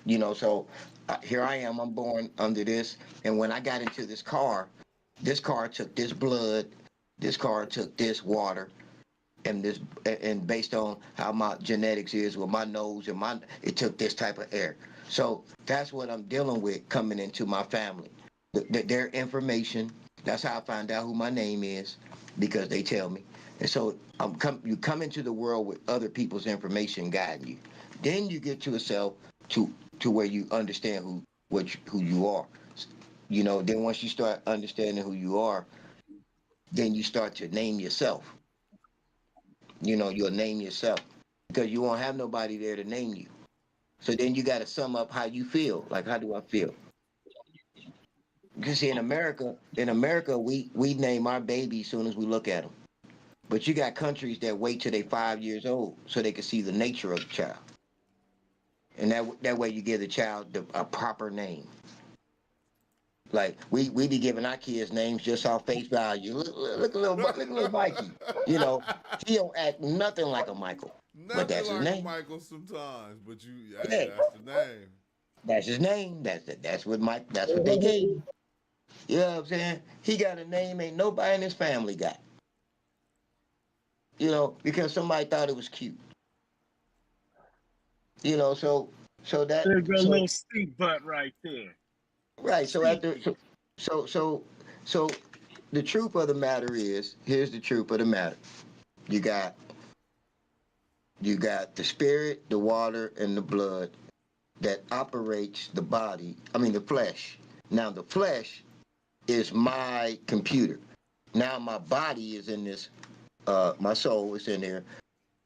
You know, so here I am. I'm born under this, and when I got into this car took this blood, this car took this water, and this, and based on how my genetics is with my nose and my, it took this type of air. So that's what I'm dealing with coming into my family. Their information. That's how I find out who my name is, because they tell me. And so you come into the world with other people's information guiding you. Then you get to yourself to where you understand who you are. You know, then once you start understanding who you are, then you start to name yourself. You know, you'll name yourself because you won't have nobody there to name you. So then you got to sum up how you feel. Like, how do I feel? Because see, in America, we name our baby as soon as we look at them. But you got countries that wait till they 5 years old so they can see the nature of the child, and that way you give the child a proper name. Like we be giving our kids names just off face value. Look at little Mikey. You know, he don't act nothing like a Michael, but Nothing that's his like a name. Michael sometimes, but you, hey, Yeah, that's the name. that's his name. That's what Mike. That's what they gave him. You know what I'm saying? He got a name ain't nobody in his family got. You know, because somebody thought it was cute. You know, so that There go a so little stink butt right there. right. So after Stinky. so so so the truth of the matter is, here's the truth of the matter. You got you got the spirit, the water, and the blood that operates the body. I mean the flesh. Now the flesh is my computer. Now my body is in this. My soul is in there,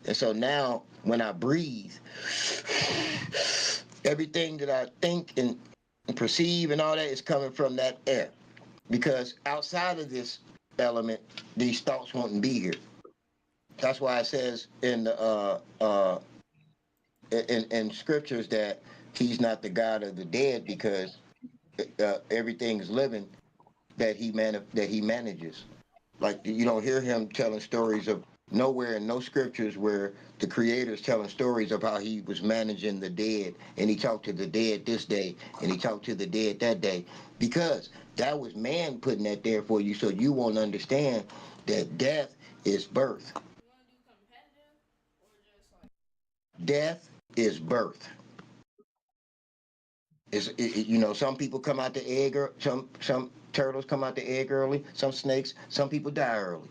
and so now when I breathe, everything that I think and perceive and all that is coming from that air. Because outside of this element, these thoughts wouldn't be here. That's why it says in the in scriptures that he's not the God of the dead, because everything is living that he manages. Like you don't hear him telling stories of nowhere in no scriptures where the creator's telling stories of how he was managing the dead, and he talked to the dead this day and he talked to the dead that day, because that was man putting that there for you so you won't understand that death is birth. Death is birth. You know, some people come out the egg, or some turtles come out the egg early, some snakes, some people die early.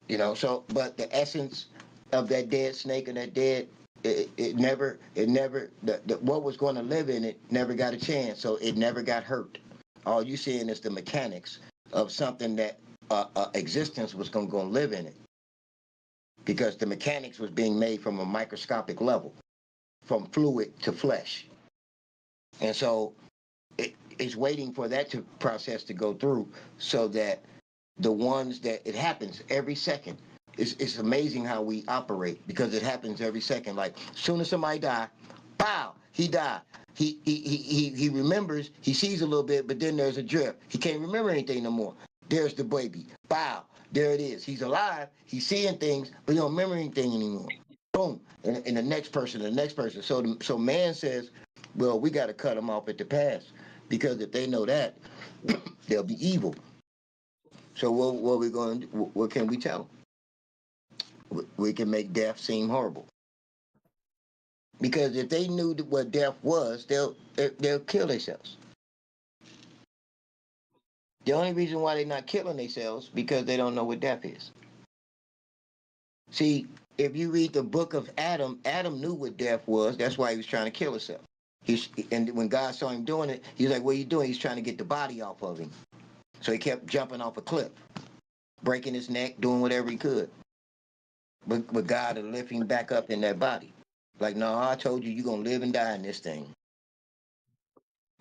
You know, so but the essence of that dead snake and that dead, it never what was going to live in it never got a chance, so it never got hurt. All you seeing is the mechanics of something that existence was going to live in it, because the mechanics was being made from a microscopic level, from fluid to flesh, and so it's waiting for that to process to go through, so that the ones that it happens every second. It's amazing how we operate, because it happens every second. Like as soon as somebody die, pow, he died. He remembers, he sees a little bit, but then there's a drift. He can't remember anything no more. There's the baby. Pow, there it is. He's alive. He's seeing things, but he don't remember anything anymore. Boom, and the next person, the next person. So man says, well, we got to cut them off at the pass, because if they know that, they'll be evil. So what we going to do? What can we tell them? We can make death seem horrible, because if they knew what death was, they'll kill themselves. The only reason why they're not killing themselves because they don't know what death is. See, if you read the book of Adam, Adam knew what death was. That's why he was trying to kill himself. And when God saw him doing it, he was like, "What are you doing?" He's trying to get the body off of him. So he kept jumping off a cliff, breaking his neck, doing whatever he could. But God will lift him back up in that body. Like, no, I told you you're gonna live and die in this thing.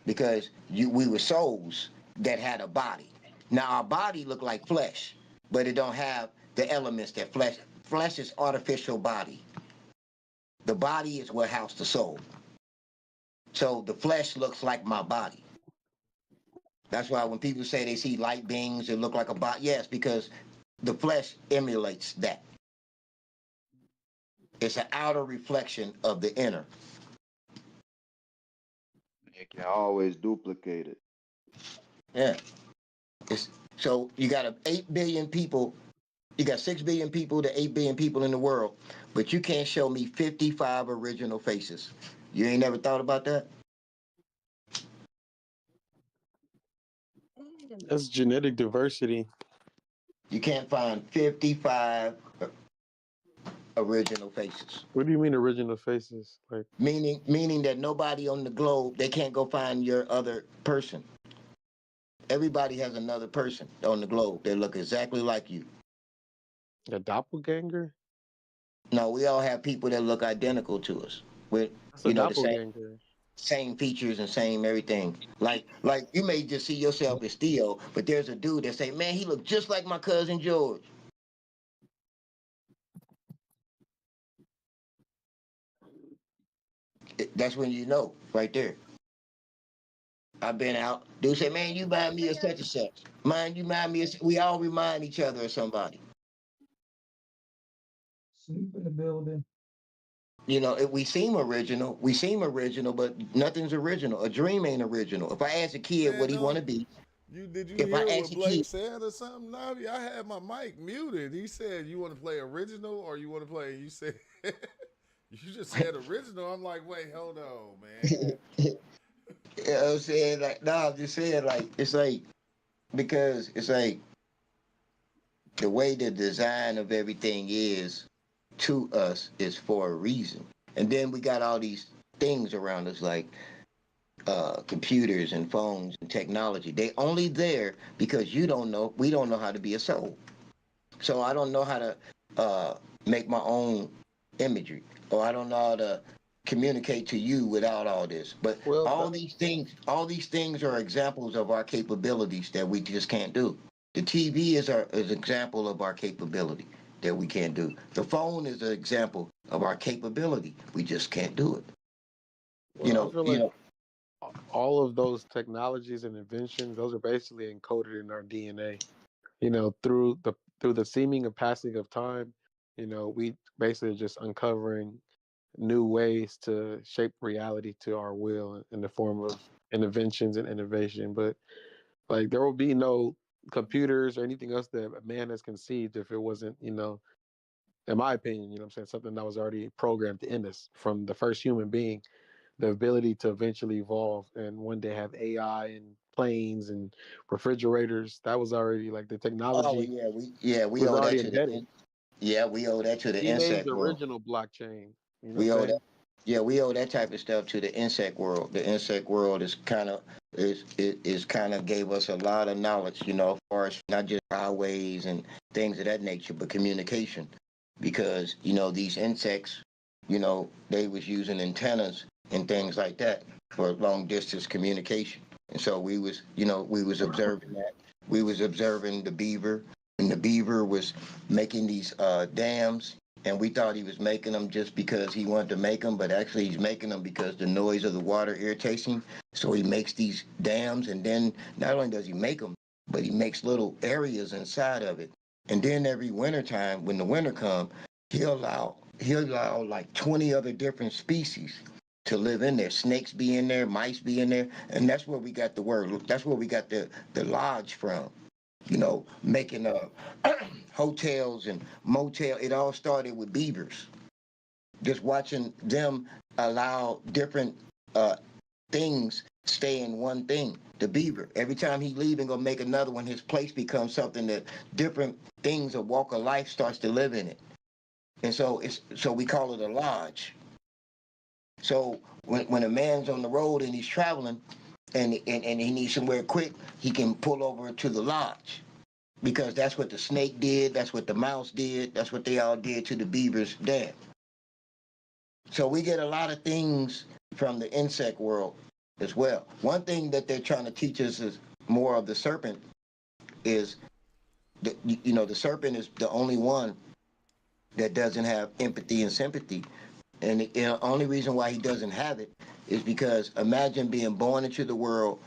Because we were souls that had a body. Now our body look like flesh, but it don't have the elements that flesh is artificial body. The body is what housed the soul. So the flesh looks like my body. That's why when people say they see light beings, it look like a body. Yes, because the flesh emulates that. It's an outer reflection of the inner. It can always duplicate it. Yeah. It's, so you got 8 billion people. You got 6 billion people to 8 billion people in the world, but you can't show me 55 original faces. You ain't never thought about that? That's genetic diversity. You can't find 55 original faces. What do you mean original faces? Like, Meaning that nobody on the globe, they can't go find your other person. Everybody has another person on the globe. They look exactly like you. a doppelganger? No, we all have people that look identical to us with, That's a the same doppelganger. features and same everything. Like you may just see yourself as Theo, but there's a dude that say, man, he looked just like my cousin George. That's when you know, right there. I've been out. Dude say, man, you remind me of such and such. Mind you remind me of, we all remind each other of somebody. Sleep in the building. We seem original, but nothing's original. A dream ain't original. If I ask a kid what Man, he want to be, did you if I hear ask what a Blake kid, said or something, Navi? I had my mic muted. He said, "You want to play original or you want to play?" You said, "You just said original." I'm like, "Wait, hold on, man." you know what I'm saying? Like, no, I'm just saying, like, it's like, because it's like the way the design of everything is to us is for a reason. And then we got all these things around us, like computers and phones and technology. They only there because we don't know how to be a soul. So I don't know how to make my own imagery, or I don't know how to communicate to you without all this. But Well, all these things are examples of our capabilities that we just can't do. The TV is an example of our capability that we can't do. The phone is an example of our capability. We just can't do it. well, I feel You like know. all of those technologies and inventions, those are basically encoded in our DNA. Through the seeming of passing of time, we basically just uncovering new ways to shape reality to our will in the form of inventions and innovation. But like there will be no computers or anything else that man has conceived if it wasn't, in my opinion, I'm saying, something that was already programmed in us from the first human being, the ability to eventually evolve and one day have AI and planes and refrigerators. That was already like the Oh technology we was owe that already to embedded. we owe that to the He made insect the world. original blockchain. You know what I'm We owe saying? that. Yeah, we owe that type of stuff to the insect world. The insect world is kind of gave us a lot of knowledge, as far as not just highways and things of that nature, but communication. Because these insects, they was using antennas and things like that for long distance communication. And so we was observing that. We was observing the beaver, and the beaver was making these dams, and we thought he was making them just because he wanted to make them, but actually he's making them because the noise of the water irritates him. So he makes these dams, and then not only does he make them, but he makes little areas inside of it. And then every wintertime, when the winter comes, he'll allow like 20 other different species to live in there. Snakes be in there, mice be in there, and that's where we got the word. That's where we got the lodge from. Making hotels and motel. It all started with beavers. Just watching them allow different things stay in one thing. The beaver, every time he leave and go make another one, his place becomes something that different things, a walk of life starts to live in it. And so we call it a lodge. So when a man's on the road and he's traveling and he needs somewhere quick, he can pull over to the lodge, because that's what the snake did, that's what the mouse did, that's what they all did to the beaver's dam. So we get a lot of things from the insect world as well. One thing that they're trying to teach us is more of the serpent is, the serpent is the only one that doesn't have empathy and sympathy. And the only reason why he doesn't have it is because imagine being born into the world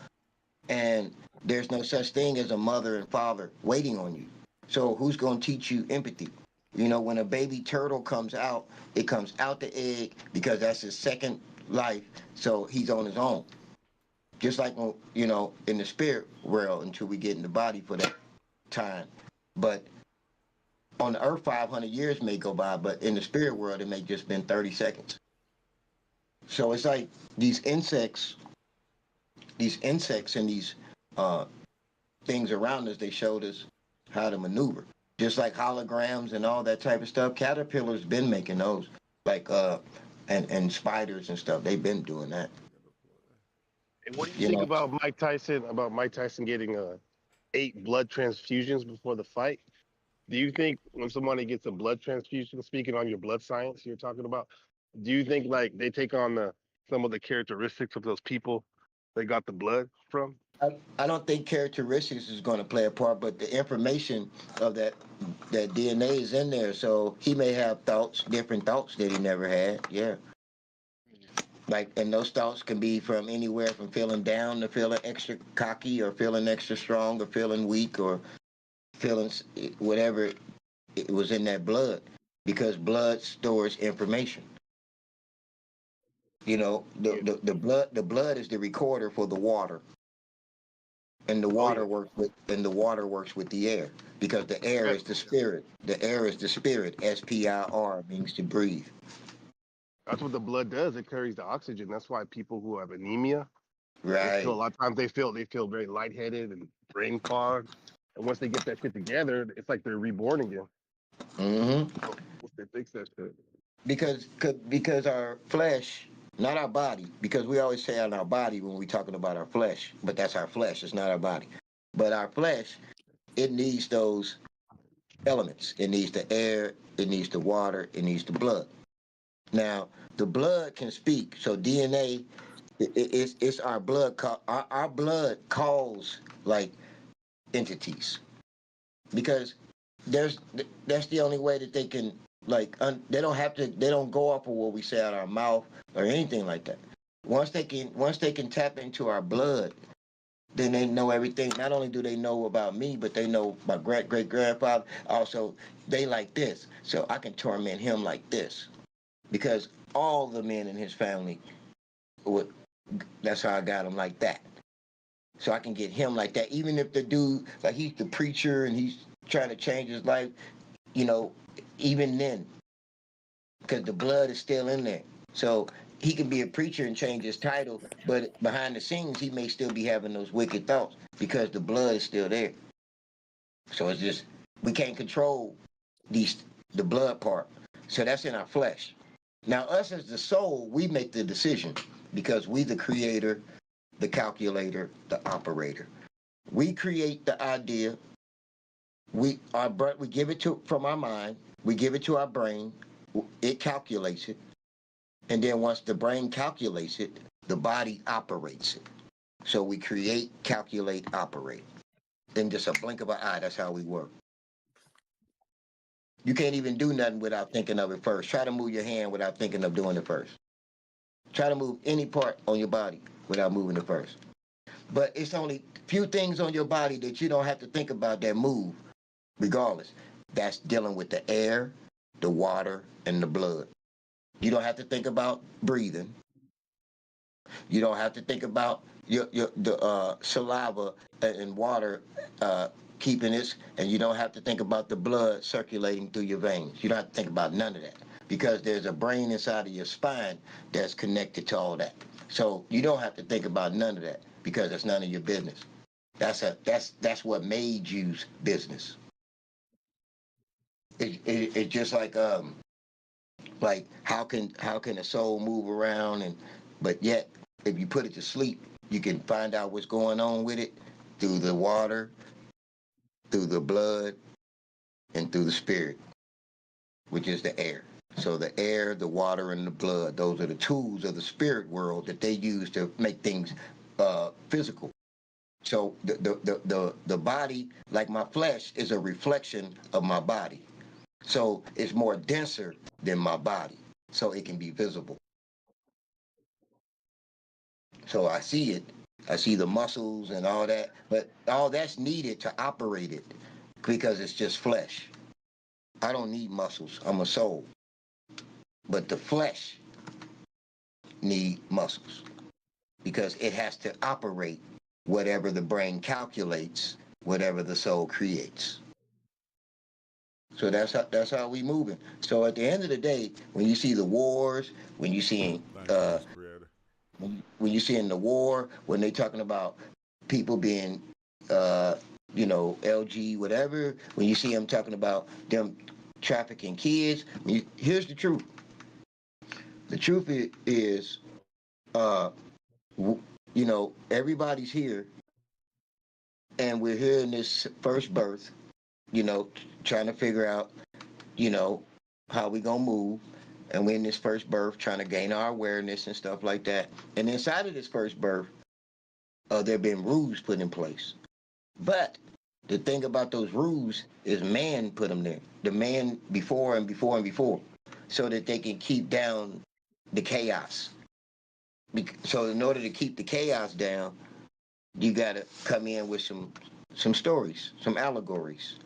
and there's no such thing as a mother and father waiting on you. So who's going to teach you empathy? You know, when a baby turtle comes out, it comes out the egg because that's his second life. So he's on his own. Just like, you know, in the spirit world until we get in the body for that time. But on the earth, 500 years may go by, but in the spirit world, it may just been 30 seconds. So it's like these insects and these uh, things around us, they showed us how to maneuver. Just like holograms and all that type of stuff. Caterpillars been making those, like and spiders and stuff. They've been doing that. And what do you You think know, about Mike Tyson? About Mike Tyson getting 8 blood transfusions before the fight? Do you think when somebody gets a blood transfusion, speaking on your blood science you're talking about, do you think like they take on some of the characteristics of those people they got the blood from? I don't think characteristics is going to play a part, but the information of that DNA is in there. So he may have thoughts, different thoughts that he never had. Yeah. Like, and those thoughts can be from anywhere from feeling down to feeling extra cocky or feeling extra strong or feeling weak or feeling whatever it was in that blood because blood stores information. You know, Yeah. the blood is the recorder for the water, and the Oh yeah. water works with the air because the air is the spirit. The air is the spirit. SPIR means to breathe. That's what the blood does. It carries the oxygen. That's why people who have anemia, they feel a Right. lot of times they feel very lightheaded and brain fog. And once they get that shit together, it's like they're reborn again. Mm-hmm. Once they fix that shit. Because our flesh, not our body, because we always say on our body when we're talking about our flesh, but that's our flesh. It's not our body. But our flesh, it needs those elements. It needs the air. It needs the water. It needs the blood. Now, the blood can speak. So DNA, it's our blood. Our blood calls like entities because there's that's the only way that they can they don't have to. They don't go off of what we say out our mouth or anything like that. Once they can tap into our blood, then they know everything. Not only do they know about me, but they know my great great grandfather. Also, they like this, so I can torment him like this because all the men in his family would. That's how I got him like that. So I can get him like that. Even if the dude, like he's the preacher and he's trying to change his life, you know, even then, because the blood is still in there. So he can be a preacher and change his title, but behind the scenes, he may still be having those wicked thoughts because the blood is still there. So it's just, we can't control the blood part. So that's in our flesh. Now, us as the soul, we make the decision because we the creator, the calculator, the operator. We create the idea. We give it to from our mind. We give it to our brain. It calculates it, and then once the brain calculates it, the body operates it. So we create, calculate, operate. In just a blink of an eye, that's how we work. You can't even do nothing without thinking of it first. Try to move your hand without thinking of doing it first. Try to move any part on your body without moving it first. But it's only few things on your body that you don't have to think about that move, regardless. That's dealing with the air, the water, and the blood. You don't have to think about breathing. You don't have to think about the saliva and water keeping this, and you don't have to think about the blood circulating through your veins. You don't have to think about none of that because there's a brain inside of your spine that's connected to all that. So you don't have to think about none of that because it's none of your business. That's what made you's business. It's just like how can a soul move around but yet if you put it to sleep you can find out what's going on with it through the water, through the blood, and through the spirit, which is the air. So the air, the water, and the blood, those are the tools of the spirit world that they use to make things physical. So the body, like my flesh, is a reflection of my body. So it's more denser than my body. So it can be visible. So I see it. I see the muscles and all that, but all that's needed to operate it because it's just flesh. I don't need muscles. I'm a soul. But the flesh need muscles because it has to operate whatever the brain calculates, whatever the soul creates. So that's how we moving. So at the end of the day, when you see the wars, when you see Thank you, Mr. Creator. when you see in the war, when they talking about people being, uh, LG, whatever, when you see them talking about them trafficking kids, here's the truth. The truth is, uh, everybody's here, and we're here in this first birth, trying to figure out, you know, how we gonna move. And we're in this first birth trying to gain our awareness and stuff like that. And inside of this first birth, there have been rules put in place. But the thing about those rules is man put them there. The man before and before and before, so that they can keep down the chaos. So in order to keep the chaos down, you got to come in with some stories, some allegories.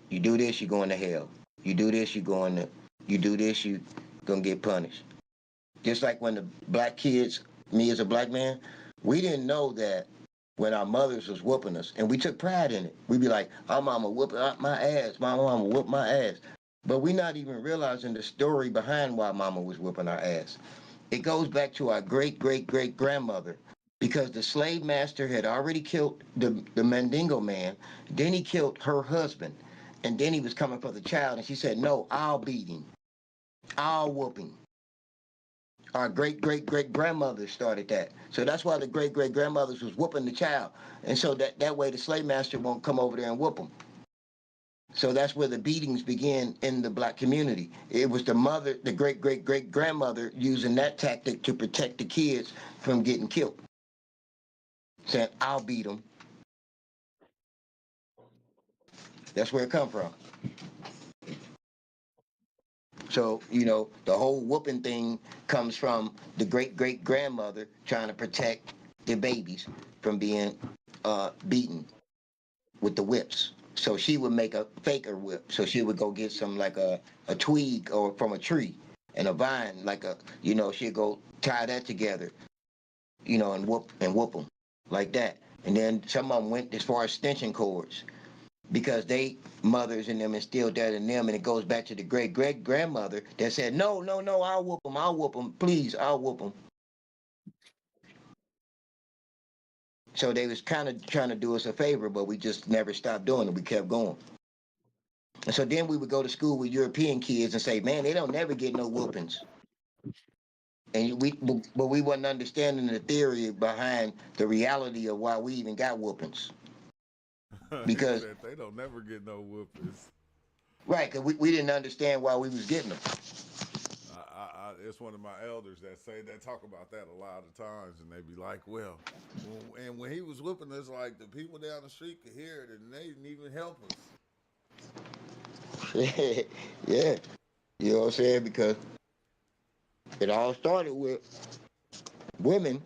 You do this, you're going to hell. You do this, you do this, you gonna get punished. Just like when the black kids, me as a black man, we didn't know that when our mothers was whooping us, and we took pride in it. We'd be like, our mama whooping my ass, my mama whooped my ass. But we not even realizing the story behind why mama was whooping our ass. It goes back to our great, great, great grandmother, because the slave master had already killed the Mandingo man, then he killed her husband, and then he was coming for the child, and she said, no, I'll beat him. I'll whoop him. Our great great great grandmothers started that. So that's why the great great grandmothers was whooping the child. And so that way the slave master won't come over there and whoop them. So that's where the beatings began in the black community. It was the mother, the great great great grandmother, using that tactic to protect the kids from getting killed. Saying, I'll beat them. That's where it come from. So, the whole whooping thing comes from the great great grandmother trying to protect the babies from being beaten with the whips. So she would make a faker whip. So she would go get some like a twig or from a tree and a vine, like she'd go tie that together, and whoop them like that. And then some of them went as far as extension cords, because they mothers and them instilled that in them, and it goes back to the great great grandmother that said, no, no, no, I'll whoop them, please, I'll whoop them. So they was kind of trying to do us a favor, but we just never stopped doing it. We kept going. And so then we would go to school with European kids and say, man, they don't never get no whoopings. And but we wasn't understanding the theory behind the reality of why we even got whoopings. Because said they don't never get no whoopings. Right, because we didn't understand why we was getting them. It's one of my elders that talk about that a lot of times, and they be like, well, and when he was whooping us, like the people down the street could hear it, and they didn't even help us. Yeah, you know what I'm saying? Because it all started with women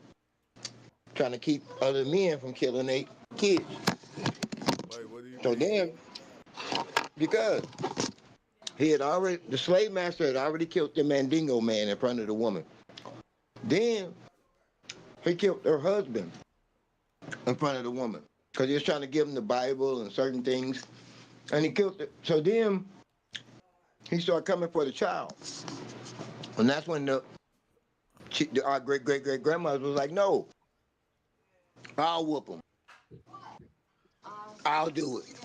trying to keep other men from killing their kids. Wait, what do you So mean? then, because the slave master had already killed the Mandingo man in front of the woman. Then he killed her husband in front of the woman because he was trying to give him the Bible and certain things, and he killed it. So then he started coming for the child, and that's when our great great great grandmother was like, "No, I'll whoop him. I'll do it.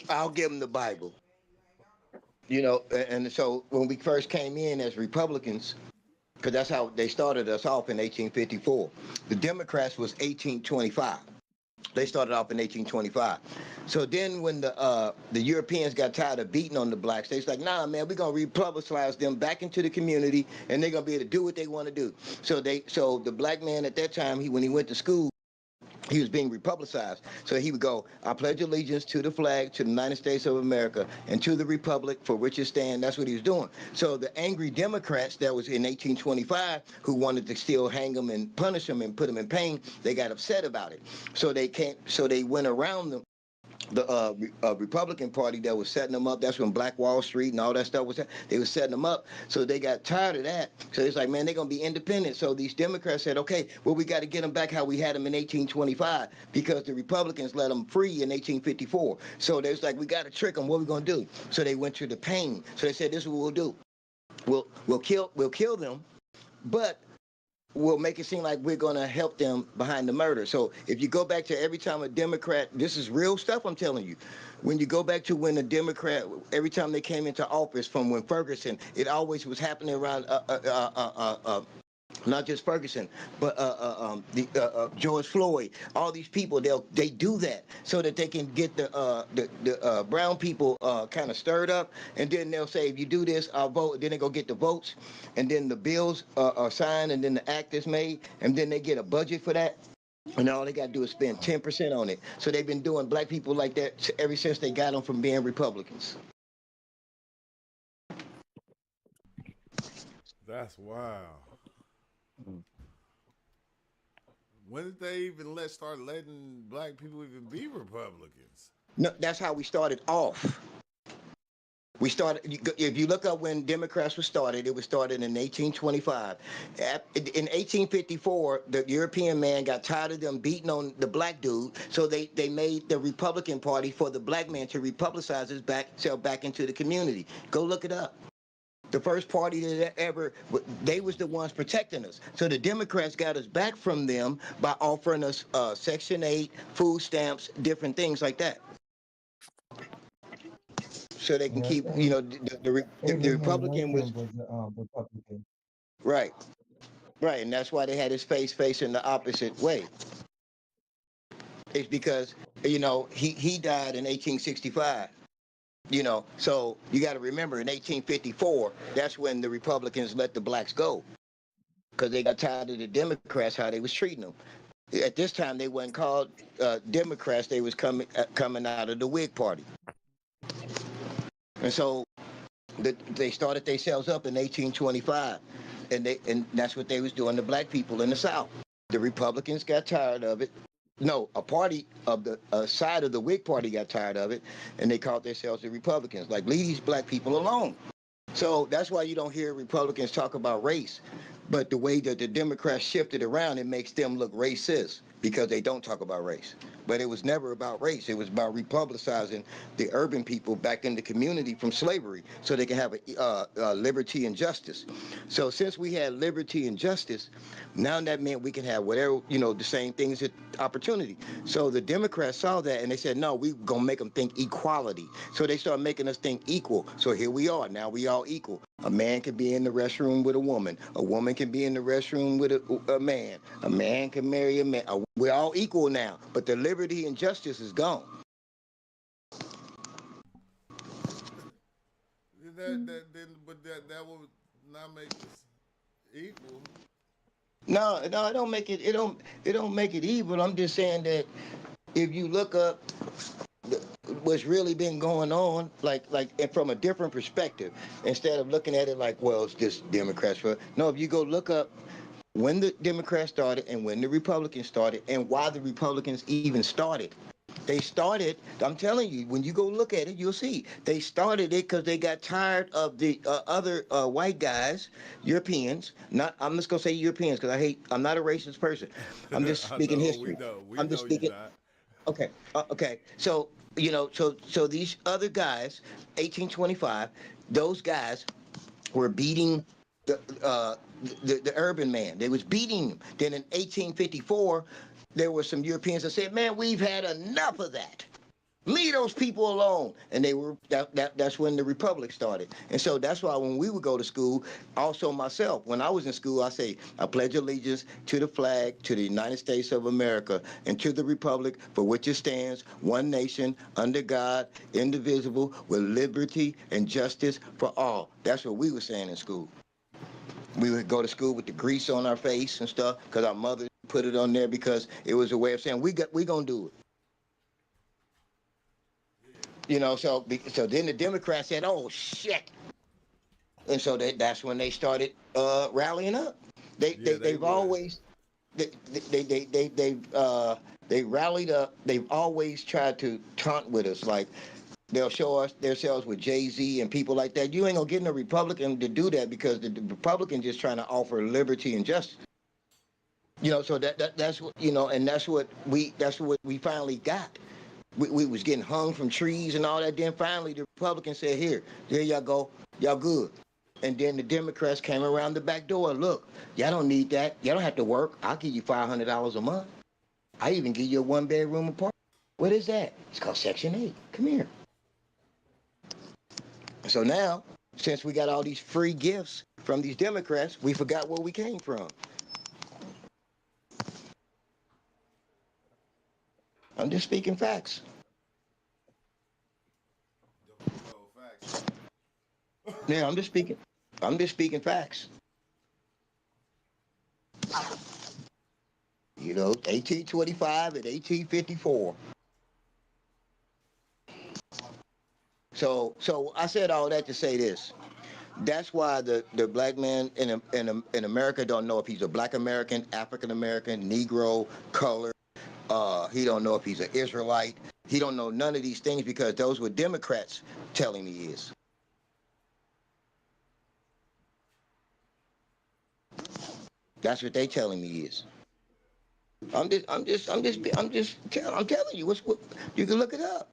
I'll give him the Bible." And so when we first came in as Republicans, because that's how they started us off in 1854. The Democrats was 1825. They started off in 1825. So then when the Europeans got tired of beating on the blacks, they was like, nah, man, we're going to republicize them back into the community, and they're going to be able to do what they want to do. So the black man at that time, when he went to school, he was being republicized. So he would go, I pledge allegiance to the flag, to the United States of America, and to the republic for which it stands. That's what he was doing. So the angry Democrats that was in 1825, who wanted to still hang him and punish him and put him in pain, they got upset about it. So they went around the Republican Party that was setting them up. That's when Black Wall Street and all that stuff was. They were setting them up, so they got tired of that. So it's like, man, they're gonna be independent. So these Democrats said, okay, well, we got to get them back how we had them in 1825 because the Republicans let them free in 1854. So they was like, we got to trick them. What are we gonna do? So they went to the pain. So they said, this is what we'll do. We'll kill them, but will make it seem like we're going to help them behind the murder. So if you go back to every time a Democrat, this is real stuff I'm telling you. When you go back to when a Democrat, every time they came into office from when Ferguson, it always was happening around not just Ferguson, but George Floyd. All these people, they do that so that they can get the brown people kind of stirred up, and then they'll say, if you do this, I'll vote. Then they go get the votes, and then the bills are signed, and then the act is made, and then they get a budget for that. And all they got to do is spend 10% on it. So they've been doing black people like that ever since they got them from being Republicans. That's wild. When did they even start letting black people even be Republicans? No, that's how we started off. We started, if you look up when Democrats were started, it was started in 1825. In 1854, the European man got tired of them beating on the black dude, so they made the Republican Party for the black man to republicize himself back into the community. Go look it up. The first party that ever, they was the ones protecting us. So the Democrats got us back from them by offering us Section 8, food stamps, different things like that. So they can keep, you know, the Republican was Republican. right, and that's why they had his face facing the opposite way. It's because, you know, he died in 1865. You know, so you got to remember in 1854, that's when the Republicans let the blacks go because they got tired of the Democrats, how they was treating them. At this time, they wasn't called Democrats. They was coming out of the Whig Party. And so they started themselves up in 1825, and that's what they was doing to black people in the South. The Republicans got tired of it. No, a party of the side of the Whig Party got tired of it, and they called themselves the Republicans. Like, leave these black people alone. So that's why you don't hear Republicans talk about race. But the way that the Democrats shifted around, it makes them look racist because they don't talk about race. But it was never about race. It was about republicizing the urban people back in the community from slavery so they can have liberty and justice. So since we had liberty and justice, now that meant we can have whatever, you know, the same things at opportunity. So the Democrats saw that and they said, no, we're going to make them think equality. So they started making us think equal. So here we are. Now we all equal. A man can be in the restroom with a woman. A woman can be in the restroom with a man. A man can marry a man. We're all equal now, but the liberty and justice is gone. That would not make us equal. No, it don't make it. It don't make it evil. I'm just saying that if you look up what's really been going on, like and from a different perspective, instead of looking at it like, well, it's just Democrats. No, if you go look up when the Democrats started and when the Republicans started and why the Republicans even started. They started, I'm telling you, when you go look at it, you'll see. They started it because they got tired of the other white guys, Europeans. I'm just going to say Europeans because I'm not a racist person. I'm just speaking history. We know you're not. Okay. So, you know, so these other guys, 1825, those guys were beating the urban man. They was beating him. Then in 1854, there were some Europeans that said, man, we've had enough of that. Leave those people alone. And they were that's when the Republic started. And so that's why when we would go to school, also myself, when I was in school, I say, I pledge allegiance to the flag, to the United States of America, and to the Republic for which it stands, one nation, under God, indivisible, with liberty and justice for all. That's what we were saying in school. We would go to school with the grease on our face and stuff because our mother put it on there because it was a way of saying we gonna do it. You know, so then the Democrats said, "Oh shit," and so that's when they started rallying up. They've always they rallied up. They've always tried to taunt with us, like they'll show us themselves with Jay-Z and people like that. You ain't gonna get no Republican to do that because the Republican just trying to offer liberty and justice. So that's what and that's what we finally got. We was getting hung from trees and all that. Then finally the Republicans said, here y'all go, y'all good. And then the Democrats came around the back door. Look, y'all don't need that. Y'all don't have to work. I'll give you $500 a month. I even give you a 1-bedroom apartment. What is that? It's called Section 8. Come here. So now, since we got all these free gifts from these Democrats, we forgot where we came from. I'm just speaking facts. Yeah, I'm just speaking facts. 1825 and 1854. So I said all that to say this. That's why the black man in America don't know if he's a black American, African American, Negro, color. He don't know if he's an Israelite. He don't know none of these things because those were Democrats telling me he is. That's what they telling me he is. I'm telling you what you can look it up.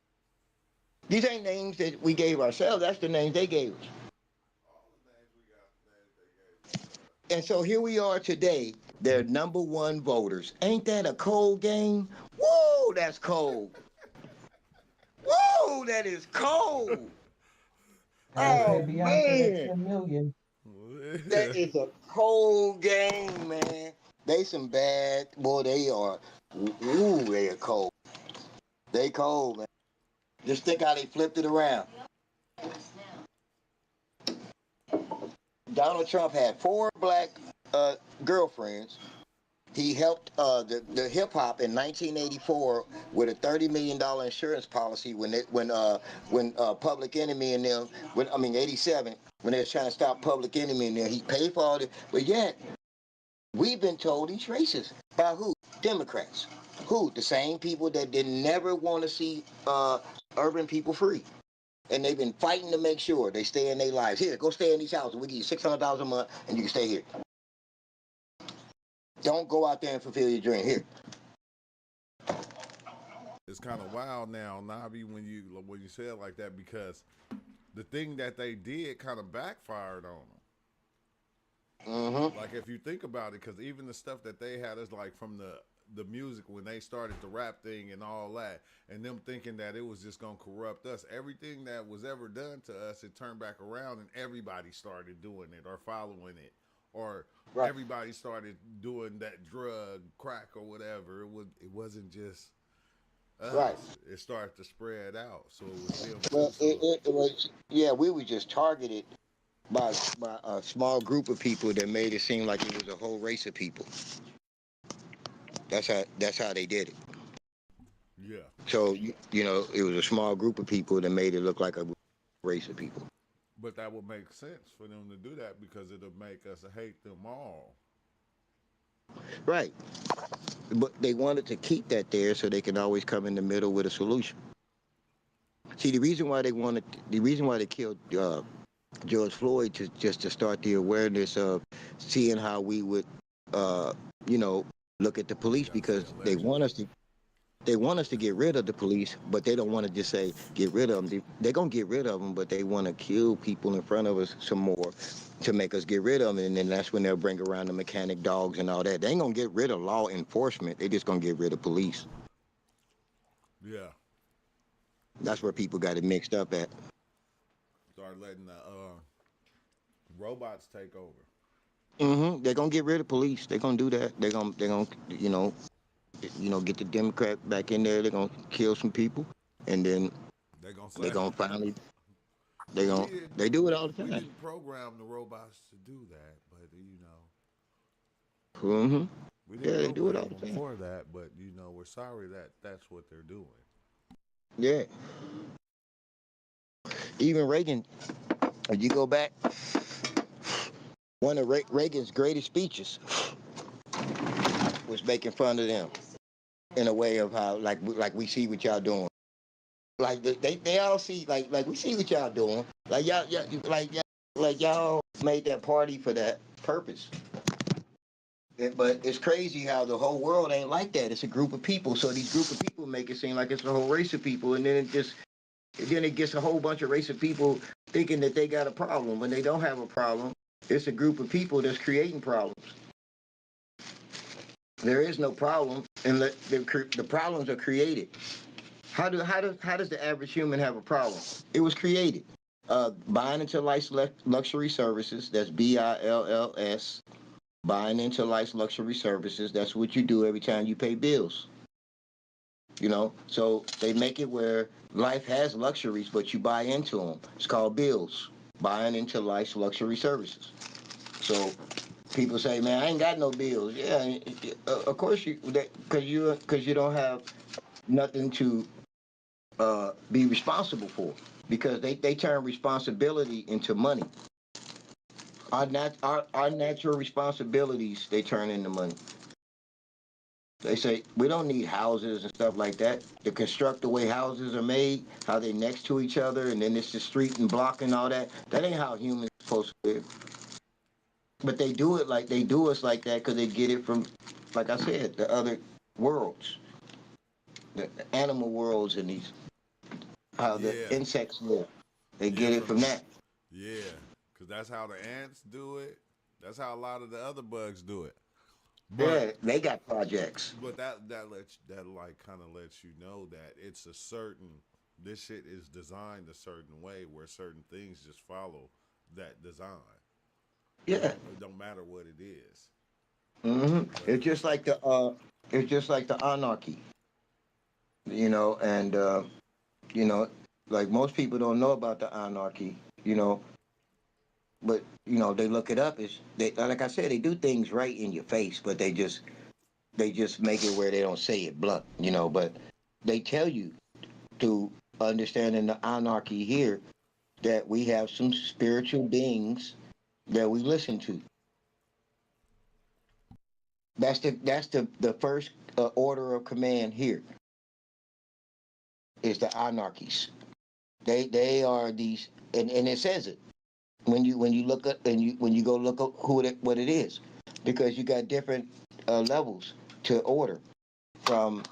These ain't names that we gave ourselves. That's the names they gave us. And so here we are today. They're #1 voters. Ain't that a cold game? Whoa, that's cold. Whoa, that is cold. Oh man, 10 million. that is a cold game, man. They some bad boy. They are. Ooh, they are cold. They cold, man. Just think how they flipped it around. Donald Trump had 4 black girlfriends. He helped the hip hop in 1984 with a $30 million insurance policy when Public Enemy and them, 87, when they was trying to stop Public Enemy and them, he paid for all this. But yet, we've been told he's racist. By who? Democrats. Who? The same people that did never want to see urban people free. And they've been fighting to make sure they stay in their lives. Here, go stay in these houses. We give you $600 a month and you can stay here. Don't go out there and fulfill your dream. Here. It's kind of wild now, Nabi, when you say it like that, because the thing that they did kind of backfired on them. Mm-hmm. Like if you think about it, because even the stuff that they had is like from the music when they started the rap thing and all that, and them thinking that it was just gonna corrupt us. Everything that was ever done to us, it turned back around and everybody started doing it or following it. Or right. Everybody started doing that drug, crack, or whatever. It wasn't just us. Right. It started to spread out. So it was them. Well, it was, yeah, we were just targeted by a small group of people that made it seem like it was a whole race of people. That's how they did it. Yeah. So it was a small group of people that made it look like a race of people. But that would make sense for them to do that because it'll make us hate them all. Right. But they wanted to keep that there so they can always come in the middle with a solution. See, the reason why they killed George Floyd just to start the awareness of seeing how we would, look at the police, because they want us to get rid of the police, but they don't want to just say get rid of them. They're going to get rid of them, but they want to kill people in front of us some more to make us get rid of them. And then that's when they'll bring around the mechanic dogs and all that. They ain't going to get rid of law enforcement. They just going to get rid of police. Yeah. That's where people got it mixed up at. Start letting the robots take over. Mm-hmm. They're going to get rid of police. They're going to do that. They're going to, get the Democrat back in there. They're gonna kill some people, and then they do it all the time. We didn't program the robots to do that, but Mm-hmm. We didn't they do it all the time for that, but we're sorry that that's what they're doing. Yeah. Even Reagan, if you go back, one of Reagan's greatest speeches was making fun of them in a way of how like we see what y'all doing. Like they all see like we see what y'all doing. Like y'all made that party for that purpose. But it's crazy how the whole world ain't like that. It's a group of people. So these group of people make it seem like it's a whole race of people, and then it gets a whole bunch of race of people thinking that they got a problem when they don't have a problem. It's a group of people that's creating problems. There is no problem, and the problems are created. How does the average human have a problem? It was created. Buying into luxury services. That's BILLS. Buying into life's luxury services. That's what you do every time you pay bills. You know, so they make it where life has luxuries, but you buy into them. It's called bills. Buying into life's luxury services. So people say, "Man, I ain't got no bills." Yeah, of course because you don't have nothing to be responsible for, because they turn responsibility into money. Our natural responsibilities they turn into money. They say we don't need houses and stuff like that. To construct the way houses are made, how they next to each other, and then it's the street and block and all that. That ain't how humans are supposed to live. But they do it like they do us like that because they get it from, like I said, the other worlds, the animal worlds, and these how the Yeah. insects live. They Yeah, get it from that. Yeah, because that's how the ants do it. That's how a lot of the other bugs do it. But Yeah, they got projects. that like kind of lets you know that it's a certain this shit is designed a certain way where certain things just follow that design. Yeah. It don't matter what it is. It's Whether just like the anarchy, and you know, like most people don't know about the anarchy, but they look it up. Is they like I said, they do things right in your face, but they just make it where they don't say it blunt, but they tell you to understand in the anarchy here that we have some spiritual beings that we listen to. That's the first order of command here is the anarchies. They are these, and it says it when you look up and when you go look up what it is, because you got different levels to order, from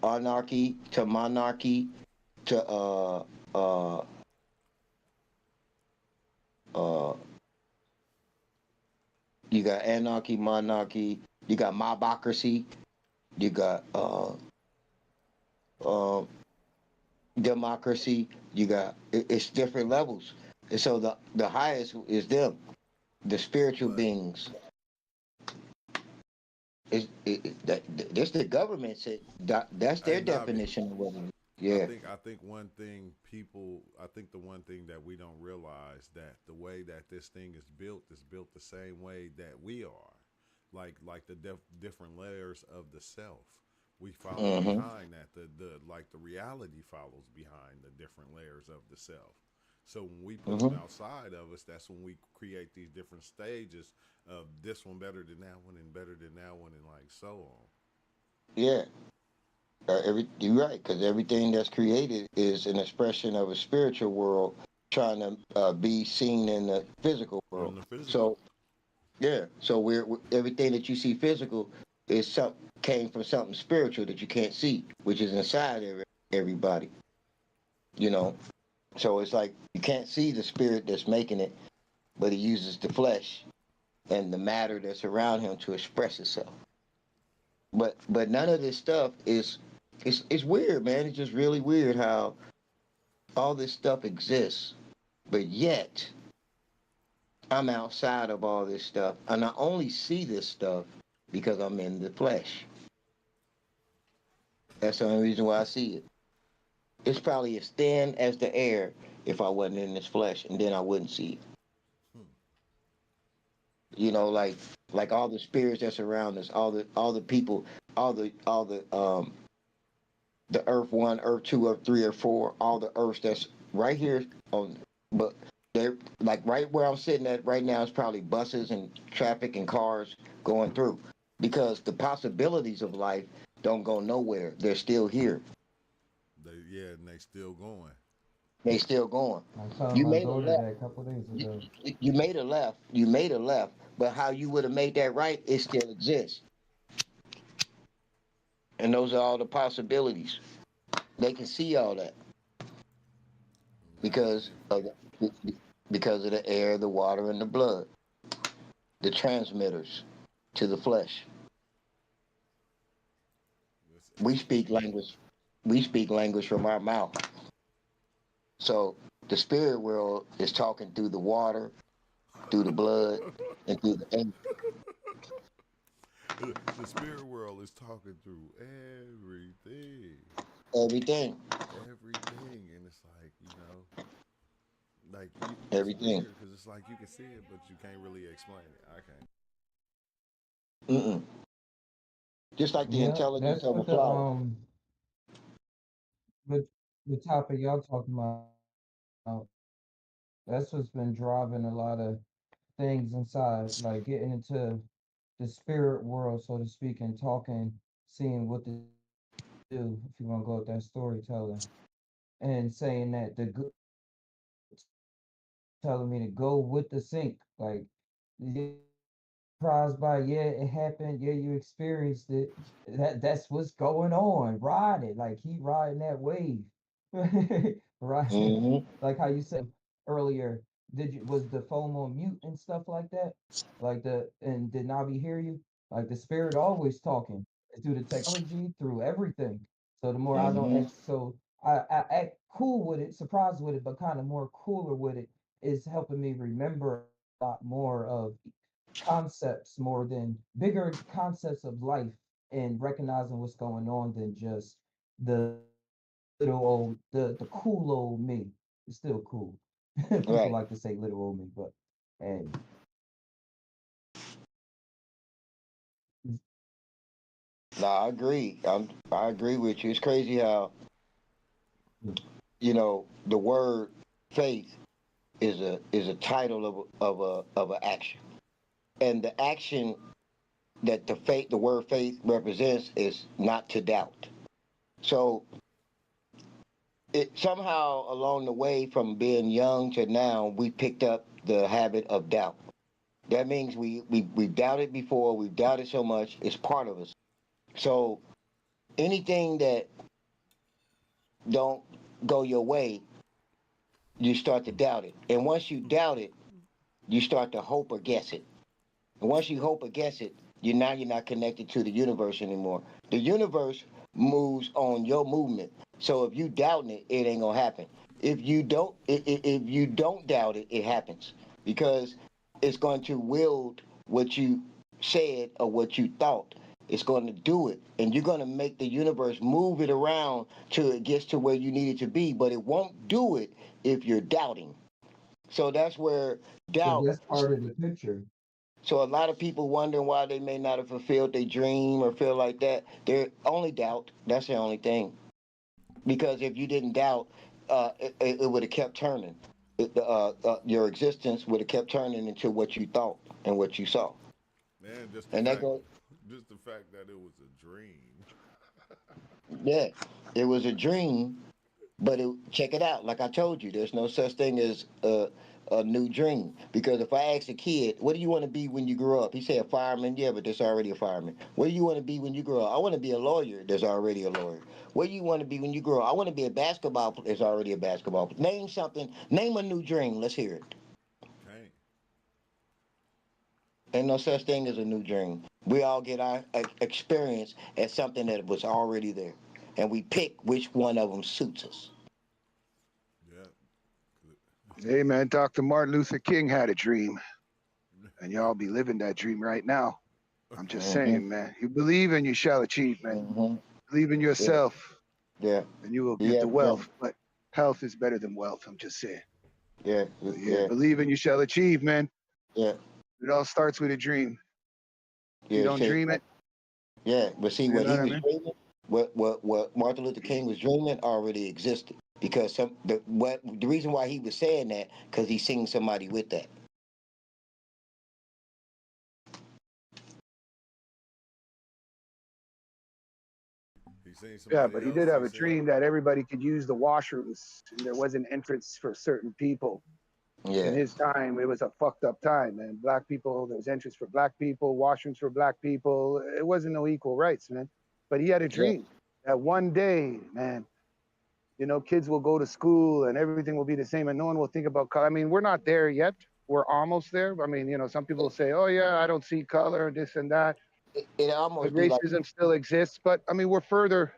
anarchy to monarchy to uh, uh, you got anarchy, monarchy, you got mobocracy, you got uh, democracy. You got it's different levels, and so the highest is them, the spiritual but beings. That this the government said that's hey their Navi, definition of what it is. I Yeah. think I think one thing people I think the one thing that we don't realize that the way that this thing is built the same way that we are, like the different layers of the self. We follow Mm-hmm. behind that. The like the reality follows behind the different layers of the self. So when we put them Mm-hmm. outside of us, that's when we create these different stages of this one better than that one and better than that one and like so on. Yeah. You're right, because everything that's created is an expression of a spiritual world trying to be seen in the physical In world. the physical. So yeah, so everything that you see physical is some came from something spiritual that you can't see, which is inside everybody. You know, so it's like you can't see the spirit that's making it, but he uses the flesh and the matter that's around him to express itself. But none of this stuff is it's weird, man. It's just really weird how all this stuff exists, but yet I'm outside of all this stuff, and I only see this stuff because I'm in the flesh. That's the only reason why I see it. It's probably as thin as the air if I wasn't in this flesh, and then I wouldn't see it. Hmm. Like all the spirits that's around us, all the people, all the Earth One, Earth Two, Earth Three, Earth Four, all the Earths that's right here on, but they're like right where I'm sitting at right now is probably buses and traffic and cars going through. because the possibilities of life don't go nowhere. They're still here. Yeah, and they still going. They still going. I was telling You my made a daughter left. that a couple days You, ago. you made a left. You made a left. But how you would have made that right, it still exists. And those are all the possibilities. They can see all that because Man, of because of the air, the water, and the blood, the transmitters to the flesh. We speak language. We speak language from our mouth. So the spirit world is talking through the water, through the blood, and through the air. the spirit world is talking through everything, Everything. everything, and it's like like it's Everything. weird because it's like you can see it, but you can't really explain it. I can't. Mm-mm. Just like the Yeah, intelligence that's of a what the flower. the, the topic y'all talking about. That's what's been driving a lot of things inside, like getting into the spirit world, so to speak, and talking, seeing what to do if you want to go with that storytelling, and saying that telling me to go with the sync, like yeah, surprised by yeah, it happened, yeah, you experienced it. That's what's going on. Ride it, like he riding that wave, right? Mm-hmm. Like how you said earlier. Did you was the phone on mute and stuff like that? Like and did Nabi hear you? Like the spirit always talking through the technology, through everything. So the more I don't Mm-hmm. act, so I act cool with it, surprised with it, but kind of more cooler with it is helping me remember a lot more of concepts, more than bigger concepts of life, and recognizing what's going on than just the little old the cool old me. It's still cool. People Right. like to say little old me, but hey, No, I agree. I agree with you. It's crazy how the word faith is a title of an action, and the action that the word faith represents is not to doubt. So it somehow along the way from being young to now we picked up the habit of doubt. That means we've doubted before, we've doubted so much, it's part of us. So anything that don't go your way, you start to doubt it. And once you doubt it, you start to hope or guess it. And once you hope or guess it, you're not connected to the universe anymore. The universe moves on your movement. So if you doubting it, it ain't gonna happen. If you don't doubt it, it happens because it's going to wield what you said or what you thought. It's going to do it, and you're going to make the universe move it around till it gets to where you need it to be. But it won't do it if you're doubting. So that's where because doubt. that's part of the picture. So a lot of people wondering why they may not have fulfilled their dream or feel like that. They're only doubt. That's the only thing. Because if you didn't doubt, it would have kept turning. Your existence would have kept turning into what you thought and what you saw. Man, And that goes, just the fact that it was a dream. yeah, it was a dream, but check it out. Like I told you, there's no such thing as a new dream. Because if I ask a kid, what do you want to be when you grow up? He said a fireman. Yeah, but there's already a fireman. What do you want to be when you grow up? I want to be a lawyer. There's already a lawyer. What do you want to be when you grow up? I want to be a basketball player. There's already a basketball player. Name something. Name a new dream. Let's hear it. Can't. Ain't no such thing as a new dream. We all get our experience as something that was already there. And we pick which one of them suits us. Yeah. Hey man, Dr. Martin Luther King had a dream, and y'all be living that dream right now. I'm just Mm-hmm. saying, man. You believe and you shall achieve, man. Mm-hmm. Believe in Yeah. yourself, Yeah. and you will get Yeah. the Yeah. wealth. But health is better than wealth. I'm just saying. Yeah. So yeah, Yeah. believe and you shall achieve, man. Yeah. It all starts with a dream. If you Yeah. don't dream it, Yeah, but see you what know he what I was mean? dreaming, what Martin Luther King was dreaming already existed. Because the reason why he was saying that because he seen somebody with that. He seen Yeah, somebody but he else. did have He a said, dream that everybody could use the washrooms and there was an entrance for certain people. In Yeah. his time, it was a fucked up time, man. Black people, there was entrance for black people, washrooms for black people. It wasn't no equal rights, man. But he had a Yeah. dream that one day, man, you know, kids will go to school and everything will be the same and no one will think about color. I mean, we're not there yet. We're almost there. I mean, you know, some people say, oh, yeah, I don't see color, this and that. It But almost be like racism still exists. But I mean, we're further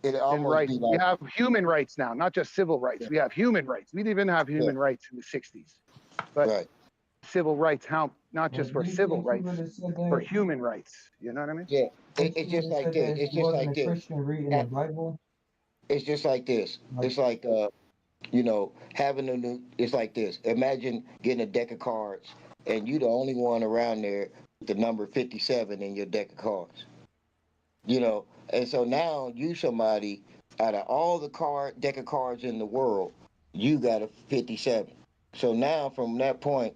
it in almost rights. be We like have human rights now, not just civil rights. yeah, We have human rights. We didn't even have yeah, human rights in the 60s. But right. civil rights count not Well, just for do you civil think he rights, would have said for that? human rights. You know what I mean? Yeah. Think It's he would just have like said this. that if It's he just wasn't like a this. Christian reading the Ha- Bible? It's just like this. Like, It's like you know, having a new. It's like this. Imagine getting a deck of cards, and you the only one around there with the number 57 in your deck of cards. You know, and so now you somebody out of all the card deck of cards in the world, you got a 57. So now from that point,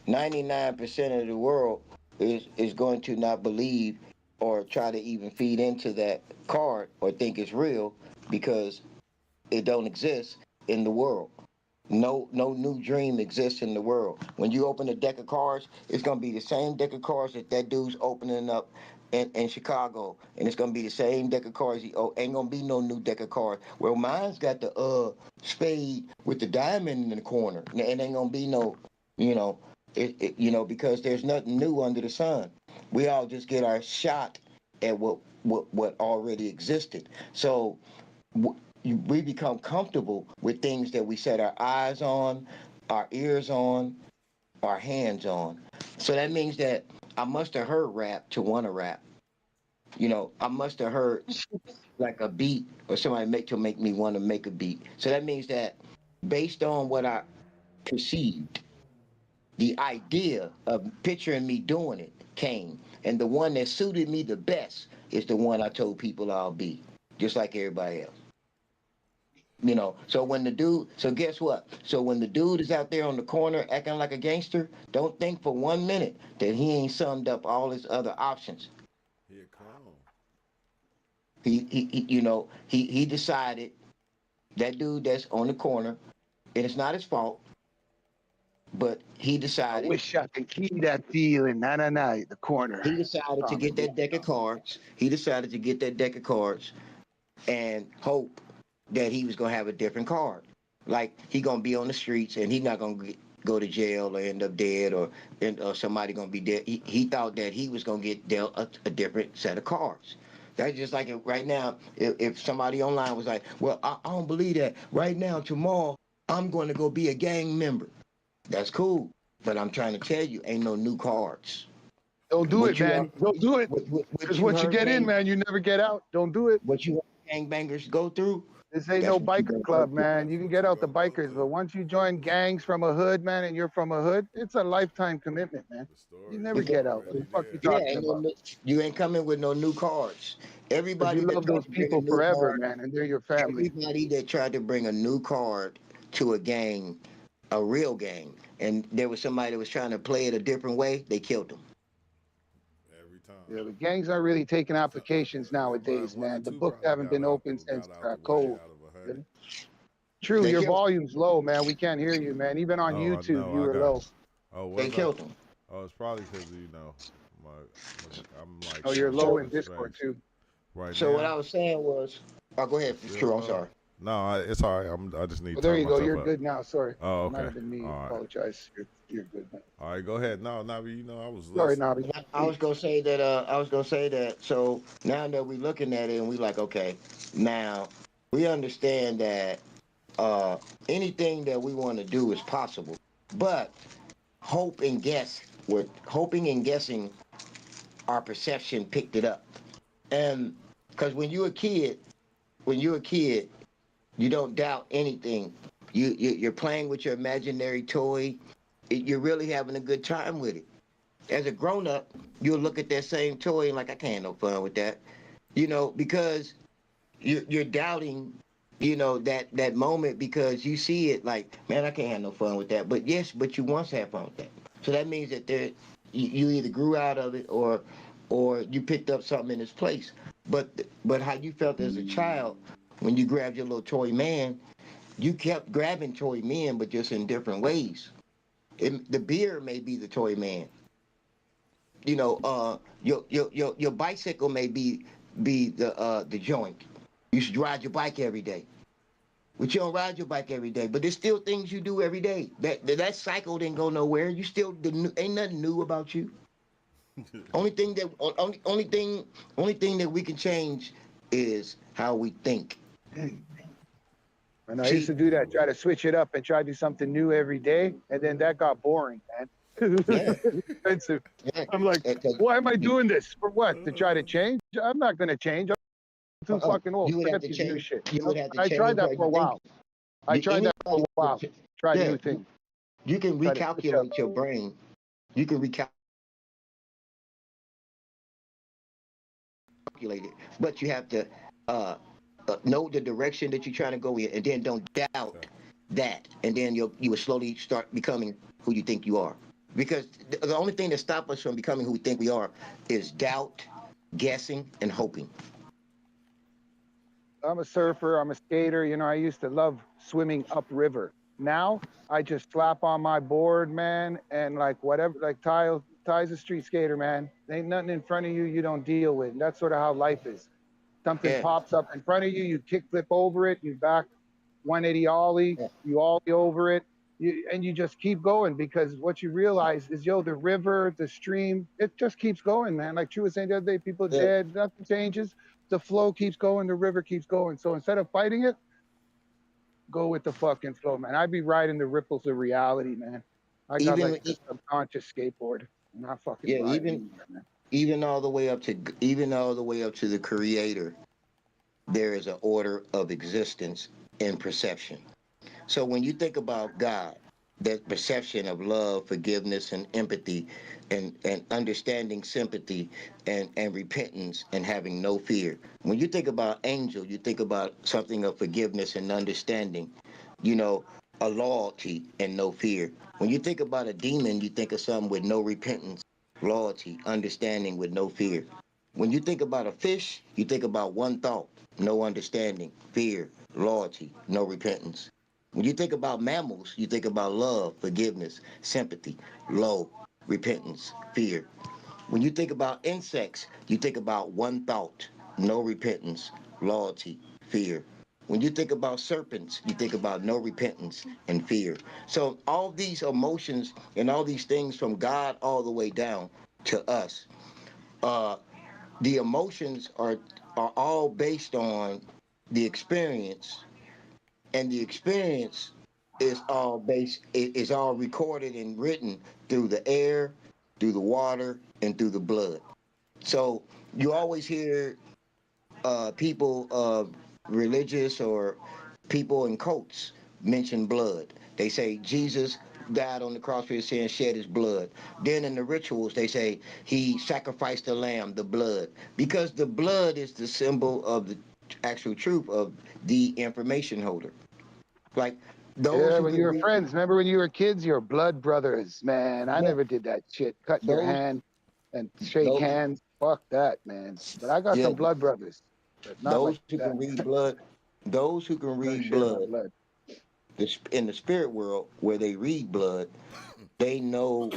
99% of the world is going to not believe or try to even feed into that card or think it's real because it don't exist in the world. No new dream exists in the world. When you open a deck of cards, it's gonna be the same deck of cards that dude's opening up in Chicago, and it's gonna be the same deck of cards. Ain't gonna be no new deck of cards. Well, mine's got the spade with the diamond in the corner. It ain't gonna be no, you know, you know, because there's nothing new under the sun. We all just get our shot at what already existed. So we become comfortable with things that we set our eyes on, our ears on, our hands on. So that means that I must have heard rap to want to rap. You know, I must have heard like a beat or somebody make me want to make a beat. So that means that based on what I perceived, the idea of picturing me doing it came. And the one that suited me the best is the one I told people I'll be, just like everybody else. You know, so when the dude, so guess what? So when the dude is out there on the corner acting like a gangster, don't think for 1 minute that he ain't summed up all his other options. he a clone. You know, he decided that dude that's on the corner, and it's not his fault, but he I decided wish I could keep that feeling. Nah, nah, nah. The corner. he decided to Song. get that deck of cards. He decided to get that deck of cards and hope that he was gonna have a different card. Like he gonna be on the streets and he not gonna go to jail or end up dead or somebody gonna be dead. He thought that he was gonna get dealt a different set of cards. That's just like right now. If somebody online was like, "Well, I don't believe that." Right now, tomorrow, I'm going to go be a gang member. That's cool, but I'm trying to tell you, ain't no new cards. Don't do it, What you man. Don't do it. what Because you once you heard get in, gang man, you never get out. Don't do it. what you heard gangbangers go through? This ain't That's no what you biker gonna go club, through. man. That's You can what get you out the gonna go bikers, but through. once you join gangs from a hood, man, and you're from a hood, it's a lifetime commitment, man. The You stories never is get out. What already the fuck you there. Yeah, talking about? you ain't coming with no new cards. Because you Everybody that love tried those to bring a people new forever, card, man, and they're your family. everybody that tried to bring a new card to a gang, a real gang, and there was somebody that was trying to play it a different way, they killed them. Every time. Yeah, the gangs aren't really taking So, applications about nowadays, one or man. The two books probably haven't been open since got out the way COVID. out of 100. Really? True, They your killed volume's low, man. We can't hear you, man. Even on Oh, I YouTube, know. you I were got. low. Oh, they was I? killed them. Oh, it's probably because my, I'm like Oh, you're in a low So in different Discord space too. right so what now. I was saying was, oh, go ahead, Still true. I'm low. sorry. No, it's all right. I just need Well, to there turn you go. myself You're up. good now. Sorry. Oh, It might okay. have been me. All right. Apologize. You're good now. All right. Go ahead. No, Navi, I was Sorry, listening. Nobby. I was gonna say that. I was gonna say that. So now that we're looking at it, and we like, okay, now we understand that uh, anything that we want to do is possible, but hope and guess. We're hoping and guessing. Our perception picked it up, and because when you're a kid, you don't doubt anything. You're playing with your imaginary toy. You're really having a good time with it. As a grown up, you'll look at that same toy and like, I can't have no fun with that, you know, because you're doubting, you know, that moment because you see it like, man, I can't have no fun with that. But yes, but you once had fun with that. So that means that you either grew out of it or you picked up something in its place. But how you felt as a child when you grabbed your little toy man, you kept grabbing toy men, but just in different ways. The beer may be the toy man. Your bicycle may be the joint. You should ride your bike every day. But you don't ride your bike every day. But there's still things you do every day. That cycle didn't go nowhere. You still ain't nothing new about you. Only thing that we can change is how we think. And I used to do that, try to switch it up and try to do something new every day, and then that got boring, man. Yeah. Expensive. Yeah. I'm like, why am I doing this? For what? To try to change? I'm not gonna change. I'm too fucking old. You would have Forget to these new change. shit. You would have to I tried change how that for a you think. while. I tried that for a while. Try Yeah. new things. You can Try to switch up. recalculate your brain. You can recalculate it, but you have to know the direction that you're trying to go in, and then don't doubt that, and then you will slowly start becoming who you think you are. Because the only thing that stops us from becoming who we think we are is doubt, guessing, and hoping. I'm a surfer. I'm a skater. You know, I used to love swimming upriver. Now I just slap on my board, man, and like whatever, like Ty's a street skater, man. There ain't nothing in front of you you don't deal with. And that's sort of how life is. Something Yeah. pops up in front of you, you kickflip over it, you back 180 ollie, Yeah. you ollie over it, and you just keep going, because what you realize is, yo, the river, the stream, it just keeps going, man. Like True was saying the other day, people Yeah. dead, nothing changes. The flow keeps going, the river keeps going. So instead of fighting it, go with the fucking flow, man. I'd be riding the ripples of reality, man. I got Even like a subconscious skateboard. I'm not fucking yeah, riding anymore, man. even all the way up to the creator, there is an order of existence in perception. So when you think about God, that perception of love, forgiveness, and empathy, and understanding sympathy, and repentance, and having no fear. When you think about angel, you think about something of forgiveness and understanding, you know, a loyalty and no fear. When you think about a demon, you think of something with no repentance, loyalty, understanding with no fear. When you think about a fish, you think about one thought, no understanding, fear, loyalty, no repentance. When you think about mammals, you think about love, forgiveness, sympathy, low, repentance, fear. When you think about insects, you think about one thought, no repentance, loyalty, fear. When you think about serpents, you think about no repentance and fear. So all these emotions and all these things from God all the way down to us, uh, the emotions are all based on the experience, and the experience is all recorded and written through the air, through the water, and through the blood. So you always hear people religious or people in cults mention blood. They say Jesus died on the cross for his sins, shed his blood. Then in the rituals, they say he sacrificed the lamb, the blood, because the blood is the symbol of the actual truth of the information holder. Like those Yeah, who when you can were read, friends, remember when you were kids, you were blood brothers, man. I yeah, never did that shit. Cut your those, hand and shake those, hands. Fuck that, man. But I got yeah, some blood brothers, but not like those who that. can read blood, those who can No read shit about blood, blood. in the spirit world where they read blood, they know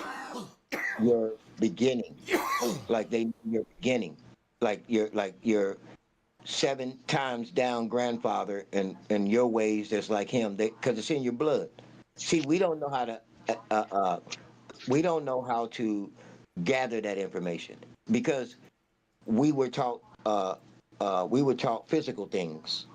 your beginning, like they know your beginning, like your 7 times down grandfather and your ways that's like him, because it's in your blood. See, uh, uh, uh, we don't know how to gather that information because we were taught physical things.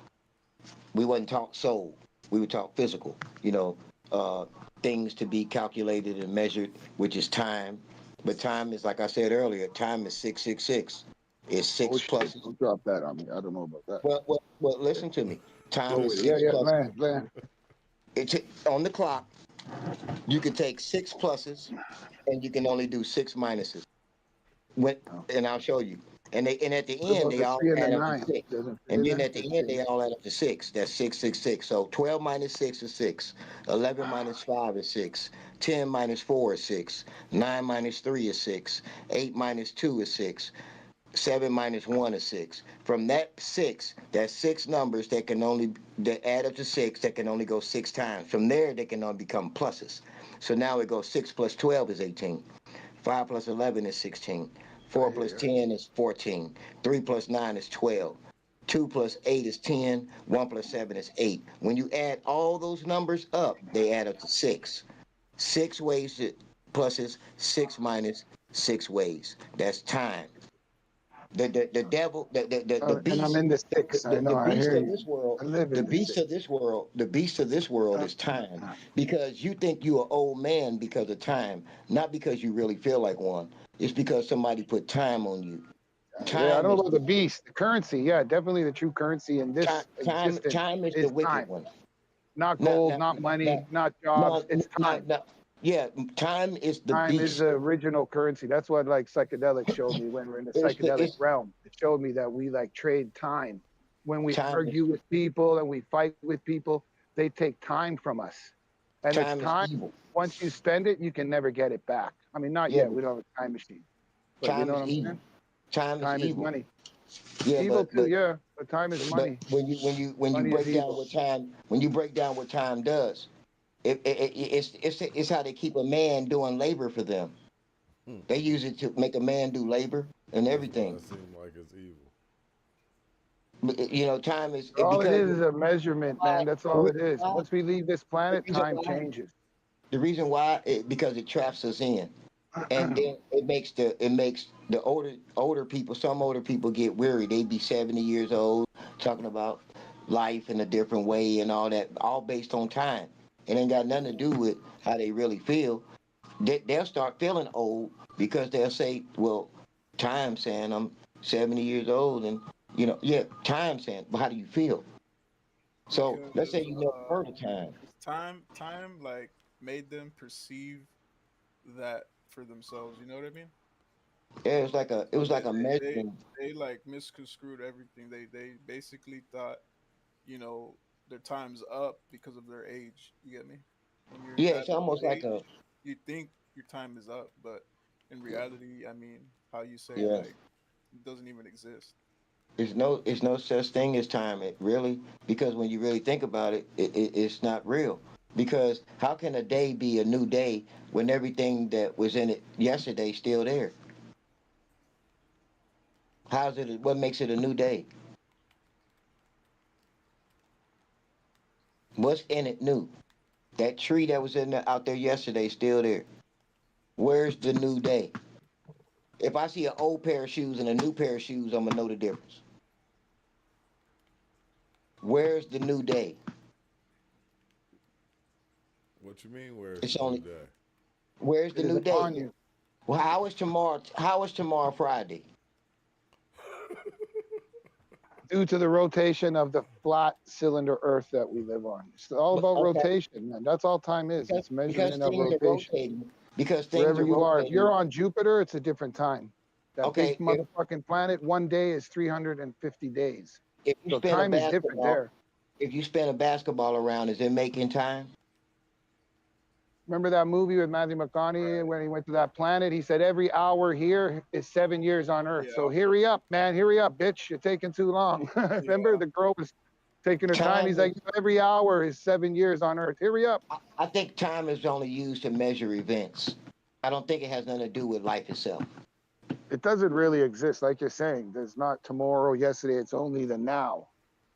We wasn't taught soul. We were taught physical. You know, uh, things to be calculated and measured, which is time. But time is, like I said earlier, time is 666. It's Oh six shit! plus. Don't drop that on me. I don't know about that. Listen to me. Time Go is with it. Yeah, six yeah, plus. man. It's on the clock. You can take six pluses, and you can only do six minuses. When Oh. and I'll show you. And at the What end about they the all 3 and the add up to 9? six. Doesn't fit And in then there? at the end they all add up to six. That's 666. So 12 minus 6 is 6. 11 minus 5 is 6. 10 minus 4 is 6. 9 minus 3 is 6. 8 minus 2 is 6. 7 minus 1 is 6. From that 6, that's 6 numbers that add up to 6 that can only go 6 times. From there, they can only become pluses. So now it goes 6 plus 12 is 18. 5 plus 11 is 16. 4 plus 10 is 14. 3 plus 9 is 12. 2 plus 8 is 10. 1 plus 7 is 8. When you add all those numbers up, they add up to 6. 6 ways to pluses, 6 minus 6 ways. That's time. The devil, the And I'm beast, in the six. I know. the I beast hear of you. this world, I live the in the beast six. of this world, the beast of this world is time. Because you think you're an old man because of time, not because you really feel like one. It's because somebody put time on you. Yeah, I Time don't know is about the beast. The currency, yeah, definitely the true currency in this existence time is the is wicked time. one. Not Not gold, not not money, not not jobs. not It's not, time. not yeah, time is the Time is beast. the original currency. That's what like psychedelic showed me when we're in the psychedelic It's realm. It showed me that we like trade time. When we time is argue with people and we fight with people, they take time from us. And it's time is time. evil. Once you spend it, you can never get it back. I mean, not Yeah, yet. We don't have a time machine. But you time know is what I'm evil. saying? Time is Time is evil. money. Yeah, Evil too, yeah. But time is but money. when you Money is break down evil. what time does, it's how they keep a man doing labor for them. Hmm. They use it to make a man do labor and That's why everything. it seems like it's evil. But, time is All it because is a measurement, man. That's the all it reason is. why, Once we leave this the planet, reason time why, changes. because it traps us in. And then it makes the older people, some older people get weary. They be 70 years old talking about life in a different way and all that, all based on time. It ain't got nothing to do with how they really feel. They'll start feeling old because they'll say, well, time saying I'm 70 years old, and yeah, time saying, but how do you feel? So let's say Because you never heard of time. time like made them perceive that for themselves. You know what I mean? Yeah, it So was like a measuring. they like misconstrued everything. They basically thought, you know, their time's up because of their age. You get me? When you're Yeah, at it's an old almost like a age, you think your time is up, but in reality, I mean, how you say yeah. like it doesn't even exist. It's no such thing as time. It really, because when you really think about it, it's not real. Because how can a day be a new day when everything that was in it yesterday is still there? How's it? What makes it a new day? What's in it new? That tree that was out there yesterday is still there. Where's the new day? If I see an old pair of shoes and a new pair of shoes, I'm gonna know the difference. Where's the new day? What you mean? Where's It's the new only day? where's the It is new day? upon you. Well, how is tomorrow? How is tomorrow Friday? Due to the rotation of the flat cylinder Earth that we live on. It's all But about okay, rotation, man. That's all time is. It's because measurement of things are rotation. rotating. Because things Wherever are you are. If rotating. you're on Jupiter, it's a different time. That big Okay, motherfucking planet, one day is 350 days. if you So spin a time is different basketball, there. if you spin a basketball around, is it making time? Remember that movie with Matthew McConaughey when he went to that planet? He said every hour here is 7 years on Earth. So Yeah, hurry up, man. Hurry up, bitch. You're taking too long. Remember yeah. the girl was taking her time. Time He's is. like, every hour is 7 years on Earth. Hurry up. I think time is only used to measure events. I don't think it has nothing to do with life itself. It doesn't really exist, like you're saying. There's not tomorrow, yesterday. It's only the now.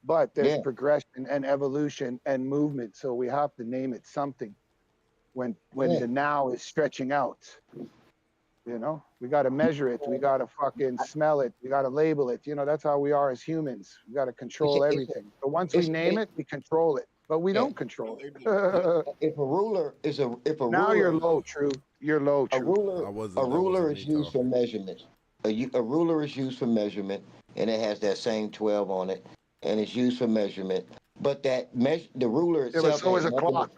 But there's Yeah. progression and evolution and movement. So we have to name it something when Yeah. the now is stretching out. You know, we got to measure it. We got to fucking smell it. We got to label it. You know, that's how we are as humans. We got to It's control everything. But once we name it, we control it. But we yeah. don't control Label it. it. If a ruler is a if a Now you're ruler low, true. You're low, a true. ruler That wasn't is me used for talking. measurement. A ruler is used for measurement, and it has that same 12 on it, and it's used for measurement. But the ruler Yeah, but itself so has is a nothing. clock.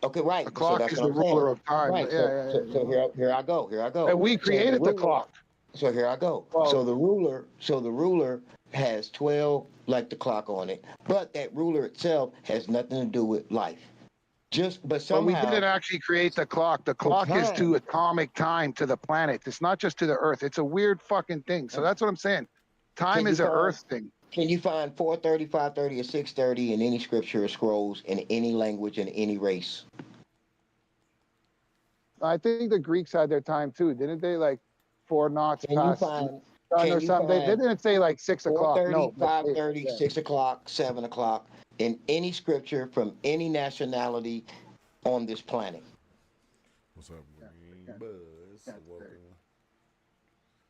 Okay, A right. So clock that's is what the I'm saying. ruler of time. Right. Yeah, yeah, yeah. So here I go. Here I go. And we So the created the ruler. clock. So here I go. Well, So the ruler has 12 like the clock on it, but that ruler itself has nothing to do with life. Just, but But we somehow didn't actually create the clock. The the clock is time. to atomic time to the planet. It's not just to the Earth. It's a weird fucking thing. So that's what I'm saying. Time Can you is an find Earth thing. can you find 4:30, 5:30, or 6:30 in any scripture or scrolls in any language in any race? I think the Greeks had their time too, didn't they? Like 4 knots Can you past the find sun can or you something. They find didn't say like 6 o'clock. 4:30, No, but they, 5:30, yeah. 6 o'clock, 7 o'clock in any scripture from any nationality on this planet? What's up, Yeah, Green yeah, Buzz? yeah. Welcome.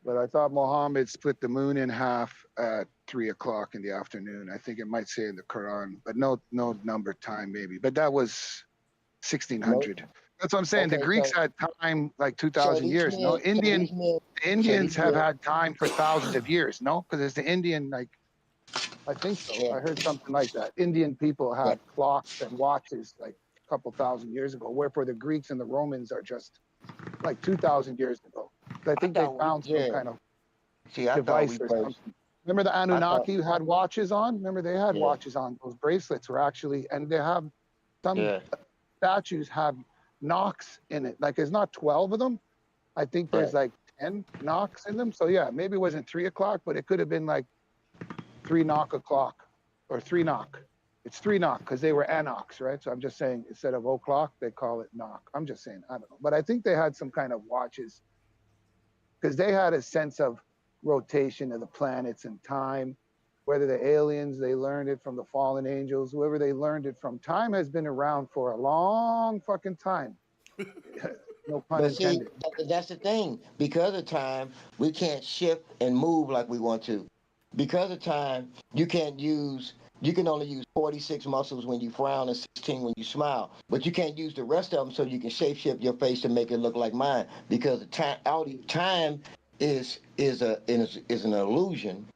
But I thought Muhammad split the moon in half at 3 o'clock in the afternoon. I think it might say in the Quran, but no number time maybe. But that was Nope. 1600. That's what I'm saying. The Okay, Greeks had time like 2,000 years. No, the Indians have had time for thousands of years. No, because it's the Indian, like, I think so. yeah, I heard something like that. Indian people yeah. had clocks and watches like a couple thousand years ago, wherefore the Greeks and the Romans are just like 2,000 years ago. I think they found some kind of See, I thought device we or first. something. Remember the I thought, Anunnaki who had watches on? Remember they had yeah, watches on. Those bracelets were actually, and they have some yeah, statues have knocks in it. Like there's not 12 of them. I think there's right. like 10 knocks in them. So yeah, maybe it wasn't 3 o'clock, but it could have been like 3 knock o'clock or 3 knock. It's 3 knock because they were anox, right? So I'm just saying instead of o'clock, they call it knock. I'm just saying, I don't know. But I think they had some kind of watches because they had a sense of rotation of the planets and time. Whether the aliens, they learned it from the fallen angels, whoever they learned it from. Time has been around for a long fucking time. No pun But see, intended. that's the thing. Because of time, we can't shift and move like we want to. Because of time, you can only use 46 muscles when you frown and 16 when you smile. But you can't use the rest of them so you can shape shift your face to make it look like mine. Because the time is an illusion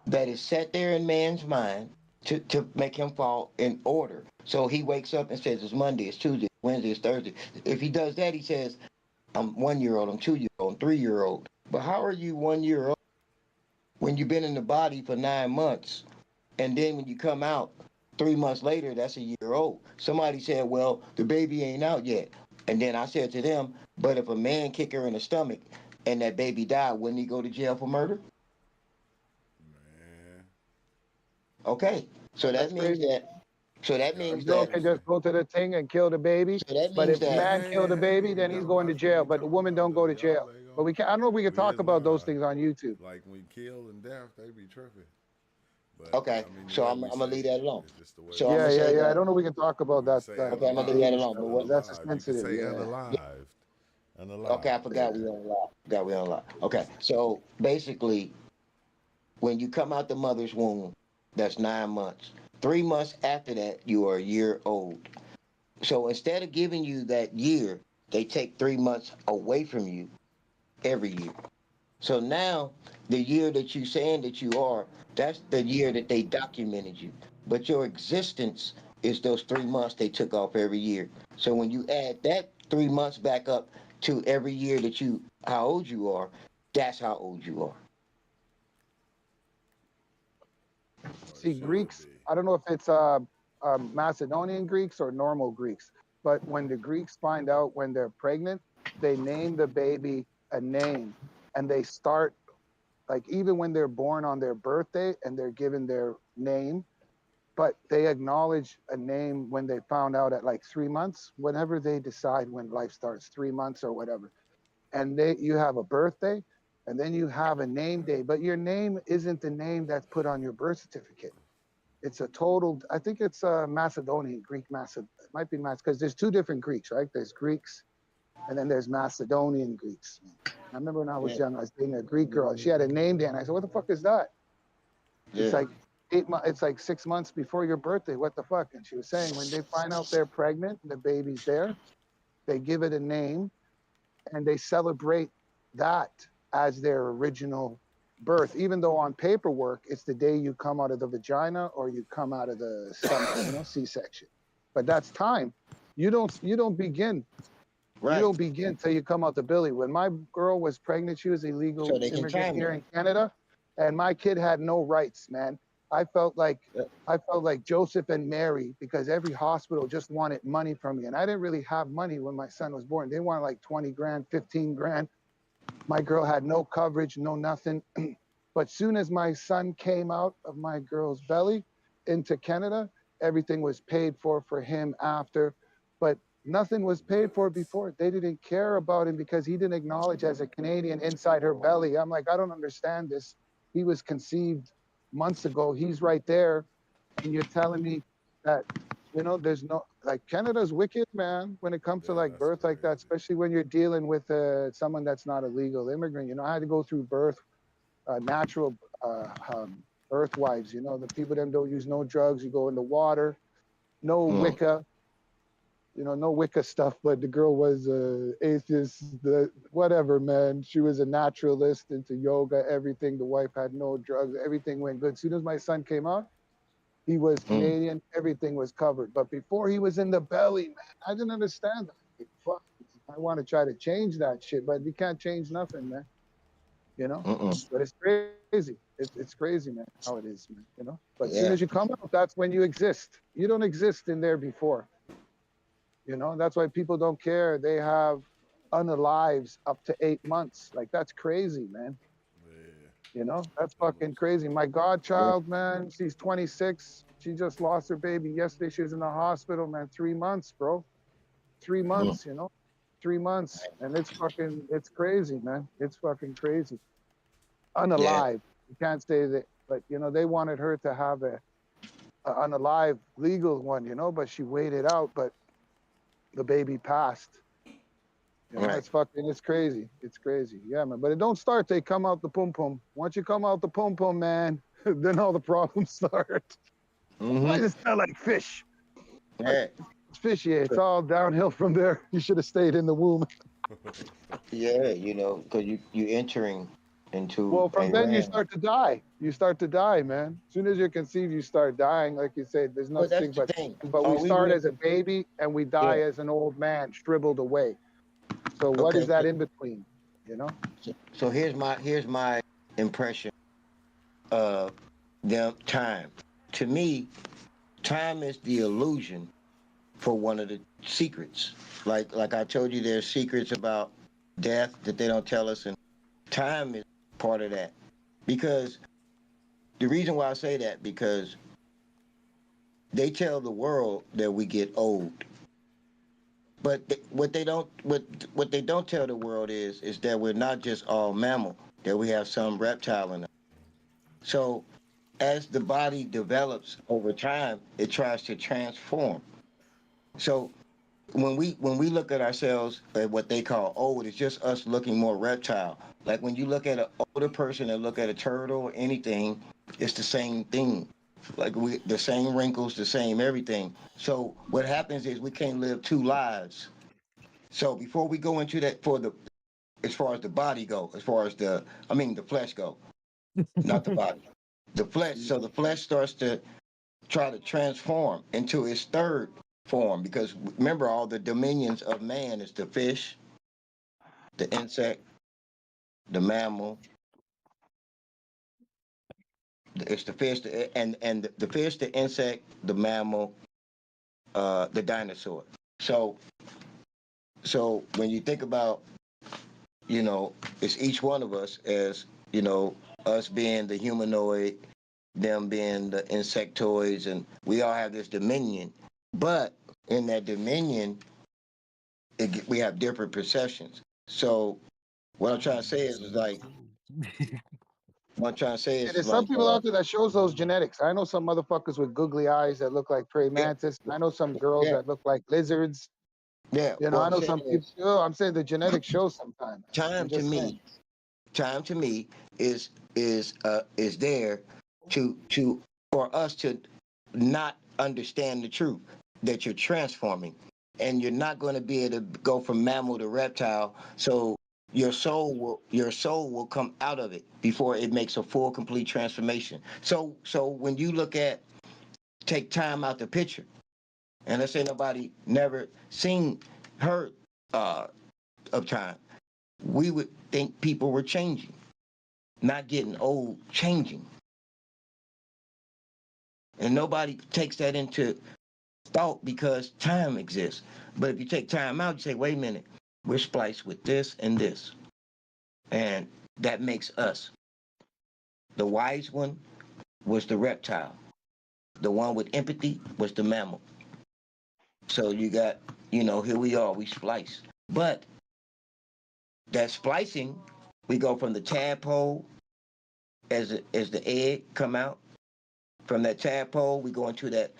that is set there in man's mind to make him fall in order. So he wakes up and says it's Monday, it's Tuesday, it's Wednesday, it's Thursday. If he does that, he says, I'm 1 year old, I'm 2 year old, I'm 3 year old. But how are you 1 year old when you've been in the body for 9 months? And then when you come out 3 months later, that's a year old. Somebody said, well, the baby ain't out yet. And then I said to them, but if a man kick her in the stomach and that baby died, wouldn't he go to jail for murder? Man. Okay. So that That's means crazy. that so that Yeah, means A girl that can just go to the thing and kill the baby. so that But means if a that man killed the baby, then he's going to jail. But the women don't go to jail. But we can I don't know if we can We talk is about those live. things on YouTube. Like when kill and death, they be tripping. But okay. I mean, the So way I'm we gonna say leave it, that alone. it's just the way So we I'm Yeah, gonna say yeah, say it. yeah. I that. don't know if we can talk about We that say that Okay, I'm that gonna leave that baby alone. stuff But because what that's a unalive. You can sensitive. say Yeah. unalive. okay, I Unalive. forgot we on live. Forgot we on live. Okay. So basically when you come out the mother's womb, that's 9 months. 3 months after that, you are a year old. So instead of giving you that year, they take 3 months away from you every year. So now the year that you saying that you are, that's the year that they documented you. But your existence is those 3 months they took off every year. So when you add that 3 months back up to every year that you how old you are, that's how old you are. Or it See, should Greeks, be. I don't know if it's Macedonian Greeks or normal Greeks, but when the Greeks find out when they're pregnant, they name the baby a name and they start, like, even when they're born on their birthday and they're given their name, but they acknowledge a name when they found out at like 3 months, whenever they decide when life starts, 3 months or whatever. And you have a birthday and then you have a name day, but your name isn't the name that's put on your birth certificate. It's a total, I think it's Macedonian, Greek Macedon. It might be because there's two different Greeks, right? There's Greeks and then there's Macedonian Greeks. I remember when I was Yeah, young, I was dating a Greek girl. She had a name day, and I said, "What the fuck is that?" It's yeah. like 8 months. It's like 6 months before your birthday. What the fuck? And she was saying when they find out they're pregnant, the baby's there, they give it a name, and they celebrate that as their original birth, even though on paperwork it's the day you come out of the vagina or you come out of the stomach, C-section. But that's time. You don't begin. You Right. don't begin till you come out the belly. When my girl was pregnant, she was a So legal they can immigrant time here it. in Canada, and my kid had no rights, man. I felt like Joseph and Mary because every hospital just wanted money from me, and I didn't really have money when my son was born. They wanted like 20 grand, 15 grand. My girl had no coverage, no nothing. But soon as my son came out of my girl's belly into Canada, everything was paid for him after. But nothing was paid for before. They didn't care about him because he didn't acknowledge as a Canadian inside her belly. I'm like, I don't understand this. He was conceived months ago. He's right there. And you're telling me that, there's no, like, Canada's wicked, man, when it comes to Yeah, like that's birth like that, crazy. especially when you're dealing with someone that's not a legal immigrant. I had to go through birth, natural birth wives, the people them don't use no drugs. You go in the water, no Mm. Wicca, no Wicca stuff, but the girl was atheist, whatever, man. She was a naturalist into yoga, everything. The wife had no drugs, everything went good. As soon as my son came out, he was Mm. Canadian, everything was covered. But before he was in the belly, man, I didn't understand that. Like, fuck, I want to try to change that shit, but you can't change nothing, man. You know? Mm-mm. But it's crazy. It's crazy, man, how it is, man. But as soon Yeah. as you come out, that's when you exist. You don't exist in there before. That's why people don't care. They have unalives up to 8 months. Like, that's crazy, man. That's That fucking most crazy. My Yeah. godchild, man, she's 26. She just lost her baby yesterday. She was in the hospital, man. 3 months, bro. Three Mm. months, 3 months. And it's crazy, man. It's fucking crazy. Yeah. Unalive. You can't say that, but they wanted her to have a unalive legal one, but she waited out, but the baby passed. Right. It's crazy. It's crazy. Yeah, man. But it don't start. They come out the pum pum. Once you come out the pum pum, man, then all the problems start. Why Mm-hmm. does it smell like fish? Like, Yeah. it's fishy. It's all downhill from there. You should have stayed in the womb. Yeah. Because you entering into Well, from a then you realm. start to die. You start to die, man. As soon as you're conceived, you start dying. Like you said, there's But that's nothing the but. thing. But we Are we start really? as a baby and we Yeah. die as an old man, shriveled away. So what is Okay. that in between? You know? So here's my impression of them time. To me, time is the illusion for one of the secrets. Like I told you, there's secrets about death that they don't tell us, and time is part of that. Because the reason why I say that, because they tell the world that we get old, but what they don't tell the world is that we're not just all mammal, that we have some reptile in us. So as the body develops over time, it tries to transform. So when we look at ourselves at what they call old, it's just us looking more reptile. Like when you look at an older person and look at a turtle or anything, it's the same thing. Like the same wrinkles, the same everything. So what happens is we can't live two lives. So before we go into that, as far as the body go, as far as the flesh go, not the body, the flesh. So the flesh starts to try to transform into its third form, because remember, all the dominions of man is the fish, the insect, the mammal. It's the fish, and the fish, the insect, the mammal, the dinosaur. So when you think about, it's each one of us, as us being the humanoid, them being the insectoids, and we all have this dominion. But in that dominion, we have different perceptions. So what I'm trying to say is like, what I'm trying to say Yeah, is there's some like, people out there that shows those genetics. I know some motherfuckers with googly eyes that look like praying yeah, mantis. I know some girls yeah, that look like lizards. yeah. What I I'm know saying some people. is, I'm saying the genetics show sometimes. I'm time to just saying. me, time to me is there to for us to not understand the truth that you're transforming, and you're not going to be able to go from mammal to reptile. So your soul will come out of it before it makes a full complete transformation. So when you take time out the picture, and let's say nobody never seen, heard uh, of time, we would think people were changing, not getting old, changing. And nobody takes that into thought because time exists. But if you take time out, you say, wait a minute, we're spliced with this and this. And that makes us. The wise one was the reptile. The one with empathy was the mammal. So you got, here we are, we splice. But that splicing, we go from the tadpole as the egg come out. From that tadpole, we go into that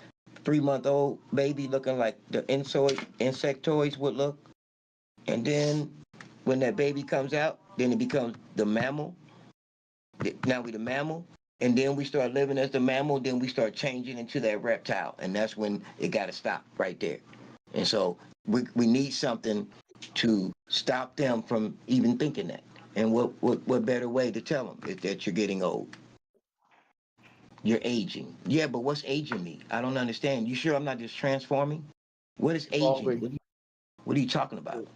3-month-old baby looking like the insectoids would look. And then when that baby comes out, then it becomes the mammal. Now we the mammal. And then we start living as the mammal, then we start changing into that reptile. And that's when it got to stop right there. And so we need something to stop them from even thinking that. And what better way to tell them is that you're getting old? You're aging. Yeah, but what's aging me? I don't understand. You sure I'm not just transforming? What is aging? What are you talking about?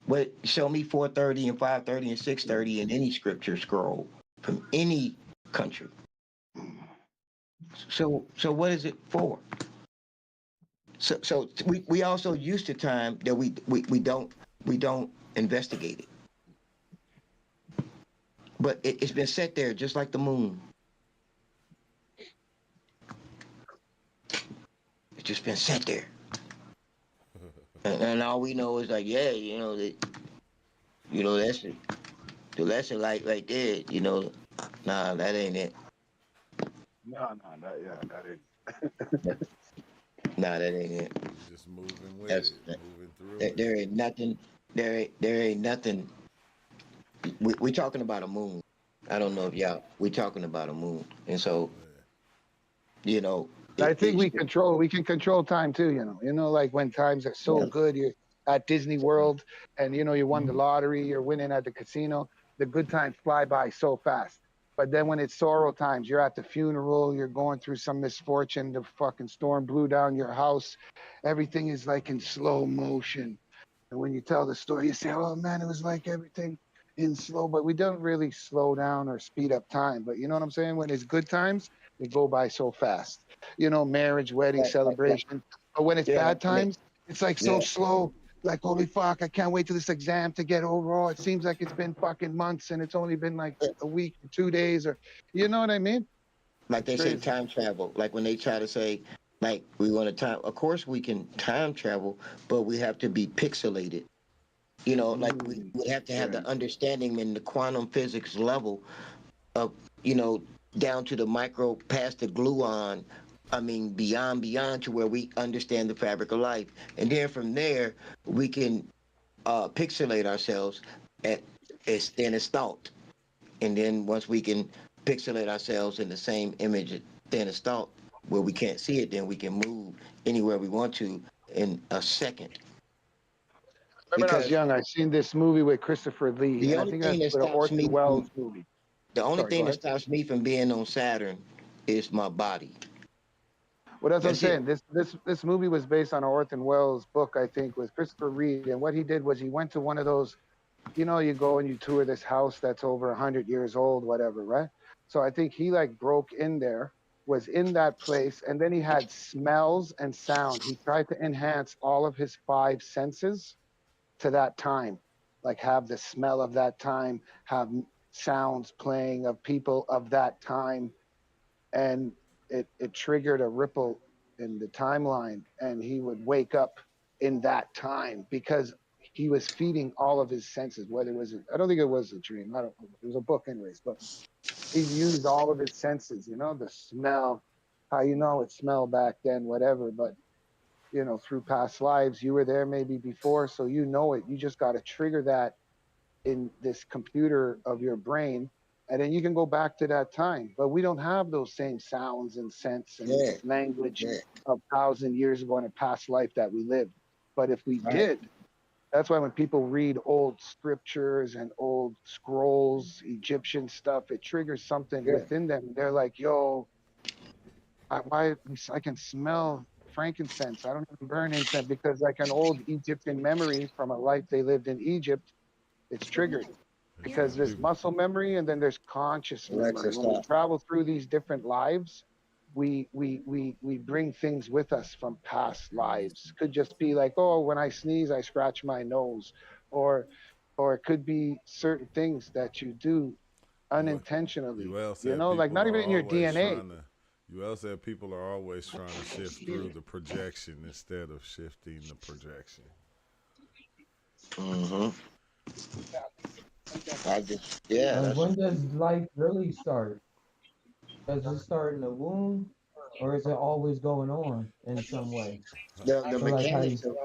What, show me 4:30 and 5:30 and 6:30 in any scripture scroll from any country. So what is it for? So we also used to time that we don't investigate it. But it's been set there just like the moon. It's just been set there. And all we know is like, yeah, that's it. The lesson light right there, nah, that ain't it. No, that ain't. Nah, that ain't it. Just moving with it, moving through it. There ain't nothing. There ain't nothing. We talking about a moon. I don't know if we talking about a moon, and so, I think we can control time too. Like when times are so good, you're at Disney World, and you won the lottery, you're winning at the casino. The good times fly by so fast. But then when it's sorrow times, you're at the funeral, you're going through some misfortune, the fucking storm blew down your house, everything is like in slow motion. And when you tell the story, you say, oh man, it was like everything in slow, but we don't really slow down or speed up time. But you know what I'm saying? When it's good times, they go by so fast. Marriage, wedding, celebration. But when it's bad times, it's like so slow. Like, holy fuck, I can't wait till this exam to get over. Oh, it seems like it's been fucking months and it's only been like a week or 2 days, or you know what I mean? Like they say time travel. Like when they try to say, like, we want to time, of course we can time travel, but we have to be pixelated. Like we have to have the understanding in the quantum physics level of, down to the micro, past the gluon. I mean, beyond to where we understand the fabric of life. And then from there, we can pixelate ourselves as thin as thought. And then once we can pixelate ourselves in the same image, thin as thought, where we can't see it, then we can move anywhere we want to in a second. When I was young, I seen this movie with Christopher Lee, and I think that's the Orson Welles movie. The only thing that stops me from being on Saturn is my body. Well, that's what I'm saying. This movie was based on an Orson Welles book, I think, with Christopher Reed. And what he did was he went to one of those, you go and you tour this house that's over 100 years old, whatever, right? So I think he like broke in there, was in that place, and then he had smells and sound. He tried to enhance all of his 5 senses to that time, like have the smell of that time, have sounds playing of people of that time, and it triggered a ripple in the timeline, and he would wake up in that time because he was feeding all of his senses. Whether it was, I don't think it was a dream. I don't. It was a book, anyways. But he used all of his senses. The smell, how it smelled back then, whatever. But through past lives, you were there maybe before, so it. You just got to trigger that in this computer of your brain, and then you can go back to that time. But we don't have those same sounds and scents and language of 1,000 years ago in a past life that we lived. But if we did, that's why when people read old scriptures and old scrolls, Egyptian stuff, it triggers something within them. They're like, yo, I can smell frankincense. I don't even burn incense because like an old Egyptian memory from a life they lived in Egypt, it's triggered. Because there's muscle memory and then there's conscious memory. When we travel through these different lives, we bring things with us from past lives. Could just be like, oh, when I sneeze, I scratch my nose, or it could be certain things that you do You unintentionally. UL You said know, like people not even are in your always DNA. trying to. UL said people are always trying to shift through the projection instead of shifting the projection. Mm-hmm. I just, yeah, Like, that's when does life really start? Does it start in the womb, or is it always going on in some way? the So like how you mechanics of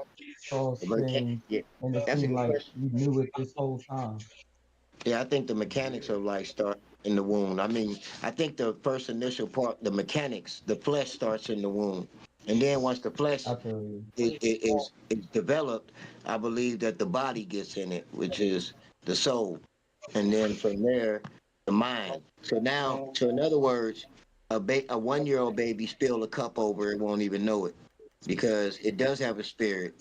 saw the mechanic. spin, Yeah, and it that's a seemed good like question. you knew it this whole time. Yeah, I think the mechanics of life start in the womb. I mean, I think the first initial part, the mechanics, the flesh starts in the womb, and then once the flesh I feel you. is developed, I believe that the body gets in it, which is the soul, and then from there, the mind. So now, so in other words, a 1 year old baby spill a cup over, it won't even know it, because it does have a spirit,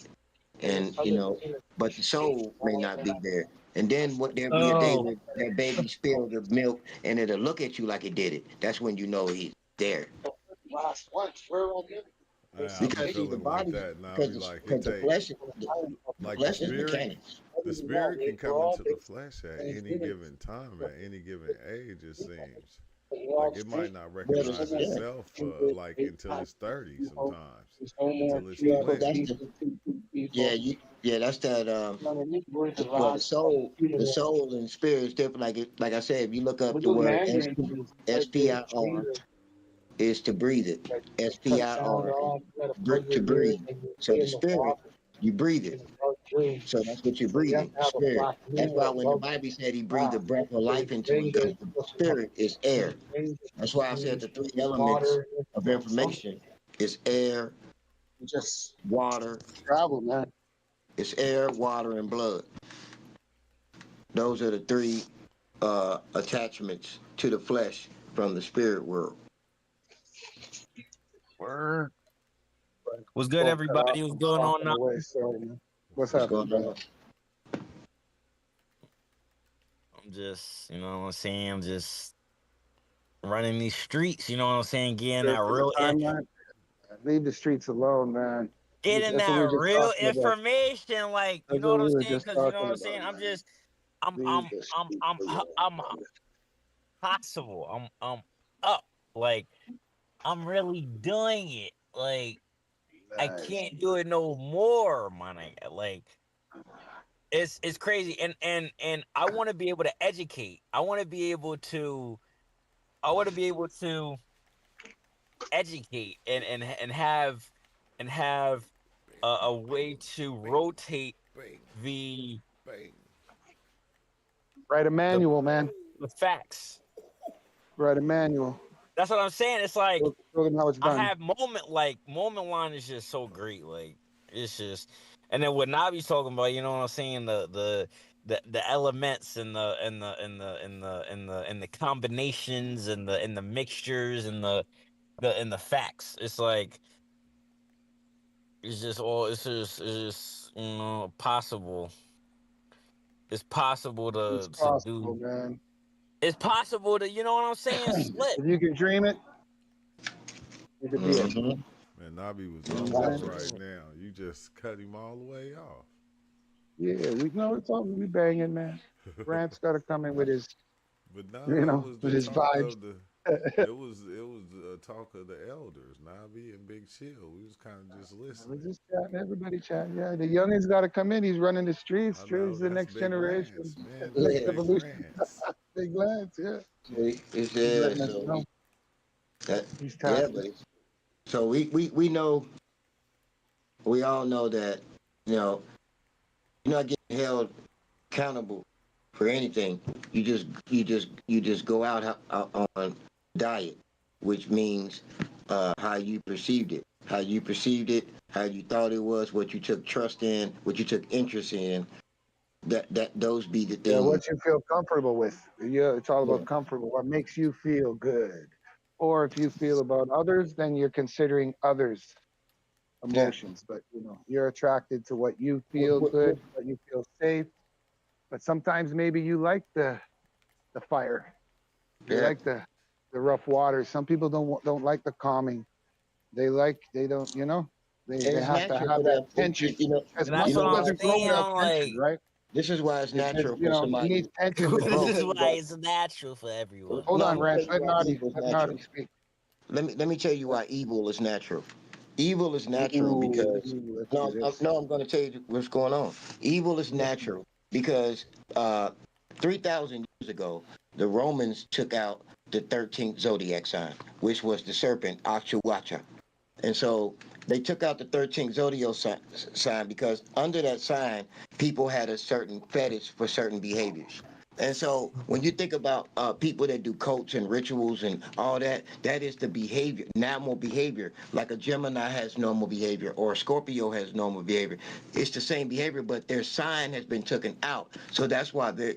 and but the soul may not be there. And then what there'll be a day Oh, where that baby spilled the milk, and it'll look at you like it did it. That's when you know he's there. I be Because see, the feeling like body, that, and I'll be because like, it because take the like flesh is mechanics. the spirit can come into the flesh at any given time, at any given age. It seems like it might not Well, recognize yeah, itself like until it's 30 sometimes, until it's well, 20. that's the yeah, yeah, that's that. Well, the soul and spirit is different. Like I said, if you look up the word SPIR is to breathe it. SPIR to breathe. So the spirit, you breathe it. So that's what you're breathing, spirit. That's why when the Bible said he breathed the breath of life into it, because the spirit is air. That's why I said the three elements of information is air, water. Travel, man. It's air, water, and blood. Those are the three attachments to the flesh from the spirit world. Word. what's good, Phone cut off. everybody? What's I'm going on talking now? away. Sorry, man. What's What's happening, going brother? on? I'm just, you know what I'm saying? I'm just running these streets, you know what I'm saying? Here for the timeline. Leave the streets alone, man. Getting That's what we that were just real talking about. information, like, you That's know what what I'm we were saying? just Because you know what talking I'm saying? about, I'm man. just, I'm, Leave I'm, the I'm, streets I'm, alone, I'm brother. possible. I'm up. Like, I'm really doing it. Like, I Nice. can't do it no more, my nigga. Like, it's crazy, and I want to be able to educate. I want to be able to educate and have a way to Bing, rotate bing, the bing. Write a the, manual, man. the facts. Write a manual. That's what I'm saying. It's like Show them how it's I done. have moment line is just so great. Like, it's just, and then what Nabi's talking about, you know what I'm saying? The elements and the combinations and the mixtures and the facts. It's like it's just possible. It's possible It's to possible, do. man. It's possible to, you know what I'm saying, slip. If you can dream it, you could be it. Mm-hmm. Man, Nabi was You know on what one I'm right saying? now. You just cut him all the way off. Yeah, we know it's all we banging, man. Grant's got to come in with his, But no, you that know, was with the his talk vibes. of the. It was the talk of the elders, Nabi and Big Chill. We was kind of just We're listening. just chatting, everybody chatting. Yeah, the youngins got to come in. He's running the streets. I True, know he's the that's next Big generation, Lance, man. That's next Yeah, Big evolution. Lance. Big lads, yeah. it's He's there. letting us So know. that He's yeah, tapped but in. so we know, we all know that you know you're not getting held accountable for anything. You just go out on diet, which means how you perceived it, how you thought it was, what you took trust in, what you took interest in. That those be the Yeah, things. what you feel comfortable with. Yeah, it's all Yeah, about comfortable. What makes you feel good. Or if you feel about others, then you're considering others' yeah. emotions. But you're attracted to what you What, feel what, what, good, what you feel safe. But sometimes maybe you like the fire. You yeah. like the the rough waters. Some people don't like the calming. They don't, you know, And they it's have to natural have for that them. tension. Because And that's You what muscle know I'm why doesn't it's grow saying. without natural? I'm tension, like, right? This is why it's natural You for know, you somebody. need tension to this grow. is Tell you why why. it's natural for everyone. Hold No, on, I'm gonna tell Ranch. you why evil is Let natural. Naughty speak. Let me tell you why evil is natural. Evil is natural because Let's do no, this. no, I'm going to tell you what's going on. Evil is natural because 3,000 years ago, the Romans took out the 13th zodiac sign, which was the serpent Actuacha. And so they took out the 13th zodiac sign because under that sign, people had a certain fetish for certain behaviors. And so when you think about people that do cults and rituals and all that, that is the behavior, normal behavior. Like a Gemini has normal behavior or a Scorpio has normal behavior. It's the same behavior, but their sign has been taken out. So that's why they're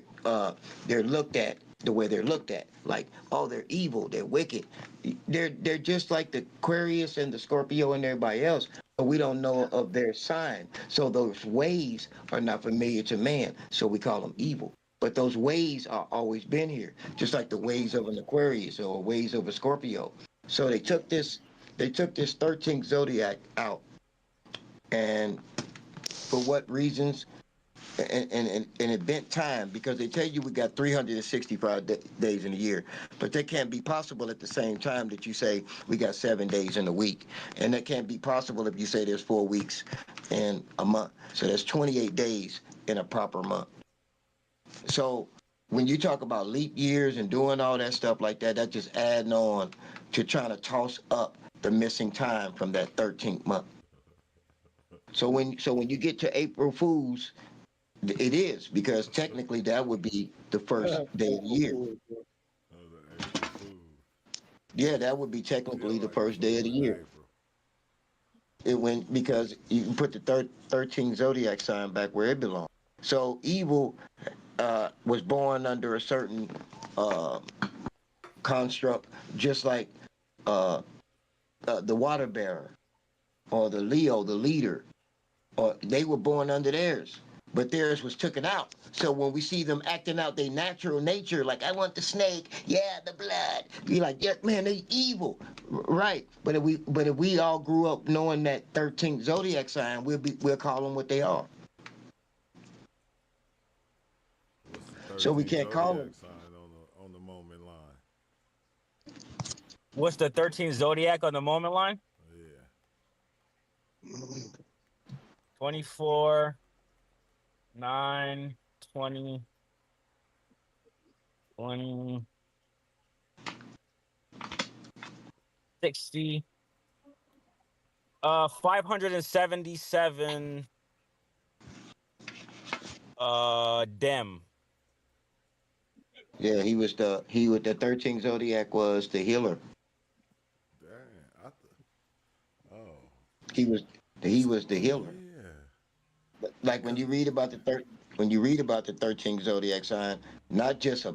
looked at the way they're looked at. Like, oh, they're evil, they're wicked. They're just like the Aquarius and the Scorpio and everybody else, but we don't know of their sign. So those ways are not familiar to man. So we call them evil. But those ways are always been here, just like the ways of an Aquarius or ways of a Scorpio. So they took this 13th zodiac out, and for what reasons? And it bent time because they tell you we got 365 days in a year, but that can't be possible at the same time that you say we got 7 days in a week, and that can't be possible if you say there's 4 weeks in a month. So there's 28 days in a proper month. So when you talk about leap years and doing all that stuff like that, that's just adding on to trying to toss up the missing time from that 13th month. So when you get to April Fools, it is because technically that would be the first day of the year. That was an April Fool. Yeah, that would be technically Feel the like a first day of fool the in year. April. It went because you can put the 13 zodiac sign back where it belongs. So evil was born under a certain uh, construct, just like uh, the water bearer or the Leo, the leader, or they were born under theirs, but theirs was taken out. So when we see them acting out their natural nature, like I want the snake, yeah, the blood, be like, yeah, man, they evil, right? But if we all grew up knowing that 13th zodiac sign, we'll call them what they are. What's the So we 13th can't call zodiac them. sign on the moment line? What's the 13th zodiac on the moment line? Yeah. 24, 9, 20, 20, 60, 577 dem. Yeah, the 13th zodiac was the healer. Damn. Oh. He was the Oh healer. yeah. Like when Cause you read about when you read about the 13th zodiac sign, not just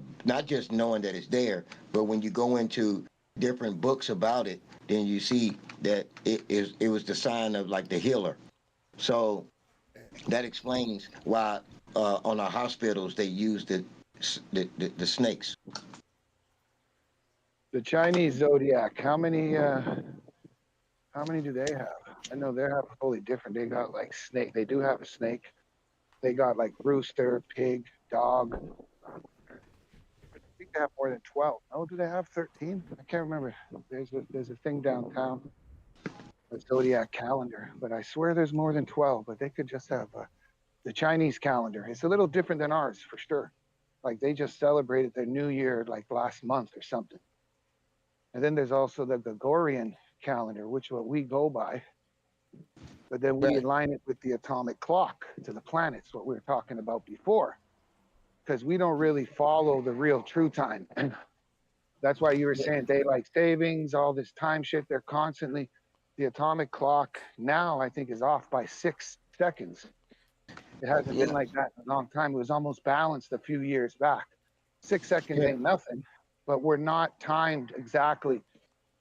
knowing that it's there, but when you go into different books about it, then you see that it was the sign of like the healer. So that explains why on our hospitals they use the snakes. The Chinese zodiac. How many do they have? I know they have totally different. They got like snake. They do have a snake. They got like rooster, pig, dog. I think they have more than 12. Oh, do they have 13? I can't remember. There's a thing downtown, a zodiac calendar, but I swear there's more than 12. But they could just have the Chinese calendar. It's a little different than ours for sure. Like they just celebrated their new year like last month or something. And then there's also the Gregorian calendar, which what we go by. But then we Right. align it with the atomic clock to the planets, what we were talking about before, because we don't really follow the real true time. That's why you were saying daylight savings, all this time shit. They're constantly, the atomic clock now, I think, is off by 6 seconds. It hasn't Yeah. been like that in a long time. It was almost balanced a few years back. 6 seconds Yeah. ain't nothing, but we're not timed exactly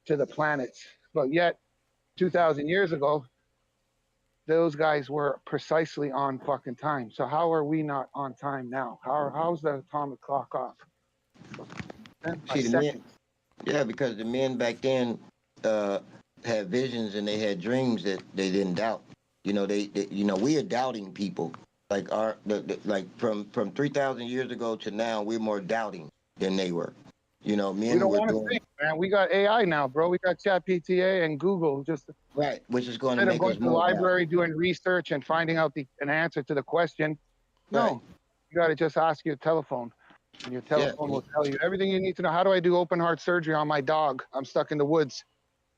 to the planets. But yet, 2,000 years ago, those guys were precisely on fucking time. So how are we not on time now? How's the atomic clock off? By See the men. seconds. Yeah, because the men back then uh, had visions and they had dreams that they didn't doubt. We are doubting people. Like like from 3,000 years ago to now, we're more doubting than they were. We Men don't were want to doing think, man. We got AI now, bro. We got Chat PTA and Google. Just right, which is going to instead of make going us to the more doubt. library, doing research, and finding out an answer to the question, Right. no, you got to just ask your telephone, and your Yeah. telephone will tell you everything you need to know. How do I do open heart surgery on my dog? I'm stuck in the woods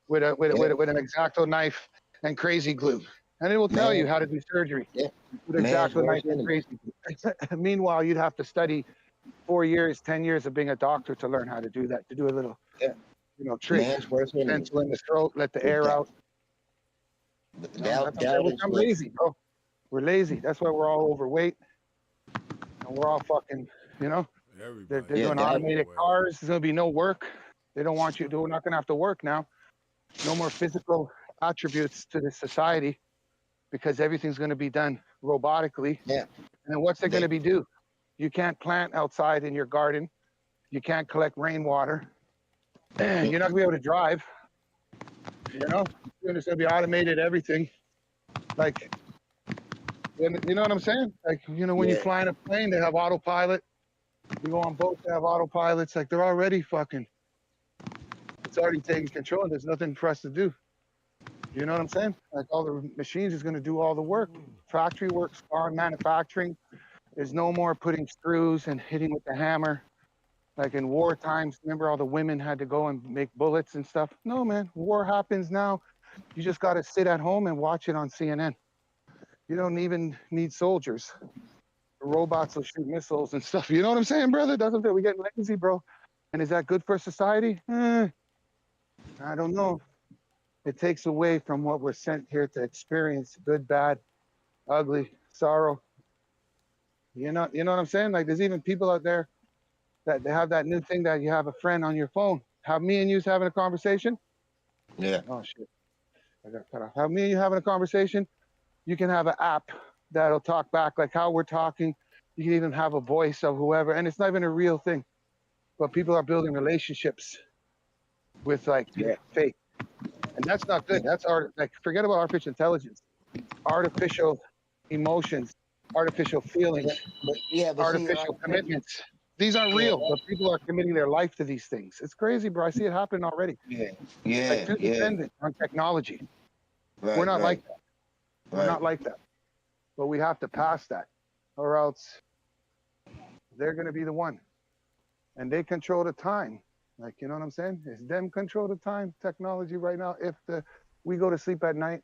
with an X-Acto knife and crazy glue, and it will tell you Man. how to do surgery Yeah. with Man's X-Acto knife worst and enemy. crazy glue. Meanwhile, you'd have to study 4 years, 10 years of being a doctor to learn how to do that, to do a little, Yeah. trick. Man's worst enemy. Pencil in the throat, let the is air doubt. out. That's what I'm saying. Doubt We're is I'm what. lazy, bro. We're lazy. That's why we're all overweight and we're all fucking, they're Everybody. doing Doubt. automated cars. There's gonna be no work. They don't want you to. We're not gonna have to work now. No more physical attributes to this society because everything's gonna be done robotically. Yeah. And then what's it They, gonna be do? You can't plant outside in your garden. You can't collect rainwater. You're not gonna be able to drive. It's gonna be automated everything. Like, you know what I'm saying? Like, when you yeah. fly in a plane, they have autopilot. You go on boats, they have autopilots. Like, they're already fucking. It's already taking control. There's nothing for us to do. You know what I'm saying? Like, all the machines is gonna do all the work. Factory work's gone. Manufacturing. There's no more putting screws and hitting with the hammer. Like in war times, remember all the women had to go and make bullets and stuff? No, man. War happens now. You just got to sit at home and watch it on CNN. You don't even need soldiers. The robots will shoot missiles and stuff. You know what I'm saying, brother? Doesn't it? We're getting lazy, bro. And is that good for society? I don't know. It takes away from what we're sent here to experience: good, bad, ugly, sorrow. You know what I'm saying? Like, there's even people out there that they have that new thing that you have a friend on your phone. Have me and you having a conversation? Yeah. Oh shit. I got cut off. Have me and you having a conversation? You can have an app that'll talk back like how we're talking. You can even have a voice of whoever, and it's not even a real thing. But people are building relationships with like fake. And that's not good. That's forget about artificial intelligence. Artificial emotions, artificial feelings, But artificial commitments. These aren't real, but people are committing their life to these things. It's crazy, bro. I see it happening already. Like, too dependent on technology. Right, We're not like that. We're Right. not like that. But we have to pass that, or else they're going to be the one. And they control the time. Like, you know what I'm saying? It's them control the time, technology right now. If we go to sleep at night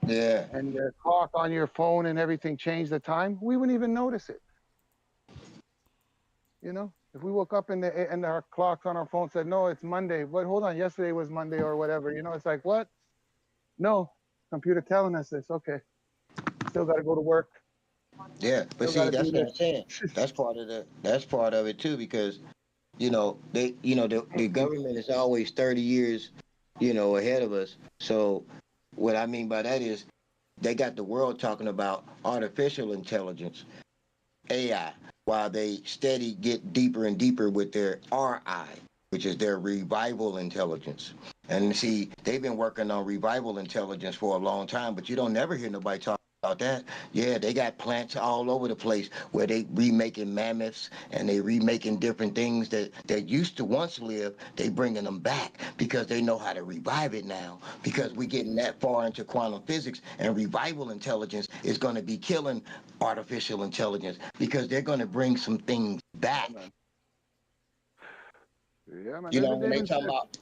Yeah. and the clock on your phone and everything changed the time, we wouldn't even notice it. If we woke up and our clocks on our phone said, no, it's Monday, but hold on, yesterday was Monday or whatever, it's like, what? No, computer telling us this. Okay, still got to go to work. Yeah, but Still see, gotta that's do what I'm this. saying. That's part of it too, because the government is always 30 years, ahead of us. So what I mean by that is they got the world talking about artificial intelligence, AI, while they steady get deeper and deeper with their RI, which is their revival intelligence. And see, they've been working on revival intelligence for a long time, but you don't never hear nobody talk about that. Yeah, they got plants all over the place where they remaking mammoths and they remaking different things that used to once live. They bringing them back because they know how to revive it now, because we're getting that far into quantum physics, and revival intelligence is going to be killing artificial intelligence because they're going to bring some things back. Yeah, man.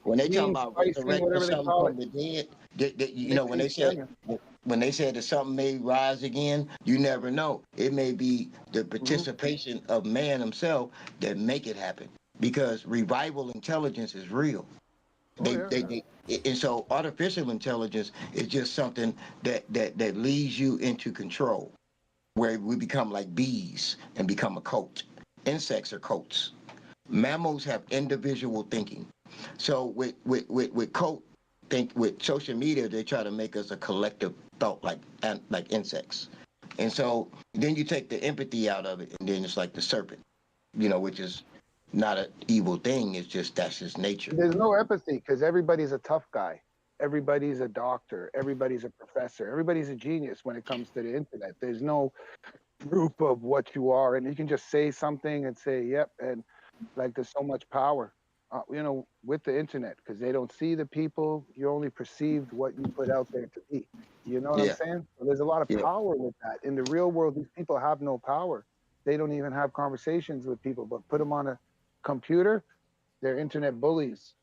When they talking about resurrecting whatever they something call from it. the dead, when they said that something may rise again, you never know. It may be the participation of man himself that make it happen, because revival intelligence is real. And so artificial intelligence is just something that leads you into control, where we become like bees and become a cult. Insects are cults. Mammals have individual thinking. So with with social media, they try to make us a collective thought like insects. And so then you take the empathy out of it, and then it's like the serpent, which is not an evil thing. It's just that's his nature. There's no empathy because everybody's a tough guy. Everybody's a doctor. Everybody's a professor. Everybody's a genius when it comes to the internet. There's no group of what you are, and you can just say something and say, "Yep," and like there's so much power, with the internet because they don't see the people. You only perceived what you put out there to be. You know what I'm Yeah, saying? So there's a lot of yeah, power with that. In the real world, these people have no power. They don't even have conversations with people, but put them on a computer, they're internet bullies.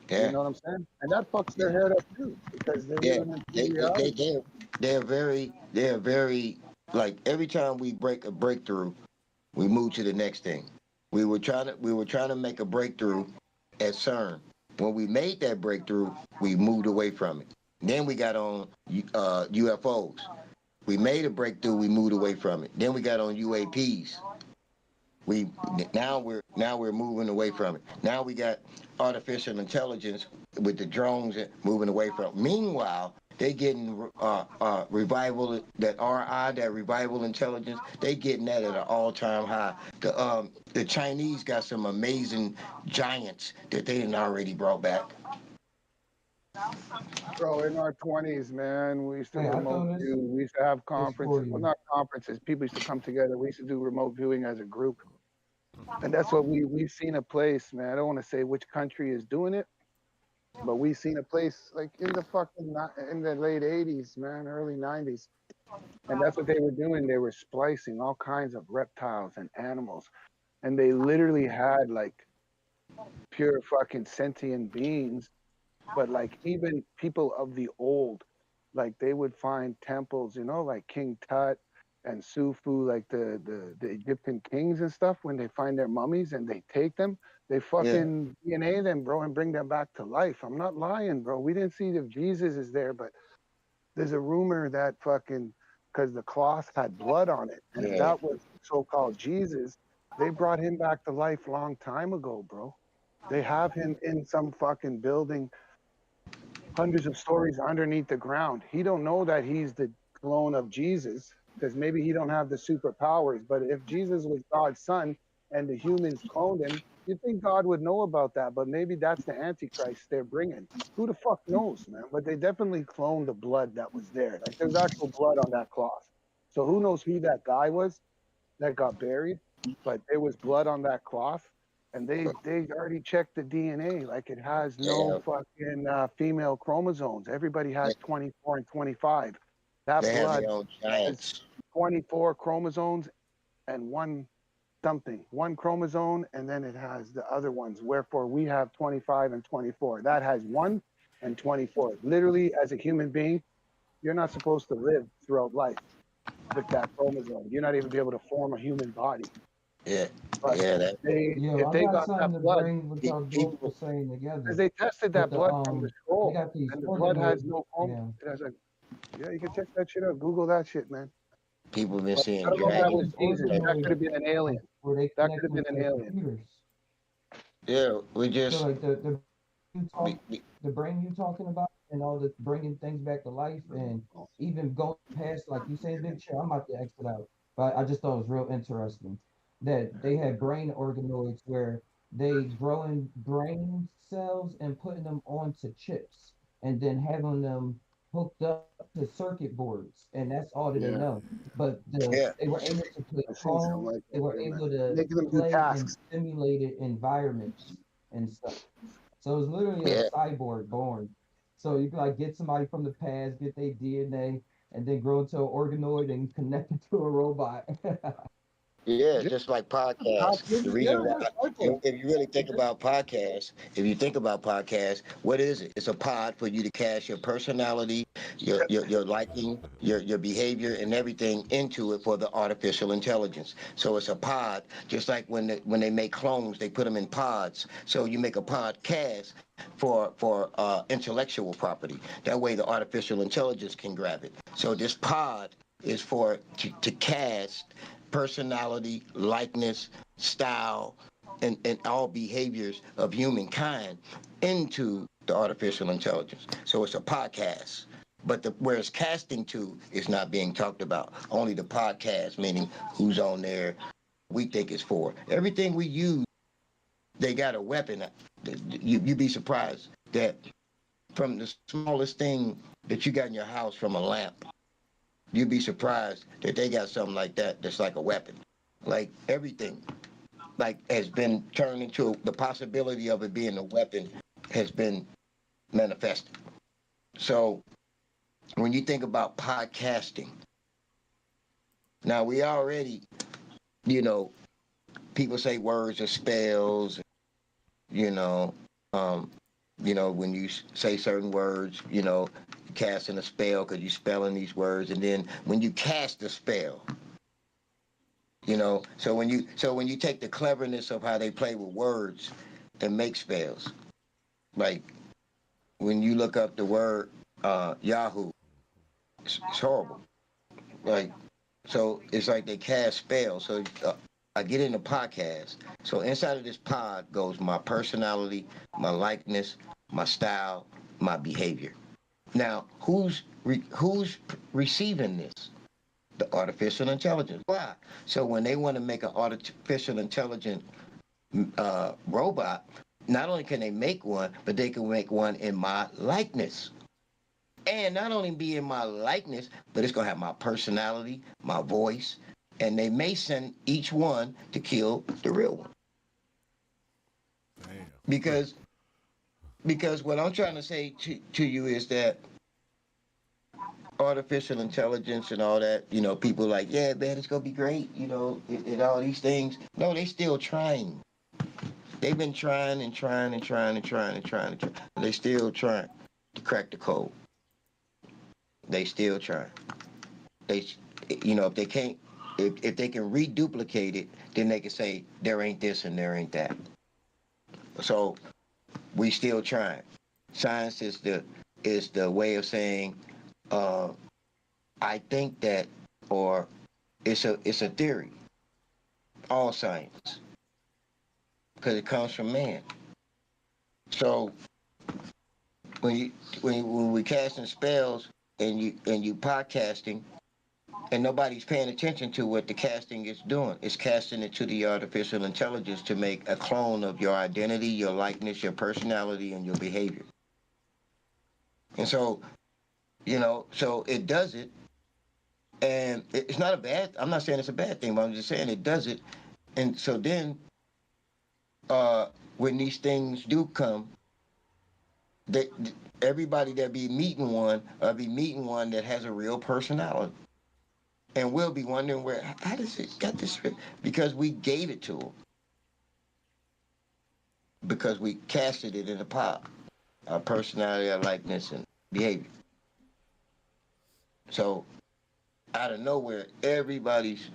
You yeah, know what I'm saying? And that fucks their yeah. head up too because they're Yeah, living in they two they they realities. they're very like every time we break a breakthrough, we move to the next thing. We were trying to make a breakthrough at CERN. When we made that breakthrough, we moved away from it. Then we got on UFOs. We made a breakthrough, we moved away from it. Then we got on UAPs. We now we're moving away from it. Now we got artificial intelligence with the drones moving away from it. Meanwhile, they getting revival that RI, that revival intelligence. They getting that at an all-time high. The Chinese got some amazing giants that they didn't already brought back. Bro, in our 20s, man, we used to Hey, I remote throw view. We used to have this for conferences. Well, you. not conferences. People used to come together. We used to do remote viewing as a group. And that's what we've seen a place, man. I don't want to say which country is doing it, but we've seen a place like in the late 80s, man, early 90s. And that's what they were doing. They were splicing all kinds of reptiles and animals. And they literally had like pure fucking sentient beings, but like even people of the old, like they would find temples, like King Tut and Sufu, like the Egyptian kings and stuff. When they find their mummies and they take them, they Yeah, fucking DNA them, bro, and bring them back to life. I'm not lying, bro. We didn't see if Jesus is there, but there's a rumor that fucking because the cloth had blood on it, and if yeah, that was so-called Jesus, they brought him back to life long time ago, bro. They have him in some fucking building hundreds of stories underneath the ground. He don't know that he's the clone of Jesus because maybe he don't have the superpowers. But if Jesus was God's son and the humans cloned him, you'd think God would know about that. But maybe that's the Antichrist they're bringing. Who the fuck knows, man? But they definitely cloned the blood that was there. Like there's actual blood on that cloth. So who knows who that guy was that got buried? But there was blood on that cloth and they already checked the DNA. Like it has no yeah. fucking female chromosomes. Everybody has 24 and 25. That They have blood their own has giants. 24 chromosomes and one chromosome, and then it has the other ones. Wherefore we have 25 and 24. That has 1 and 24. Literally, as a human being, you're not supposed to live throughout life with that chromosome. You're not even be able to form a human body. Yeah, But yeah. That Yo, if I they got got that something to blood, bring what y'all both people were saying because together. they tested With that the blood from the they scroll, got these and the blood has organoids. no home. Yeah, It has like, yeah, you can check that shit out. Google that shit, man. people been But I seeing don't know if they got that was dragons. these Jesus. That could organoids have been an alien. where they That could connect have been with an the alien. computers. Yeah, we So just like you talk, we, we, the brain you talking about, and all the bringing things back to life, and even going past, like you say, Big Chair. I'm about to exit out, but I just thought it was real interesting that they had brain organoids where they growing brain cells and putting them onto chips, and then having them hooked up to circuit boards, and that's all that they Yeah, know. But yeah, they were able to play I seen something songs. like They that were too, man. able to Making them do play in tasks. simulated environments and stuff. So it's literally a yeah, cyborg born. So you can like get somebody from the past, get their DNA, and then grow into an organoid and connect it to a robot. yeah. Yeah, Just like podcasts. The yeah, reason why, yeah, cyborg. if you really think about podcasts, if you think about podcasts, what is it? It's a pod for you to cast your personality, your liking, your behavior, and everything into it for the artificial intelligence. So it's a pod, just like when they make clones, they put them in pods. So you make a podcast for intellectual property. That way, the artificial intelligence can grab it. So this pod is for to cast personality, likeness, style, and all behaviors of humankind into the artificial intelligence. So it's a podcast. But where it's casting to is not being talked about. Only the podcast, meaning who's on there, we think it's for. Everything we use they got a weapon. You'd be surprised that from the smallest thing that you got in your house, from a lamp, you'd be surprised that they got something like that that's like a weapon. Like everything, like has been turned into the possibility of it being a weapon has been manifested. So when you think about podcasting, now we already, you know, people say words are spells, you know, when you say certain words, casting a spell because you're spelling these words, and then when you cast a spell, so when you take the cleverness of how they play with words and make spells, like when you look up the word Yahoo, it's horrible. Like, so it's like they cast spells. So I get in the podcast. So inside of this pod goes my personality, my likeness, my style, my behavior. Now, who's receiving this? The artificial intelligence. Why? So when they want to make an artificial intelligent robot, not only can they make one, but they can make one in my likeness. And not only be in my likeness, but it's going to have my personality, my voice, and they may send each one to kill the real one. Damn. Because what I'm trying to say to you is that artificial intelligence and all that, people like, yeah, man, it's going to be great, and all these things. No, they still trying. They've been trying and trying and trying and trying and trying and trying. They still trying to crack the code. They still trying. If they can't, if they can reduplicate it, then they can say there ain't this and there ain't that. So we still trying. Science is the way of saying, I think that, or it's a theory. All science, because it comes from man. So when we casting spells and you podcasting, and nobody's paying attention to what the casting is doing. It's casting it to the artificial intelligence to make a clone of your identity, your likeness, your personality, and your behavior. And so, so it does it, and it's not I'm not saying it's a bad thing, but I'm just saying it does it. And so then, when these things do come, everybody that be meeting one that has a real personality. And we'll be wondering how does it got this? Because we gave it to them. Because we casted it in a pot. Our personality, our likeness, and behavior. So, out of nowhere, everybody's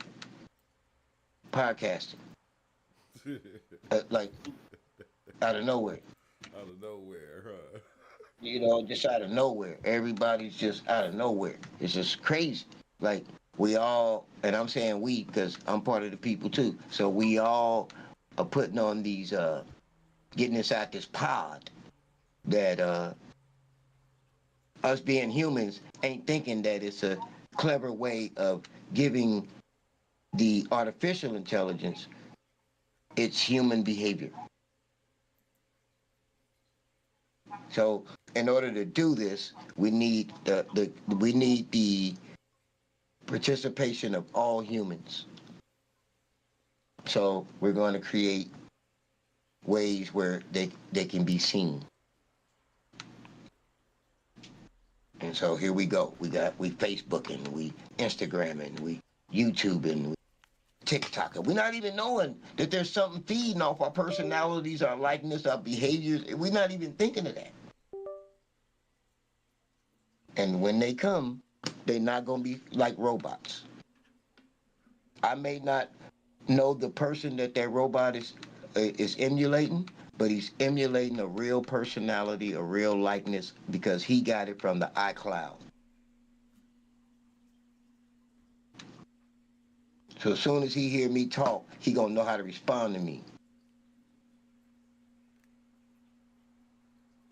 podcasting. Like, out of nowhere. Out of nowhere, huh? Just out of nowhere. Everybody's just out of nowhere. It's just crazy. Like, we all, and I'm saying we because I'm part of the people too. So we all are putting on these, getting inside this pod that us being humans ain't thinking that it's a clever way of giving the artificial intelligence its human behavior. So in order to do this, we need the participation of all humans. So we're going to create ways where they can be seen. And so here we go. We Facebooking, we Instagramming, we YouTubing, we TikToking. We're not even knowing that there's something feeding off our personalities, our likeness, our behaviors. We're not even thinking of that. And when they come, they're not going to be like robots. I may not know the person that robot is emulating, but he's emulating a real personality, a real likeness, because he got it from the iCloud. So as soon as he hear me talk, he gonna know how to respond to me.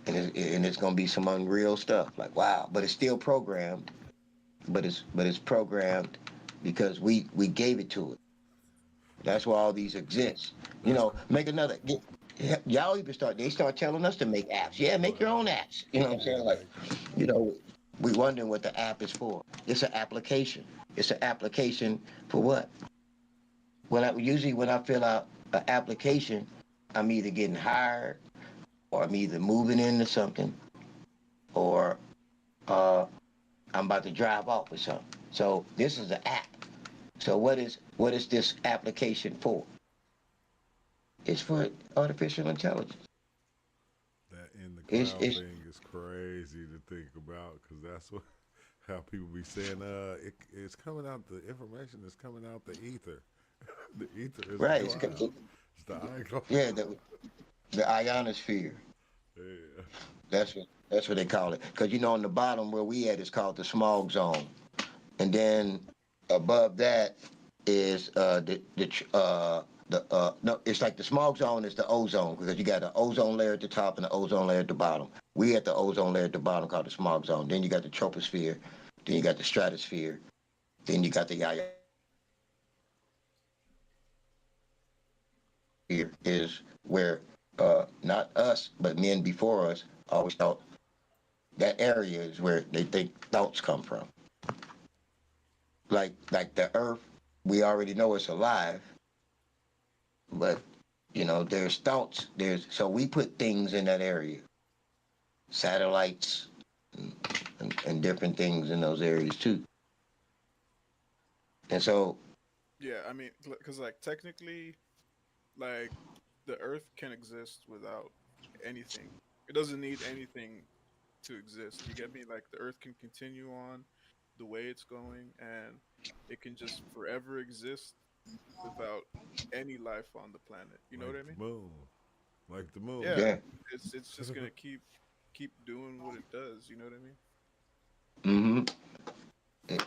And it's gonna be some unreal stuff, like wow, but it's still programmed. But it's programmed because we gave it to it. That's why all these exist. Make another. Yeah, y'all even they start telling us to make apps. Yeah, make your own apps. You know what I'm saying? Like, you know, we wondering what the app is for. It's an application. It's an application for what? Usually when I fill out an application, I'm either getting hired or I'm either moving into something or I'm about to drive off or something. So this is an app. So what is this application for? It's for artificial intelligence. That in the It's cloud it's thing is crazy to think about because that's what how people be saying. It's coming out. The information is coming out the ether. The ether is right. cloud. It's the icon. Yeah, the ionosphere. Yeah. That's what they call it. Because on the bottom where we at is called the smog zone, and then above that is no, it's like the smog zone is the ozone because you got the ozone layer at the top and the ozone layer at the bottom. We at the ozone layer at the bottom called the smog zone. Then you got the troposphere, then you got the stratosphere, then you got the ionosphere is where not us but men before us always thought that area is where they think thoughts come from. Like the earth, we already know it's alive, but there's thoughts. So we put things in that area, satellites and different things in those areas too. And so Yeah, I mean, because like technically, like the Earth can exist without anything. It doesn't need anything to exist. You get me? Like the Earth can continue on the way it's going, and it can just forever exist without any life on the planet. You know Like what I mean? the moon. Like the moon. Yeah, yeah, it's just gonna keep doing what it does. You know what I mean? hmm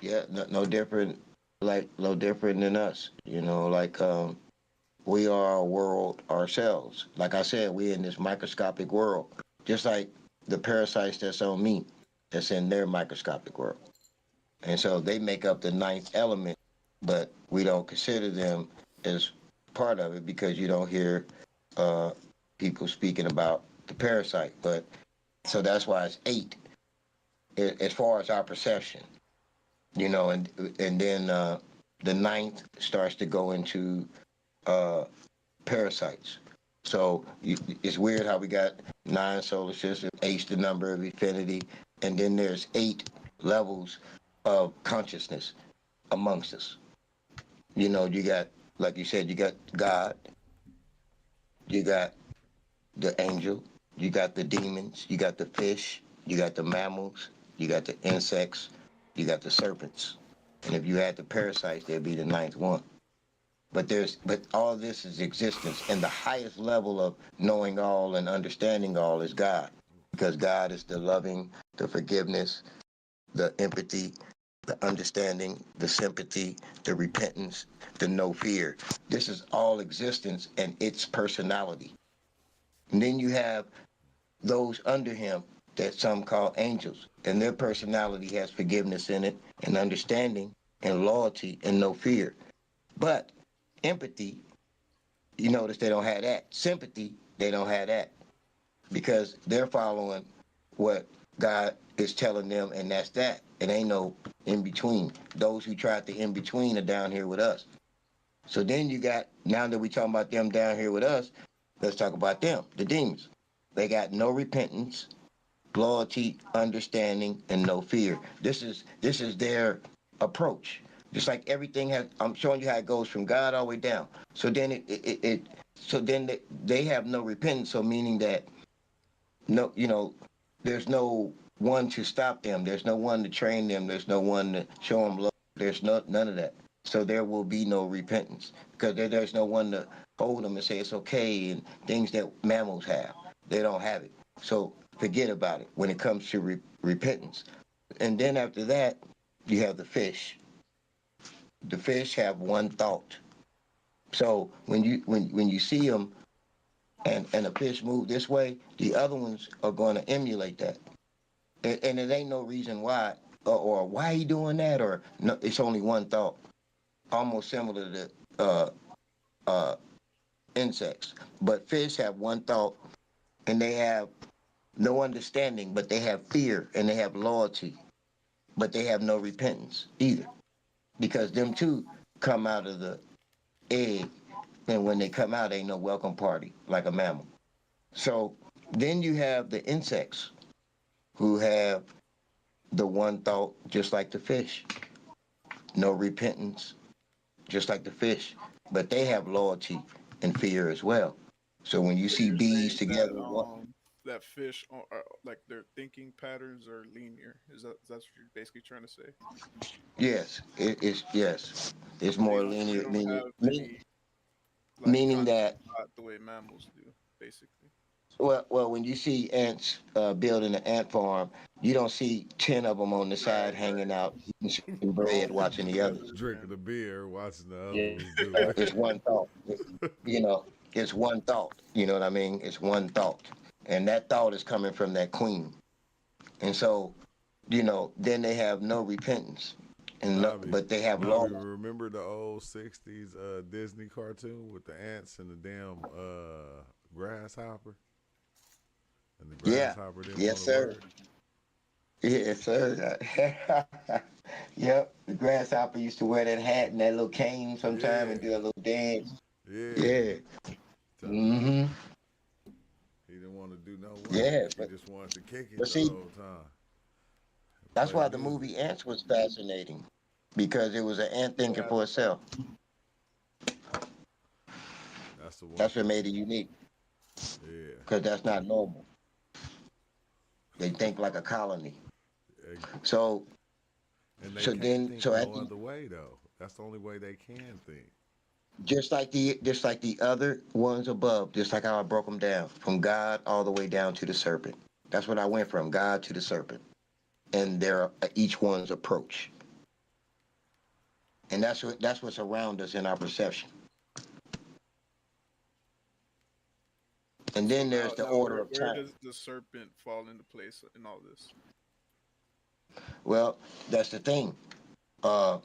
yeah, no different, like no different than us. Like we are a world ourselves. Like I said, we in this microscopic world, just like the parasites that's on me, that's in their microscopic world. And so they make up the ninth element, but we don't consider them as part of it because you don't hear uh, people speaking about the parasite. But so that's why it's eight as far as our perception, and then the ninth starts to go into uh, parasites. So it's weird how we got nine solar systems, eight's the number of infinity, and then there's eight levels of consciousness amongst us. You got, like you said, you got God, you got the angel, you got the demons, you got the fish, you got the mammals, you got the insects, you got the serpents. And if you add the parasites, there'd be the ninth one. But all of this is existence, and the highest level of knowing all and understanding all is God, because God is the loving, the forgiveness, the empathy, the understanding, the sympathy, the repentance, the no fear. This is all existence and its personality. And then you have those under him that some call angels, and their personality has forgiveness in it, and understanding, and loyalty, and no fear. But empathy, you notice they don't have that. Sympathy, they don't have that because they're following what God is telling them, and that's that. It ain't no in between. Those who tried the in between are down here with us. So then you got, now that we talking about them down here with us, let's talk about them, the demons. They got no repentance, loyalty, understanding, and no fear. This is their approach. Just like everything has, I'm showing you how it goes from God all the way down. So then they have no repentance. So meaning that no, there's no one to stop them. There's no one to train them. There's no one to show them love. There's none of that. So there will be no repentance because there's no one to hold them and say it's okay and things that mammals have. They don't have it. So forget about it when it comes to repentance. And then after that, you have the fish. The fish have one thought. So when you see them and a fish move this way, the other ones are going to emulate that. And it ain't no reason why, or why he doing that, or no, it's only one thought. Almost similar to uh, uh, insects. But fish have one thought, and they have no understanding, but they have fear and they have loyalty, but they have no repentance either, because them too come out of the egg, and when they come out, ain't no welcome party like a mammal. So then you have the insects who have the one thought, just like the fish, no repentance, just like the fish, but they have loyalty and fear as well. So when you So see you're bees saying that together, what? that fish are like their thinking patterns are linear. That's what you're basically trying to say? Yes, it's yes, it's They more don't linear, meaning have any like meaning conscious that thought the way mammals do, basically. well, when you see ants building an ant farm, you don't see 10 of them on the side Right, hanging out eating some all bread, watching working the together. others. Drinking Yeah. a beer, watching the other Yeah, ones do it's one thought. You know, it's one thought. You know what I mean? It's one thought, and that thought is coming from that queen. And so, then they have no repentance, and no, Nabi, but they have law. Nabi, remember the old '60s Disney cartoon with the ants and the damn grasshopper, and the Yeah, grasshopper didn't yes, want to sir. work. Yes, sir. Yep, the grasshopper used to wear that hat and that little cane sometime Yeah, and do a little dance. yeah. Yeah. Tell him Mm-hmm. he didn't want to do no work. Yeah, He just wanted to kick it but the see, whole time and that's play why the music. movie Ants was fascinating, because it was an ant thinking Yeah. for itself. That's the one That's what thing. made it unique, Yeah, because that's not normal. They think like a colony. and So, they so can't then, think so no at the, other way though. That's the only way they can think. just like the other ones above, just like how I broke them down from God all the way down to the serpent. That's what I went from God to the serpent, and their each one's approach, and that's what's around us in our perception. And So then there's the now order of where time. does the serpent fall into place in all this? Well, that's the thing. Uh,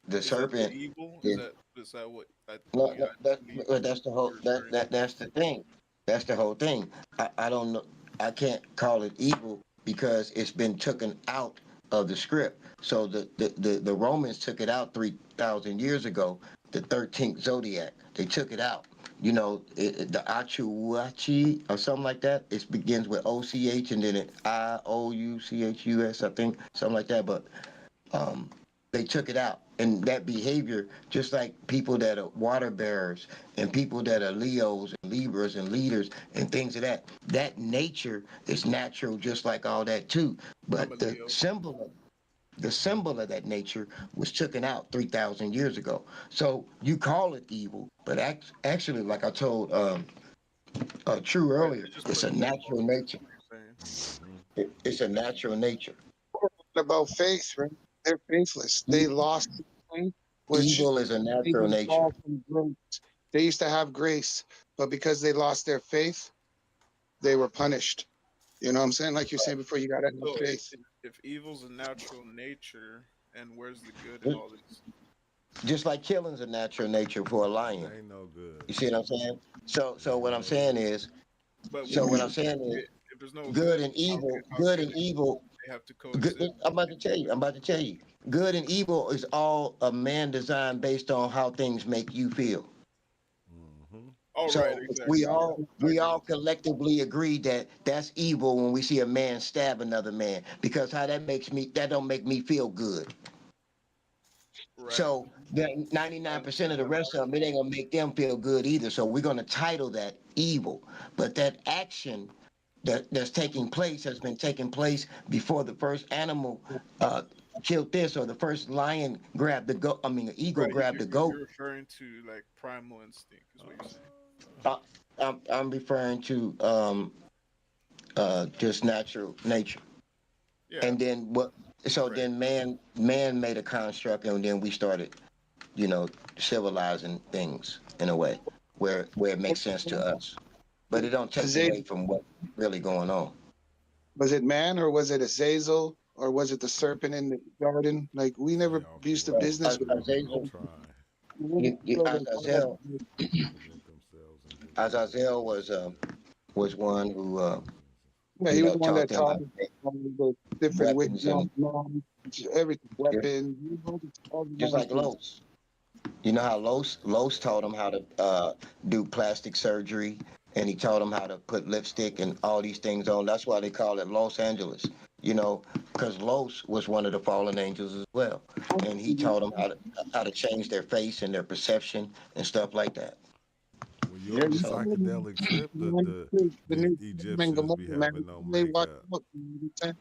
the Is that the serpent evil? is Is that what no, I believe that's the whole you're referring to? that's the thing. That's the whole thing. I don't know. I can't call it evil because it's been taken out of the script. So the Romans took it out 3,000 years ago. The 13th zodiac, they took it out. The Achuachi or something like that. It begins with OCH and then it IOUCHUS, I think, something like that. But um, they took it out. And that behavior, just like people that are water bearers and people that are Leos and Libras and leaders and things of that nature is natural, just like all that too. I'm a But the Leo. symbol of that nature was taken out 3,000 years ago. So you call it evil, but actually, like I told True Right. earlier, They just it's put a a name natural on it. nature. Is what you're saying. Hmm. It's a natural nature. About faith, right? They're faithless. They E- lost faith, which Evil is a made natural them nature. fall from grace. They used to have grace, but because they lost their faith, they were punished. You know what I'm saying? Like you said before, you gotta have So faith. if evil's a natural nature, and where's the good in all this? Just like killing's a natural nature for a It lion. ain't no good. You see what I'm saying? So It so ain't what I'm no saying good. is But so what I'm saying is if there's no good good, and how evil, how good can and evil. they have to Good, coexist? I'm about to tell you. Good and evil is all a man design based on how things make you feel. Hmm. Oh, right, So we exactly. Yeah, all I we agree. all collectively agree that that's evil when we see a man stab another man, because how that don't make me feel good. Right. So the I 99% of understand the that rest part. of them, it ain't gonna make them feel good either. So we're gonna title that evil. But that action that's taking place has been taking place before the first animal uh, killed this, or the first lion grabbed the goat. I mean, the eagle Right. grabbed the goat. You're referring to like primal instinct, is what you're saying. Uh, I'm referring to just natural nature. Yeah. And then what? So Right. then man made a construct, and then we started, you know, civilizing things in a way where it makes sense to us. But it don't take Azazel, away from what's really going on. was it man or was it Azazel or was it the serpent in the garden? Like we They never all used to So, business with coexist. They all Azazel, try we never deal with Azazel, to present themselves Azazel was one who Yeah, he was the one taught that them how taught to us make all the different weapons and everything, yeah, weapons, all the just like nonsense. Los. You know how Los taught them how to do plastic surgery, and he taught them how to put lipstick and all these things on. That's why they call it Los Angeles. Because Los was one of the fallen angels as well, and he taught them how to change their face and their perception and stuff like that. When you Yeah, on the you So psychedelic trip, the the new Egyptians Gomorrah, be man. having no They watch makeup. out, you know what I'm saying?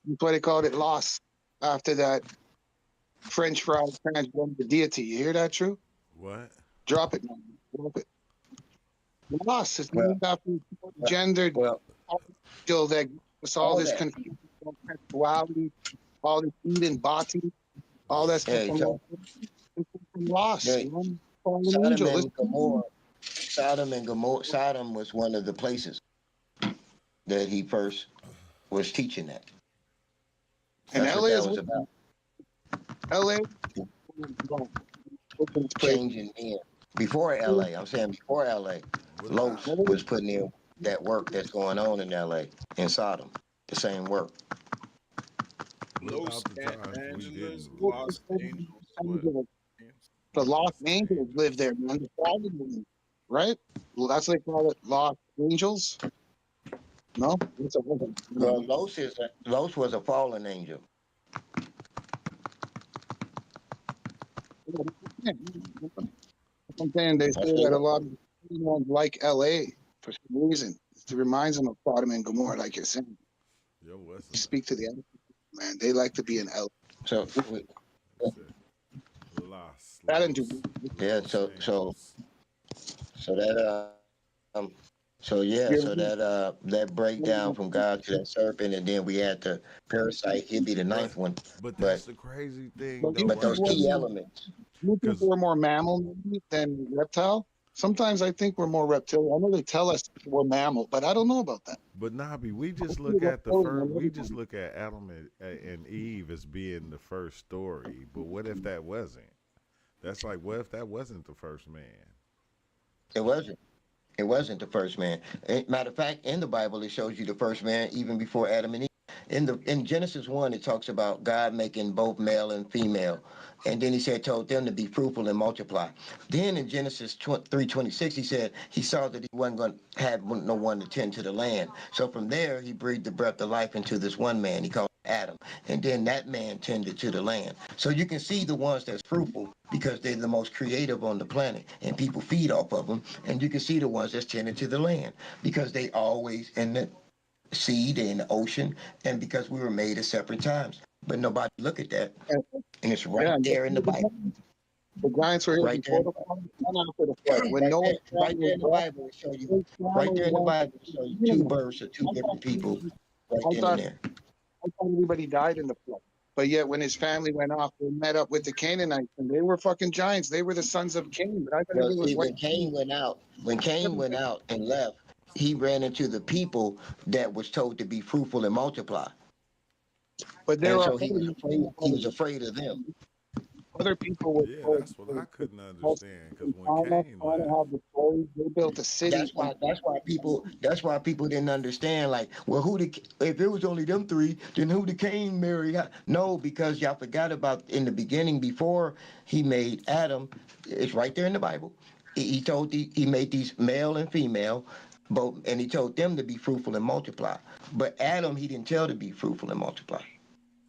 That's why they called it lost after that French fried transgender deity. You hear that, True? What? Drop it, man. Drop it. Lost is well, named after well, gendered well, angel that gives us all all this that. confusion, sexuality, all this eating, body, all that stuff Hey, from so lost, they man. Fallen Sodom angel. and Gomorrah. Sodom was one of the places that he first was teaching at. And That's what LA that is was about. LA place. Changing men. Before LA, I'm saying before LA, Los Relax. was putting in that work that's going on in LA in Sodom. The same work. What Los about the times we didn't Angeles, release? Lost Angels. What? The lost Lost angels live angels. there, man. The fallen ones, right? Well, that's what they call it, lost angels. No, it's a Well, Los was a fallen angel. I'm saying they say That's what that a it lot was. of ones like LA for some reason. It reminds them of Sodom and Gomorrah, like you're saying. Yo, what's You that? speak to the other people, man. They like to be in LA. So That's it. Los, I didn't do. yeah, Los so Angeles. that so yeah, You so that breakdown from God to that serpent, and then we had the parasite. He'd be the But ninth one, but but that's the crazy thing But though, you think those right? we're key more, elements. you think Cause we're more mammal maybe than reptile? Sometimes I think we're more reptilian. I know they tell us we're mammal, but I don't know about that. but Nabi, we I just feel look at the reptilian first. and We just everything. look at Adam and Eve as being the first story. But what if that wasn't? That's like, what if that wasn't the first man? It wasn't. It wasn't the first man. Matter of fact, in the Bible, it shows you the first man even before Adam and Eve. In Genesis 1, it talks about God making both male and female, and then he told them to be fruitful and multiply. Then in Genesis 3:26, he said he saw that he wasn't going to have no one to tend to the land. So from there, he breathed the breath of life into this one man. He called him Adam, and then that man tended to the land. So you can see the ones that's fruitful because they're the most creative on the planet, and people feed off of them. And you can see the ones that's tending to the land because they always in the sea, they're in the ocean, and because we were made at separate times. But nobody look at that, And, and it's right yeah, and there in the Bible, the giants were here right there, before the flood and after the flood. When right there, Noah's right family there in the left, Bible. It show you his right family there in the went Bible. It to show you two Canaan. births of two I thought, different people, right I then and thought, there. I thought everybody died in the flood. But yet, when his family went off, they met up with the Canaanites, and they were fucking giants. They were the sons of Cain. But I thought Well, everybody was see, white. when Cain went out and left, he ran into the people that was told to be fruitful and multiply, But there and are so he was afraid. He was afraid of them. other people were Yeah, told that's what I couldn't to understand. Because when Cain trying to left, have the stories. They built a city. That's why people didn't understand. Like, well, if it was only them three, then who did Cain marry? No, because y'all forgot about in the beginning before he made Adam. It's right there in the Bible. He made these male and female, both, and he told them to be fruitful and multiply. But Adam, he didn't tell to be fruitful and multiply.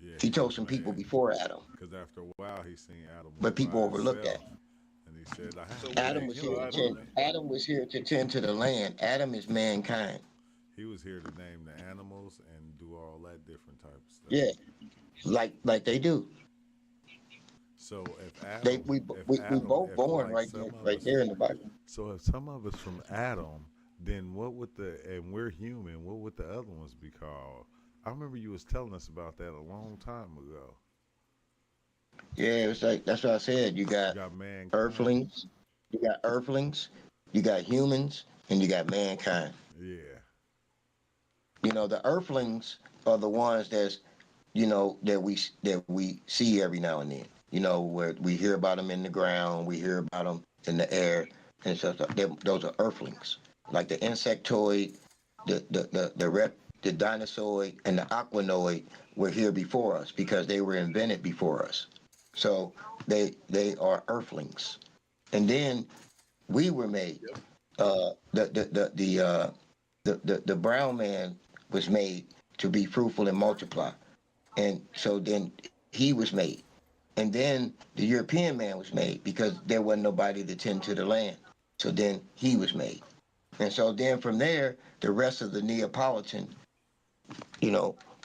yeah, He he told was some people mad. before Adam, Because after a while, he seen Adam was but people by overlooked that. himself, and he said, "I have So to when they Adam make was him here kill a to Adam, tend. woman." Adam was here to tend to the land. Adam is mankind. He was here to name the animals and do all that different type of stuff. Yeah, like they do. So They we both if born like some of right us, there in the Bible. so if some of us from Adam, then what would and we're human, what would the other ones be called? I remember you was telling us about that a long time ago. Yeah, it's like that's what I said. You got mankind. Earthlings, you got earthlings, you got humans, and you got mankind. Yeah, The earthlings are the ones that we see every now and then. Where we hear about them in the ground, we hear about them in the air, and so those are earthlings, like the insectoid, the dinosaur, and the aquanoid were here before us because they were invented before us. So they are earthlings, and then we were made. The brown man was made to be fruitful and multiply, and so then he was made, and then the European man was made because there wasn't nobody to tend to the land. So then he was made, and so then from there, the rest of the Neapolitan,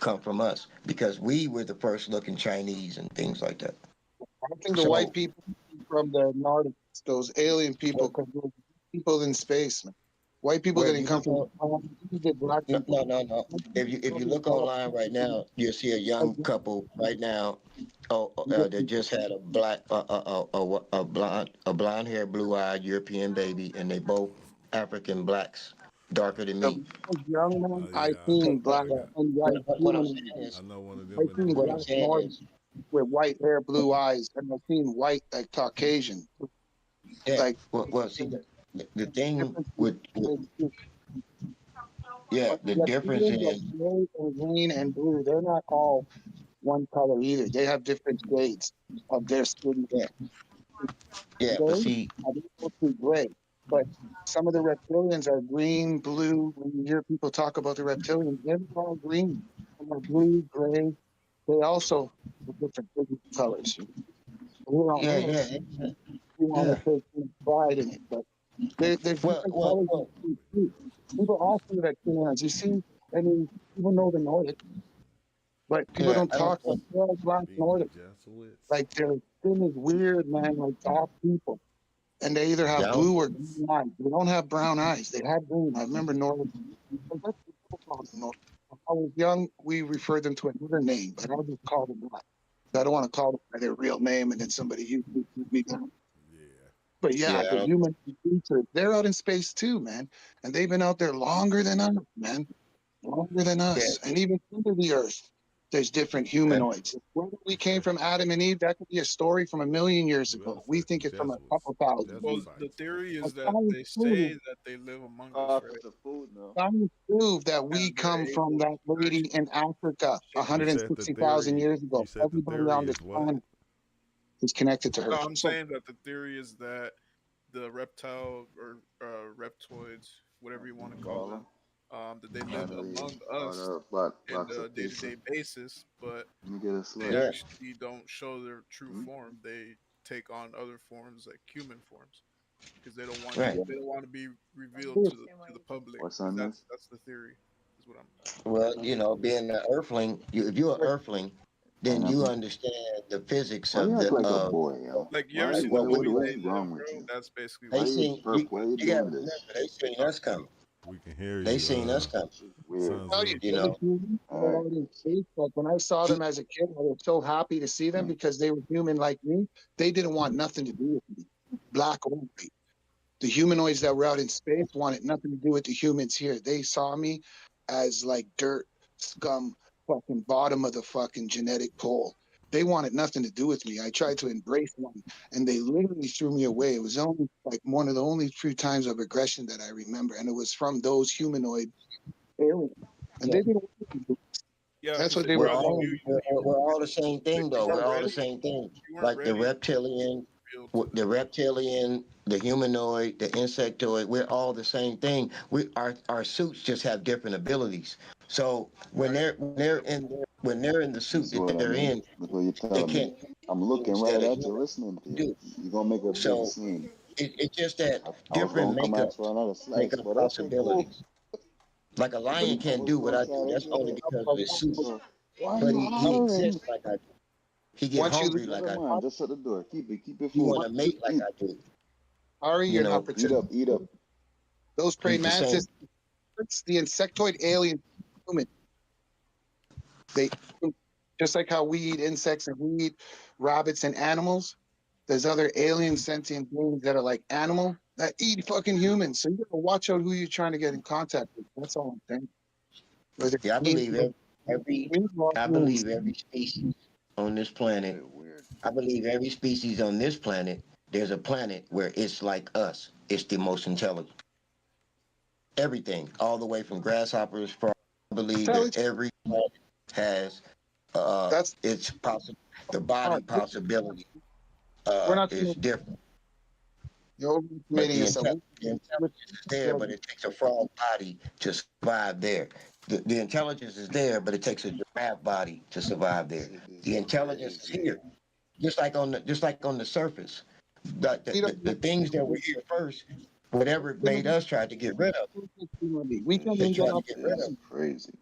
come from us because we were the first looking Chinese and things like that. I think the white So people from the Nordics, those alien people, because people in space, man. White people well, if didn't you come look from. on, Black no, people. no, no, no. If you look online right now, you'll see a young couple right now. That just had a black, a blonde hair, blue eyed European baby, and they both African blacks, darker than The me. young man, I Yeah, seen So black and white what I'm humanoids. saying I is, know one of I them in the seen what I'm black movie. saying Nordic is, with white hair, blue eyes, and I seen white like Caucasian, yeah. like Well, see, the thing different. with yeah, But the the difference feelings of is gray and green and blue, they're not all one color either. They have different shades of their skin. yeah, yeah. But Today, see, I think mostly gray. But some of the reptilians are green, blue. When you hear people talk about the reptilians, they're all green. Some are blue, gray. They also have different colors. We don't yeah, know. yeah, We want yeah. to take some pride in it, but there's Well, different well, colors of well, blue too. People also that humans. You see, I mean, people know the Nordic, but people yeah. don't I don't. talk like they're all black Feeding the Nordic. Jesuits. Like their skin is weird, man. Like all people. And they either Yeah, have I don't. blue or green eyes. They don't have brown eyes. They have green. I remember Nordic. That's what people call them Nordic. When I was young, we referred them to another name, but I just called them black. I don't want to call them by their real name, and then somebody you me down. Yeah. But yeah, Yeah, I the don't. human creatures, they're out in space too, man. And they've been out there longer than us, man. Longer than Yeah, us. And even under the earth, there's different and, humanoids. Whether we came from Adam and Eve, that could be a story from a million years Who ago. else? We That the think it's from a Jesuits. couple thousand Well, years. the Jesuitites. theory Like is that science they say proved, that they live among us, right? For the food now. science proved that we And they're come from able that to lady in actually Africa shape You shift. said the 160,000 theory. years You ago. said the Everybody theory on this is what? planet is connected to her. No, I'm So saying that the theory is that the reptile or reptoids, whatever you want to call Caller. them, that they live Finally, among or us the in box the of pizza. day-to-day basis, but Let me get a they slip. yeah, actually don't show their true Hmm? form. They take on other forms like human forms because they don't want right. they don't want to be revealed this, to the public What's because on this? that's the theory is what I'm Well, being an earthling, if you're an earthling, then you Pineapple? understand the physics Why of you act the like a boy, yo? like. You ever Why? seen the What? what What? movie What's They Live, wrong with bro? you? That's basically they Why what you? seen. what Why you You got to doing remember, this? they it's seen based off us of. coming. We can hear They you, seen us coming. This is weird. Sons tell of. you, You those know, humans that All are right. out in space, like when I saw them as a kid, I was so happy to see them Hmm. because they were human like me. They didn't want nothing to do with me, black or white. The humanoids that were out in space wanted nothing to do with the humans here. They saw me as like dirt, scum, fucking bottom of the fucking genetic pole. They wanted nothing to do with me. I tried to embrace them and they literally threw me away. It was only like one of the only few times of aggression that I remember. And it was from those humanoid aliens. And yeah. they didn't want to do it. Yeah, That's because what they they were We're probably all knew saying. we're all the same like thing, you though. We're weren't all the ready. same thing. You weren't Like the ready reptilian, revealed to the reptilian, the humanoid, the insectoid. We're all the same thing. Our suits just have different abilities. So when right. they're in the You suit see that what I they're mean? in, Look what you're they telling me. can't do I'm looking things right that a at you, human listening to can you. do. You're gonna make a big So scene. it's just that I was different gonna come ask for makeups another make slice, up but okay, cool. possibilities. Like a lion I can't was do what gonna I try do. to That's get only it. because of his suit. So, why are But you he hollering? exists like I do. He get Once you hungry like Never I do. mind. Just shut the door. Keep it He food. want to mate like Eat, I do. Ari, You you're not know, eat up, protected. eat up. Those praying he's the same. mantis, the insectoid alien human, they just like how we eat insects and we eat rabbits and animals. There's other alien sentient beings that are like animal that eat fucking humans. So you gotta watch out who you're trying to get in contact with. That's all I'm saying. Whether Yeah, every I humans, believe every species on this planet. Very weird. I believe every species on this planet there's a planet where it's like us. It's the most intelligent. Everything, all the way from grasshoppers. I believe that every planet has That's its the body smart. possibility We're not is different. you're But overestimating yourself. the intelligence is there, but it takes a frog body to survive there. The intelligence is there, but it takes a giraffe body to survive there. The intelligence is here, just like on the surface. The things that were here first, whatever made us tried to get rid of. We can They even get tried to up. get rid That's of. crazy.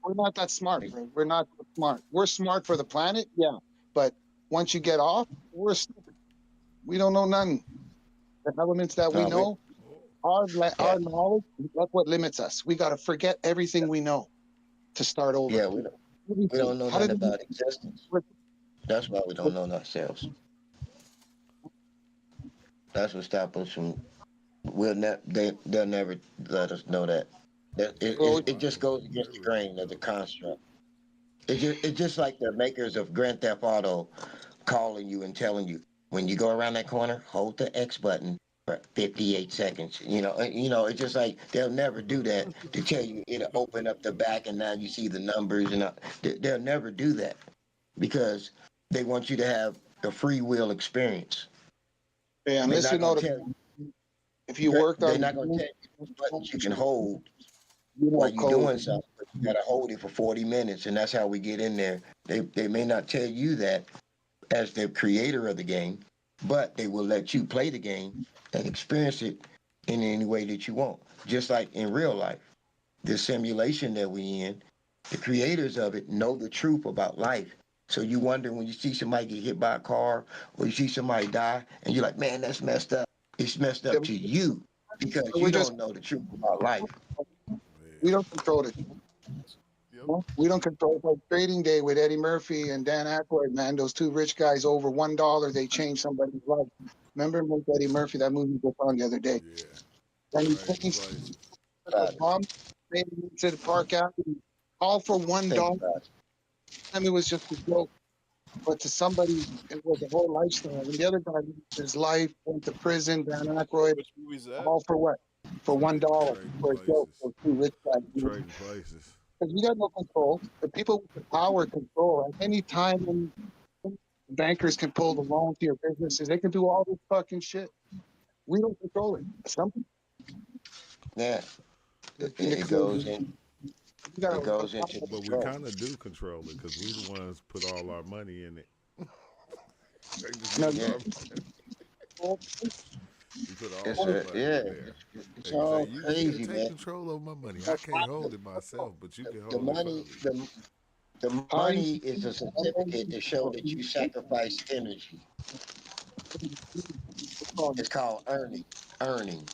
We're not that smart, bro. We're not that smart. We're smart for the planet, yeah. But once you get off, we're stupid. We don't know nothing. The elements that we know, our knowledge, that's what limits us. We got to forget everything we know to start over. Yeah, we don't know How nothing did about existence. That's why we don't know ourselves. That's what stops us from. They'll never let us know that. It just goes against the grain of the construct. It's just like the makers of Grand Theft Auto calling you and telling you when you go around that corner, hold the X button for 58 seconds. It's just like they'll never do that to tell you it'll open up the back and now you see the numbers and they'll never do that because they want you to have a free will experience. Yeah, They're unless not you know going to tell you. if you worked They're on not going to tell you what buttons you can hold you know while you're code. doing something, but you gotta hold it for 40 minutes, and that's how we get in there. They may not tell you that as the creator of the game, but they will let you play the game and experience it in any way that you want. Just like in real life, the simulation that we in, the creators of it know the truth about life. So you wonder when you see somebody get hit by a car or you see somebody die, and you're like, man, that's messed up. It's messed up to you because We're you just don't know the truth about life. we don't control it. We don't control it. Like Trading Day with Eddie Murphy and Dan Aykroyd, man. Those two rich guys over $1, they changed somebody's life. Remember Eddie Murphy? That movie was on the other day. And he changed a bomb, made it into the park out, all for $1. I mean, it was just a joke. But to somebody, it was a whole lifestyle. And the other guy lived his life, went to prison, Dan Aykroyd, Which movie is that? all for what? For $1 for a joke. For two rich guys. Trading places. Because we got no control. The people with the power control at any time. And bankers can pull the loan to your businesses. They can do all this fucking shit. We don't control it. Some people. Yeah, it goes in. It goes into. But we kind of do control it because we the ones put all our money in it. They just No, use yeah. our money. We put all It's our money in yeah. there. It's They all say, you crazy, can't take man. control of my money. I can't hold it myself, but you can The hold money, it for me. the money is a certificate to show that you sacrifice energy. It's called earning. Earning.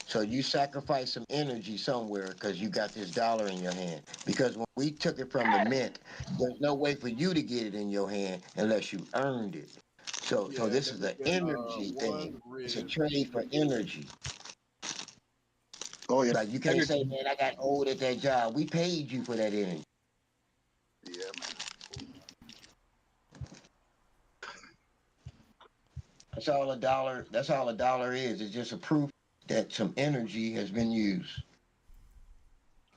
So you sacrifice some energy somewhere because you got this dollar in your hand. Because when we took it from the mint, there's no way for you to get it in your hand unless you earned it. So this is an energy thing. It's a trade for energy. Oh yeah. Like you can't say, man, I got old at that job. We paid you for that energy. Yeah, man. That's all a dollar. That's all a dollar is. It's just a proof that some energy has been used.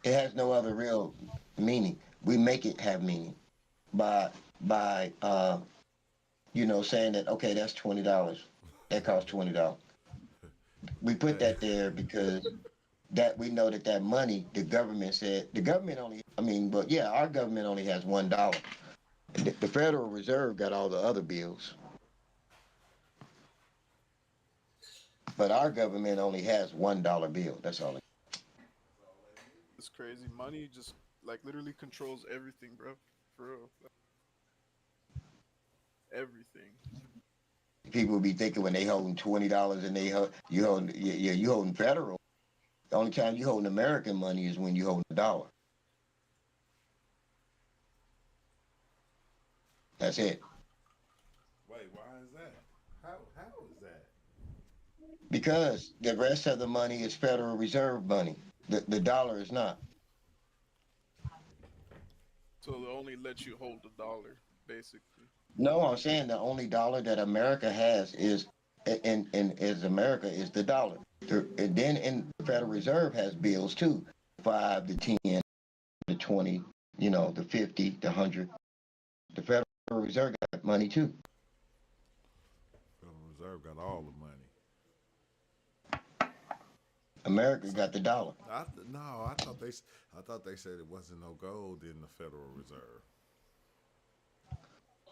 It has no other real meaning. We make it have meaning by saying that okay, that's $20. That costs $20. We put that there because that we know that money the government said the government only. I mean, but yeah, our government only has $1. The Federal Reserve got all the other bills. But our government only has $1 bill. That's all. It's crazy. Money just like literally controls everything, bro. For real. Everything. People be thinking when they holding $20 and you holding federal. The only time you holding American money is when you hold a dollar. That's it. Wait, why is that? How is that? Because the rest of the money is Federal Reserve money. The dollar is not. So they only let you hold the dollar, basically. No, I'm saying the only dollar that America has is and as America is the dollar. And then in the Federal Reserve has bills too, 5, the 10, the 20, the 50, the 100. The Federal Reserve got money too. Federal Reserve got all the money. America got the dollar. No, I thought they said it wasn't no gold in the Federal Reserve.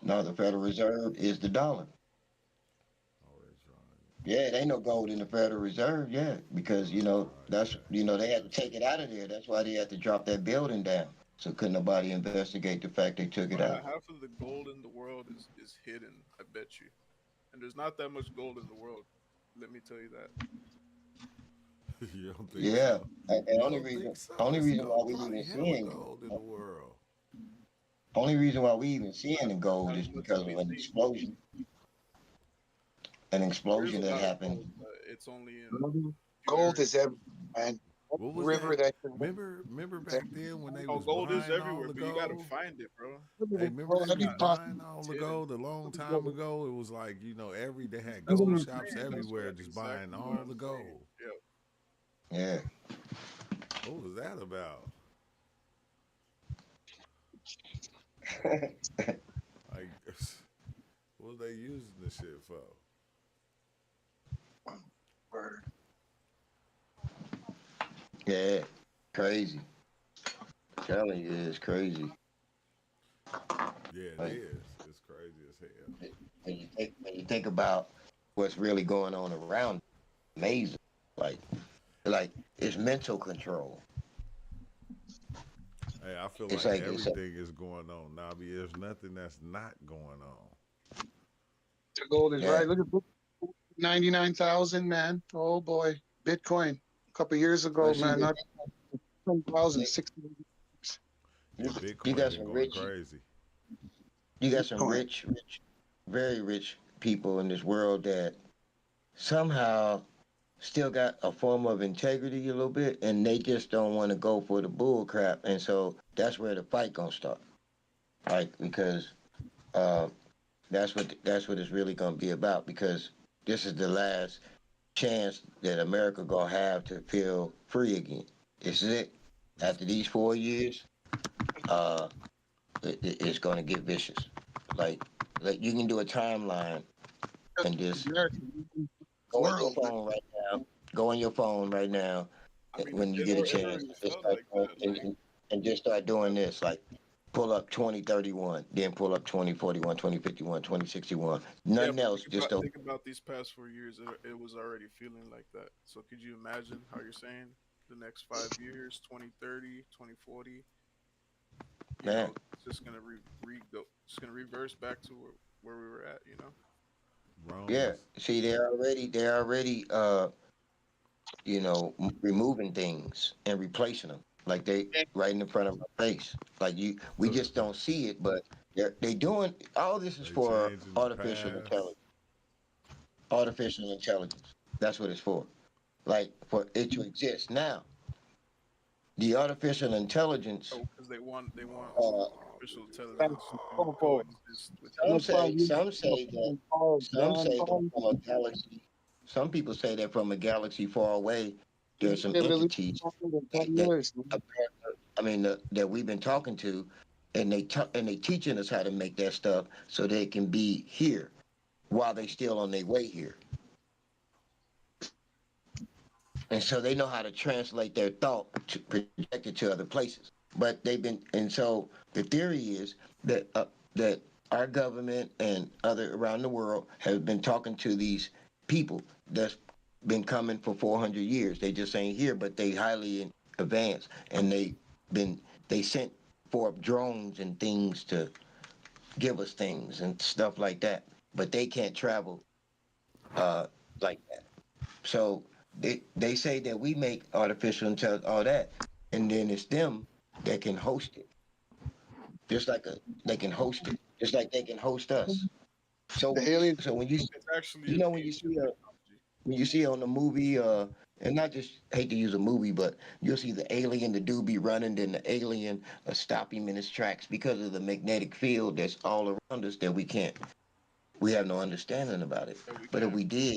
No, the Federal Reserve is the dollar. Oh, that's right. Yeah, it ain't no gold in the Federal Reserve. Yeah, because that's they had to take it out of there. That's why they had to drop that building down. So couldn't nobody investigate the fact they took it Bro, out. half of the gold in the world is hidden. I bet you. And there's not that much gold in the world. Let me tell you that. You don't think Yeah, so? and You only don't reason think so? only It's reason why we probably even hella seeing gold in the world. only reason why we even seeing the gold Not as is much because as of we an think. explosion. An There is explosion a that lot of happened. gold, but it's only in Gold a few gold areas. is everywhere, man. What Every was river that? that Remember back then when they Oh, was gold is buying all everywhere, the but you gotta gold? find it, bro. Hey, remember bro, they every was Not, possible. buying all it's the hidden. gold a long time ago? It was like, they had I'm gold gonna shops That's everywhere what just buying exactly what all I'm the saying. gold. Yeah. What was that about? Like, what was they using the shit for? Word. Yeah. Crazy. Telling you, it's crazy. Yeah, it Like is. It's crazy as hell. when you think about what's really going on around, amazing. Like like it's mental control. Hey, I feel It's like like it's everything is going on, Nabi. There's nothing that's not going on. The gold is yeah. right. Look at 99,000, man. Oh boy. Bitcoin a couple years ago, But see, man. Not 10,000, the- 60 Yeah, you Bitcoin got been some going rich, crazy. you got some Bitcoin. rich, very rich people in this world that somehow still got a form of integrity a little bit, and they just don't want to go for the bull crap, and so that's where the fight gonna start. Like because uh, that's what it's really gonna be about. Because this is the last chance that America gonna have to feel free again. This is it. After these 4 years, uh, it's gonna get vicious. Like, like you can do a timeline and just America, go on your world, man. phone right now. Go on your phone right now I mean, when you get a it chance. already Just felt start like doing, that. Like, and just start doing this. Like pull up 2031, then pull up 2041, 2051, 2061. yeah, Nothing but else. Just don't. think about these past 4 years. It was already feeling like that. So could you imagine how you're saying the next 5 years, 2030, 2040? Man. It's just gonna go. It's gonna reverse back to where we were at. Rome Yeah. was See, they're already removing things and replacing them. Like they right in the front of our face. Like we just don't see it, but they doing all this is they for changing the artificial past. intelligence. Artificial intelligence. That's what it's for. Like for it to exist now. The artificial intelligence. Oh, because they want Uh, artificial That's intelligence to powerful. coexist with some humans. say, 25 years some ago, say that, fucking cars, some man. say that Oh, from a galaxy. Some people say that from a galaxy far away, there's some they released entities something in that, 10 that years, man. that we've been talking to, and they teaching us how to make that stuff so they can be here while they still on their way here, and so they know how to translate their thought to project it to other places. But they've been, and so the theory is that our government and other around the world have been talking to these people that's been coming for 400 years. They just ain't here, but they highly advanced, and been they sent forth drones and things to give us things and stuff like that. But they can't travel uh, like that. So they say that we make artificial intelligence, all that, and then it's them that can host it. Just like they can host it, just like they can host us. So The aliens, so when you It's actually you an know ancient technology. when you see on the movie, and not just hate to use a movie, but you'll see the alien, the dude be running, then the alien stop him in his tracks because of the magnetic field that's all around us that we can't We have no understanding about it. Yeah, we But if can't. we did,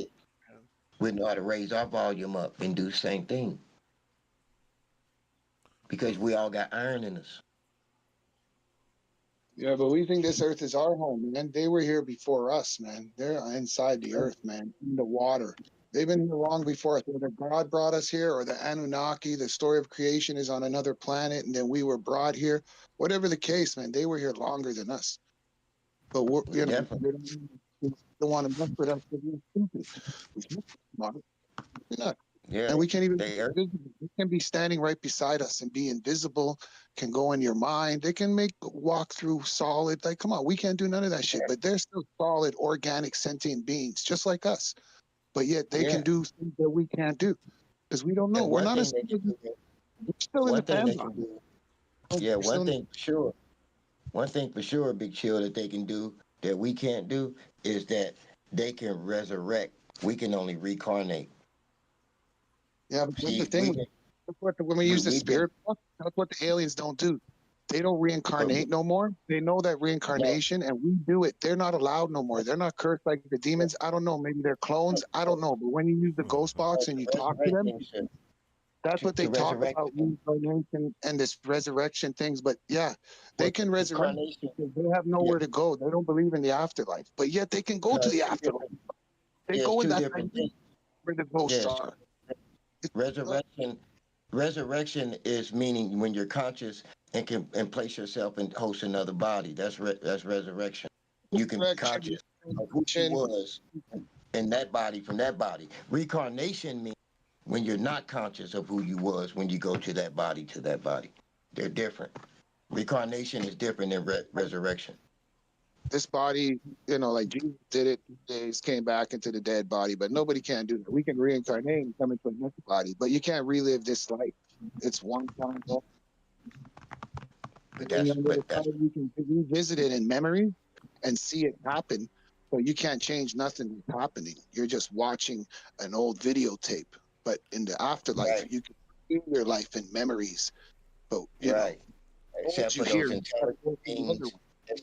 Yeah. we'd know how to raise our volume up and do the same thing because we all got iron in us. Yeah, but we think this earth is our home, man. They were here before us, man. They're inside the earth, man, in the water. They've been here long before us. Whether God brought us here or the Anunnaki, the story of creation is on another planet, and then we were brought here. Whatever the case, man, they were here longer than us. But we're, Definitely. they don't want to mess with us because we're stupid. We're smart. We're not. Yeah, And we can't even be they are. invisible. They can be standing right beside us and be invisible, can go in your mind. They can make walk through solid. Like, come on, we can't do none of that shit. But they're still solid, organic, sentient beings, just like us. But yet they Yeah. can do things that we can't do because we don't know. And We're one not a thing they can do, we're still in the one thing they pan can body. do, yeah, We're still in one thing for sure, Big Chill, that they can do that we can't do is that they can resurrect. We can only reincarnate. yeah, but that's the See, thing. When we use the we've been, spirit, that's what the aliens don't do. They don't but reincarnate no more. They know that no, reincarnation, and we do it. They're not allowed no more. They're not cursed like the demons. I don't know. Maybe they're clones. I don't know. But when you use the ghost box and you talk to them, that's what they to talk resurrect about reincarnation and this resurrection things. But yeah, they what can resurrect incarnation. because they have Yeah, nowhere to go. They don't believe in the afterlife, but yet they can go no, to it's the two afterlife. different. They Yeah, it's go in two that different dimension things. where the ghosts Yes, are. resurrection is meaning when you're conscious and can and place yourself and host another body. That's resurrection. You can be Resurrection, conscious of who you was in that body from that body. Reincarnation means when you're not conscious of who you was when you go to that body They're different. Reincarnation is different than resurrection. This body, like Jesus did it, days came back into the dead body, but nobody can do that. We can reincarnate and come into another body, but you can't relive this life. It's one time. But And that's on the other but that's side, you can revisit it in memory and see it happen. So you can't change nothing that's happening. You're just watching an old videotape. But in the afterlife, right, you can see your life in memories. But right. once Except you for hear, those you gotta intelligent go through another beings. one.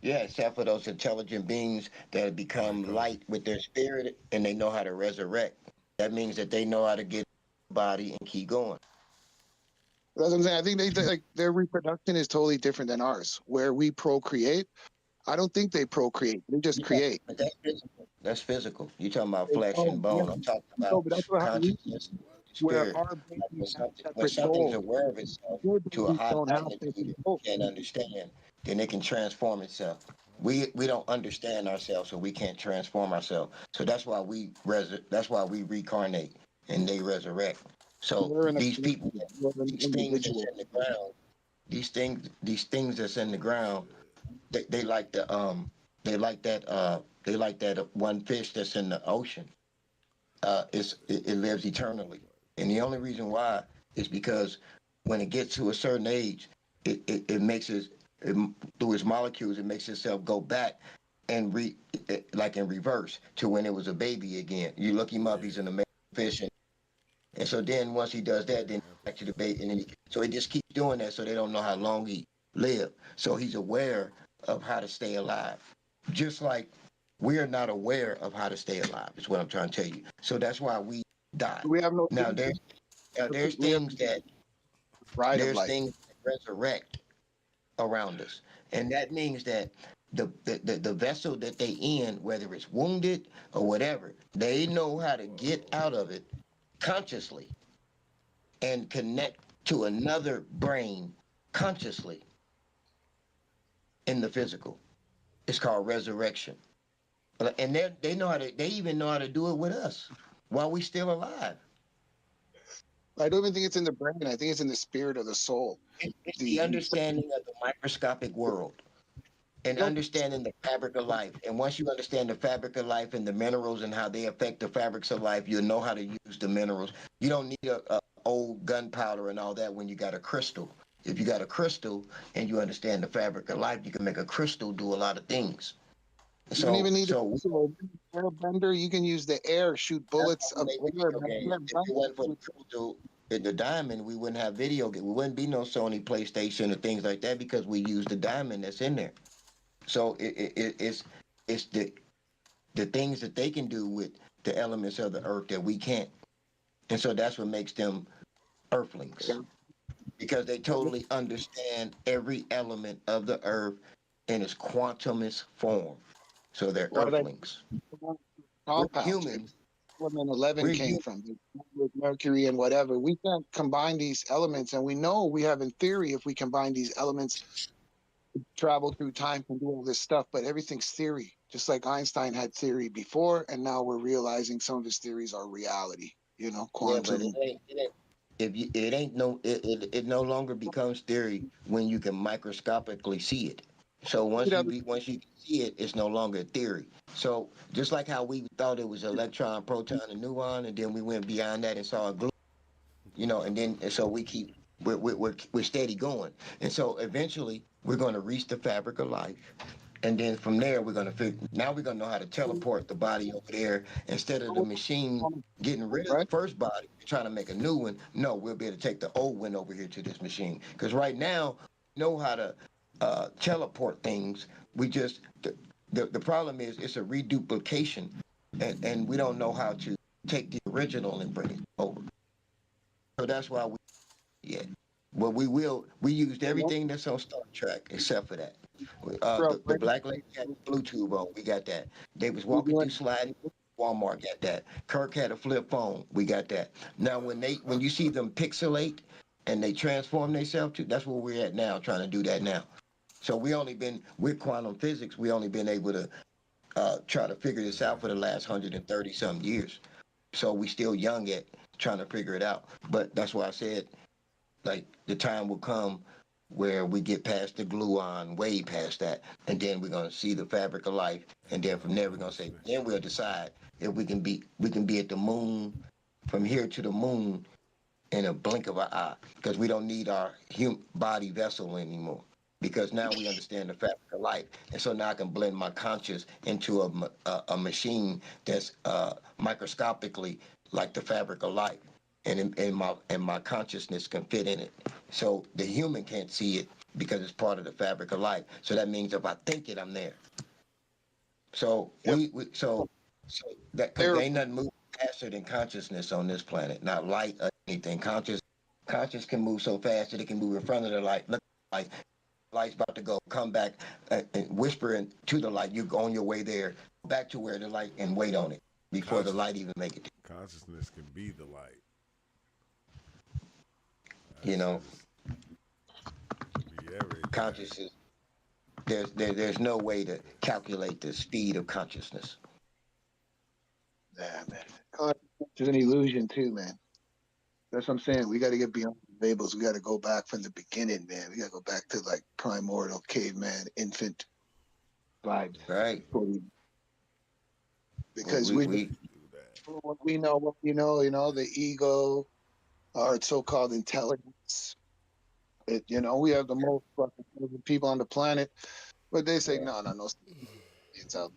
Yeah, except for those intelligent beings that become light with their spirit and they know how to resurrect. That means that they know how to get body and keep going. That's what I'm saying. I think they like their reproduction is totally different than ours. Where we procreate, I don't think they procreate. They just Yeah, create. but that's physical. That's physical. You're talking about flesh Oh, and yeah. bone. I'm talking No, about but that's what how we consciousness, where spirit. our Like babies have when separate something's souls. aware of itself Your to a babies high don't have magnitude separate that souls. you can't understand, then it can transform itself. We don't understand ourselves, so we can't transform ourselves. So that's why we reincarnate and they resurrect. So You're an these people, these things that's individual. in the ground, these things that's in the ground, they like the they like that one fish that's in the ocean. It lives eternally, and the only reason why is because when it gets to a certain age, it makes it through its molecules, it makes itself go back and like in reverse to when it was a baby again. You look him up; he's an amazing fish, and so then once he does that, then back to the bait, and then so he just keeps doing that, so they don't know how long he lived. So he's aware of how to stay alive, just like we are not aware of how to stay alive. Is what I'm trying to tell you. So that's why we die. We have no Now there's we have things that pride of there's life. things that resurrect around us, and that means that the vessel that they in, whether it's wounded or whatever, they know how to get out of it consciously and connect to another brain consciously in the physical. It's called resurrection. And they know how to. They even know how to do it with us while we still alive. I don't even think it's in the brain. I think it's in the spirit of the soul. It's the The understanding of the microscopic world and understanding the fabric of life. And once you understand the fabric of life and the minerals and how they affect the fabrics of life, you'll know how to use the minerals. You don't need a old gunpowder and all that when you got a crystal. If you got a crystal and you understand the fabric of life, you can make a crystal do a lot of things. you don't So, even need so a airbender. You can use the air, shoot that's bullets why of we make air. video games. If it wasn't for the crystal and the diamond, we wouldn't have video games. We wouldn't be no Sony PlayStation or things like that because we use the diamond that's in there. So it's the the things that they can do with the elements of the earth that we can't. And so that's what makes them earthlings, because they totally understand every element of the earth in its quantumist form. So they're What I earthlings. We're compounds. humans. Element 11 We're came human. from with Mercury and whatever. We can't combine these elements, and we know we have in theory if we combine these elements, travel through time, can do all this stuff. But everything's theory, just like Einstein had theory before, and now we're realizing some of his theories are reality. You know, Yeah, but quantum. it ain't if you it ain't no it no longer becomes theory when you can microscopically see it. So once you can see it, it's no longer a theory. So just like how we thought it was electron, proton, and nuon, and then we went beyond that and saw a glue, and so we're steady going, and so eventually we're going to reach the fabric of life. And then from there, we're gonna figure. Now we're gonna know how to teleport the body over there instead of the machine getting rid of the first body, trying to make a new one. No, we'll be able to take the old one over here to this machine. Because right now, we know how to teleport things. We just the problem is it's a reduplication, and we don't know how to take the original and bring it over. So that's why yeah. Well, we used everything that's on Star Trek except for that. The black lady had the blue tube on. We got that. They was walking through sliding. Walmart got that. Kirk had a flip phone. We got that. Now, when you see them pixelate and they transform themselves to, that's where we're at now, trying to do that now. So with quantum physics, we only been able to try to figure this out for the last 130 some years. So we still young at trying to figure it out. But that's why I said, like, the time will come where we get past the gluon, way past that, and then we're gonna see the fabric of life, and then from there we're gonna say, then we'll decide if we can be at the moon, from here to the moon, in a blink of an eye, because we don't need our body vessel anymore. Because now we understand the fabric of life, and so now I can blend my conscious into a machine that's microscopically like the fabric of life, and my consciousness can fit in it. So the human can't see it because it's part of the fabric of life. So that means if I think it, I'm there. So so that because there ain't nothing moving faster than consciousness on this planet, not light or anything. Conscious can move so fast that it can move in front of the light. Look, like light's about to go, come back and whisper to the light. You go on your way there, back to where the light, and wait on it before the light even make it. Consciousness can be the light. You know, Be everything. consciousness. There's no way to calculate the speed of consciousness. Yeah, man. Consciousness is an illusion too, man. That's what I'm saying. We got to get beyond the labels. We got to go back from the beginning, man. We got to go back to like primordial caveman, infant vibes. Right. Because what we know, the ego, our so-called intelligence. We have the most fucking people on the planet, but they say no. It's out.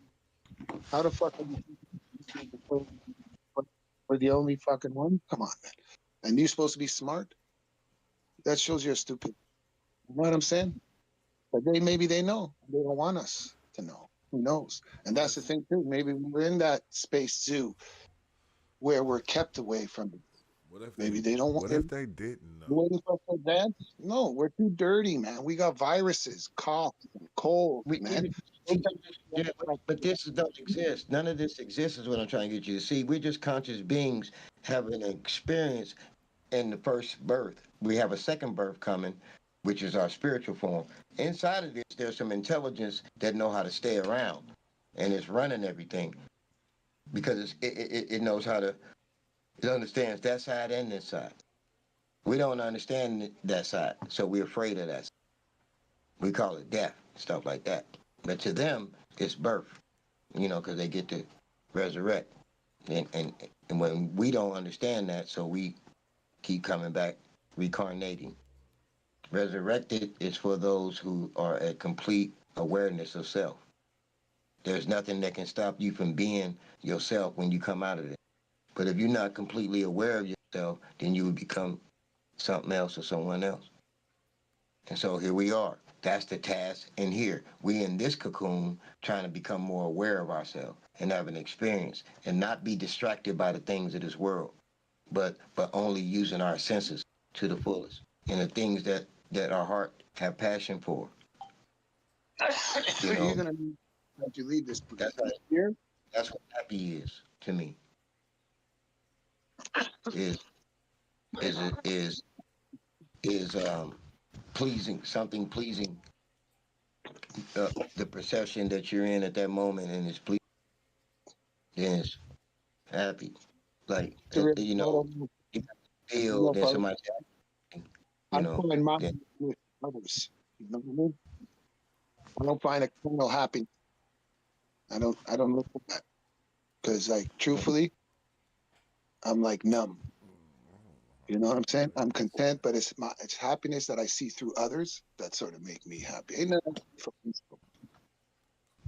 How the fuck are you? We're the only fucking one. Come on, man. And you're supposed to be smart. That shows you're stupid. You know what I'm saying? But maybe they know. They don't want us to know. Who knows? And that's the thing too. Maybe we're in that space zoo where we're kept away from it. Maybe they don't want. What if they didn't know? Waiting for us to advance? No, we're too dirty, man. We got viruses, cough, and cold, man. Yeah, but this don't exist. None of this exists is what I'm trying to get you to see. We're just conscious beings having an experience in the first birth. We have a second birth coming, which is our spiritual form. Inside of this, there's some intelligence that know how to stay around, and it's running everything because it knows how to. It understands that side and this side. We don't understand that side, so we're afraid of that. We call it death, stuff like that. But to them, it's birth, because they get to resurrect. And when we don't understand that, so we keep coming back, reincarnating. Resurrected is for those who are at complete awareness of self. There's nothing that can stop you from being yourself when you come out of it. But if you're not completely aware of yourself, then you would become something else or someone else. And so here we are. That's the task. And here, we in this cocoon trying to become more aware of ourselves and have an experience and not be distracted by the things of this world, but only using our senses to the fullest and the things that our heart have passion for. You You're know, gonna have to lead this that's what, here. that's what happy is to me. Is is is pleasing, something pleasing, the perception that you're in at that moment, and it's pleasing, then it's happy. Like you know, you feel that somebody's happy, I you know. find mine Then, with others. You know what I mean? I don't find external happiness. I don't look for that because, like, truthfully, I'm like numb. You know what I'm saying? I'm content, but it's happiness that I see through others that sort of make me happy. Ain't nothing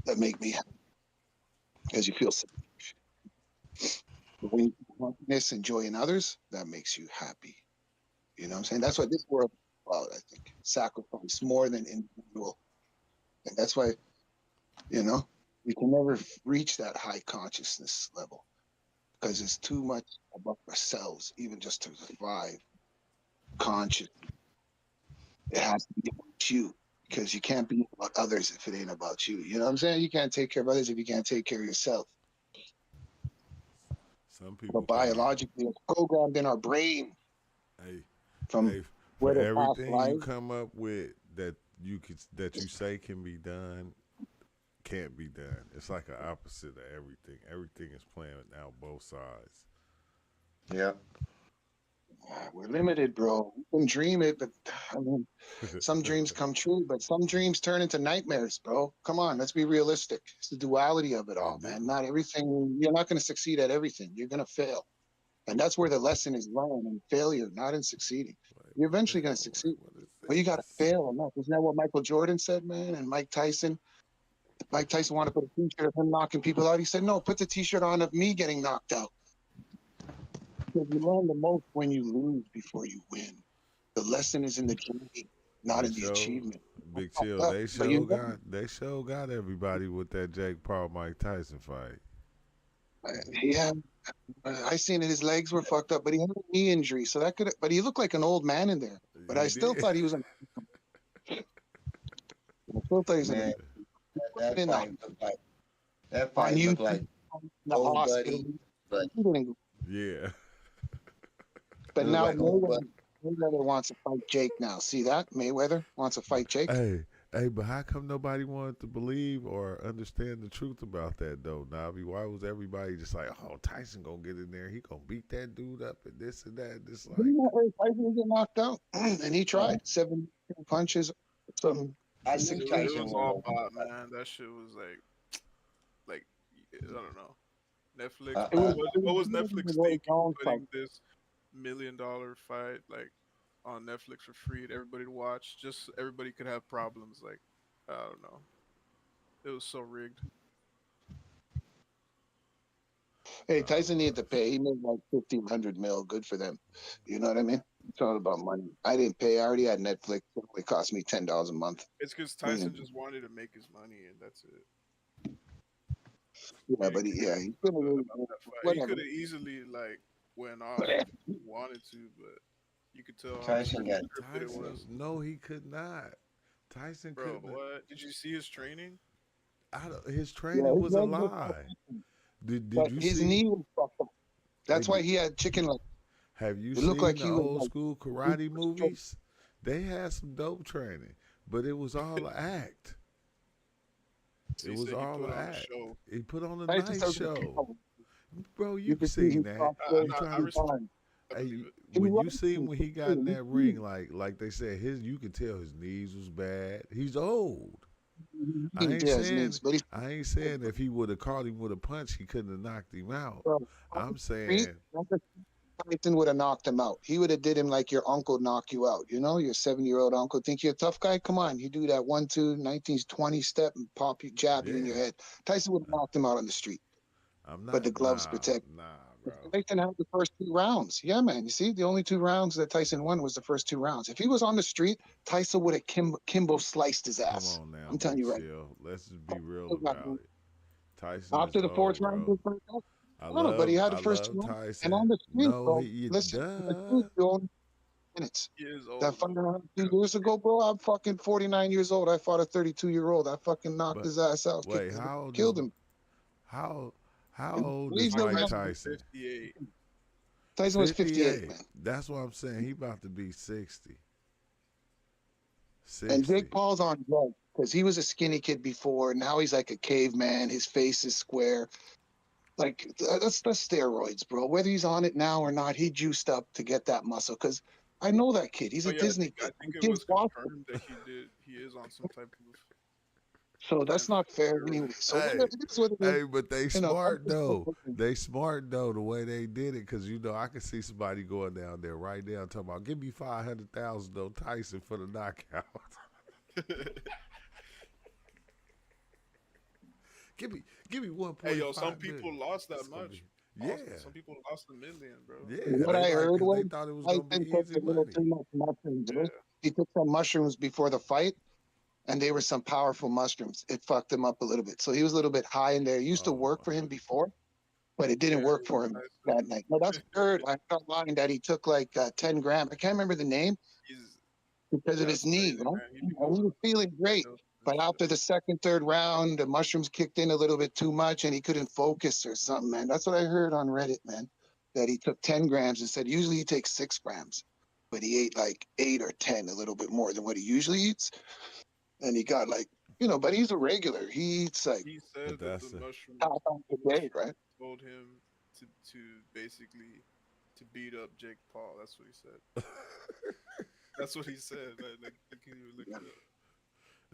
that make me happy because you feel safe. But when you feel happiness and joy in others, that makes you happy. You know what I'm saying? That's what this world is about, I think. Sacrifice more than individual. And that's why, you know, we can never reach that high consciousness level because it's too much about ourselves, even just to survive conscious. It has to be about you because you can't be about others if it ain't about you. You know what I'm saying? You can't take care of others if you can't take care of yourself. Some people But biologically, it's programmed in our brain hey, from hey, for where the past everything you lives. come up with that you say can be done, can't be done. It's like an opposite of everything. Everything is playing out both sides. yeah. We're limited, bro. We can dream it, but I mean, some dreams come true, but some dreams turn into nightmares, bro. Come on, let's be realistic. It's the duality of it all, man. Not everything, you're not going to succeed at everything. You're going to fail. And that's where the lesson is learned in failure, not in succeeding. You're eventually going to succeed, but you got to fail enough. Isn't that what Michael Jordan said, man? And Mike Tyson? Mike Tyson wanted to put a t-shirt of him knocking people out. He said, no, put the t-shirt on of me getting knocked out. Because you learn the most when you lose before you win. The lesson is in the journey, not They in the show achievement. Big Chill. They show got everybody with that Jake Paul Mike Tyson fight. Yeah, I seen it. His legs were fucked up, but he had a knee injury, so that could. But he looked like an old man in there. But I still thought he was. I still thought he was Man, that in fight looked like on you looked like the old hospital. buddy, Yeah. But It now looked like old Mayweather wants to fight Jake now. See that? Mayweather wants to fight Jake. Hey, but how come nobody wanted to believe or understand the truth about that though, Navi? Why was everybody just like, oh, Tyson gonna get in there, he gonna beat that dude up and this and that? This like Tyson get knocked out, and he tried 7 punches. Something. I It knew was Tyson all bot, man. That shit was like I don't know. Netflix. What was Netflix thinking? Putting this $1 million fight like on Netflix for free to everybody to watch, just so everybody could have problems. Like I don't know. It was so rigged. Hey, Tyson needed to pay. He made like 1,500 mil. Good for them. You know what I mean? It's all about money. I didn't pay. I already had Netflix. It only cost me $10 a month. It's because Tyson just wanted to make his money, and that's it. Yeah, but he's gonna lose. He could have easily like went off if he wanted to, but you could tell how scripted it was. No, he could not. Tyson Bro, couldn't. what? Did you see his training? His training was a lie. Did you his see? knee was fucked up. That's why he had chicken legs. Have you It seen looked like the he was old like, school karate movies? They had some dope training, but it was all an act. So It was all an act. He put on a nice show. Bro, you've seen that. When you see him when he got in that ring, like they said, you could tell his knees was bad. He's old. I ain't saying if he would have caught him with a punch, he couldn't have knocked him out. I'm saying Tyson would have knocked him out. He would have did him like your uncle knock you out. You know, your 7-year-old uncle. Think you're a tough guy? Come on, you do that 1-2, 1920 step and pop you, jab you in your head. Tyson would have knocked him out on the street. I'm not. But the gloves protect. Nah, bro. Tyson had the first 2 rounds. Yeah, man. You see, the only 2 rounds that Tyson won was the first 2 rounds. If he was on the street, Tyson would have Kimbo sliced his Come ass. on now, I'm telling Big you right. Chill. Let's just be real about it. Tyson is After the fourth old, round, bro. I don't know, but he had the I first love 2 rounds. And Tyson. on the street, No, bro, he listen, on the street, duh. you only minutes. He is That old fight I though. had 2 years ago, bro, I'm fucking 49 years old. I fought a 32-year-old. I fucking knocked But his ass out, wait, how old is killed him. how how And old is he's no Mike Mike young. Tyson was Tyson? 58. Tyson was 58, 58. man. That's what I'm saying. He about to be 60. And 60. Jake Paul's on drugs because he was a skinny kid before. Now he's like a caveman. His face is square. Like that's steroids, bro. Whether he's on it now or not, he juiced up to get that muscle. Because I know that kid. He's Oh a yeah, Disney I kid. think The it kid's was watching. confirmed that he is on some type of So that's not fair anyway. So Hey, it is what it is. hey, but they You know, smart though. They smart though the way they did it, cause you know I can see somebody going down there right now talking about give me 500,000 though Tyson for the knockout. give me 1.5. Hey yo, some people million. lost that It's gonna much. be- yeah, Some people lost $1 million, bro. yeah. what They I heard cause was they thought it was gonna be Tyson took easy a little money. too much mushrooms. Bro. Yeah. He took some mushrooms before the fight, and they were some powerful mushrooms. It fucked him up a little bit. So he was a little bit high in there. It used to Oh work my. for him before, but it didn't Yeah, work for him Tyson. that night. No, that's third. I got lying that he took like 10 grams. I can't remember the name He's because of yeah, his it's knee. crazy, You know? man. He be And going he was on feeling great. pills and But shit. after the second, third round, the mushrooms kicked in a little bit too much and he couldn't focus or something, man. That's what I heard on Reddit, man. That he took 10 grams and said usually he takes 6 grams, but he ate like 8 or 10, a little bit more than what he usually eats. And he got like, but he's a regular. He eats like He But said that the that's a, mushrooms half ounce a day, right? told him to basically to beat up Jake Paul. That's what he said. That's what he said. Like can you look it up?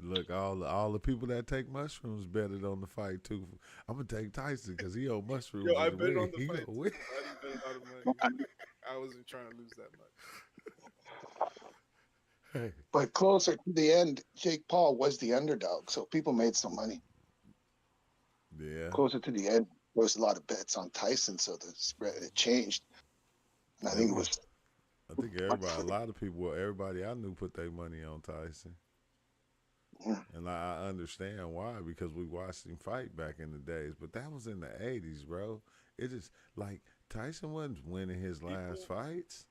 look, all the people that take mushrooms betted on the fight too. I'm gonna take Tyson because he on mushrooms. Yo, I in the bet ring. on the He fight. gonna win. I didn't bet a lot of money. I wasn't trying to lose that much. Hey, But closer to the end, Jake Paul was the underdog, so people made some money. yeah. Closer to the end, there was a lot of bets on Tyson, so the spread it changed. And I think it was. I think a lot of people, everybody I knew put their money on Tyson. Yeah. And I understand why, because we watched him fight back in the days. But that was in the 80s, bro. It just, like, Tyson wasn't winning his last fights.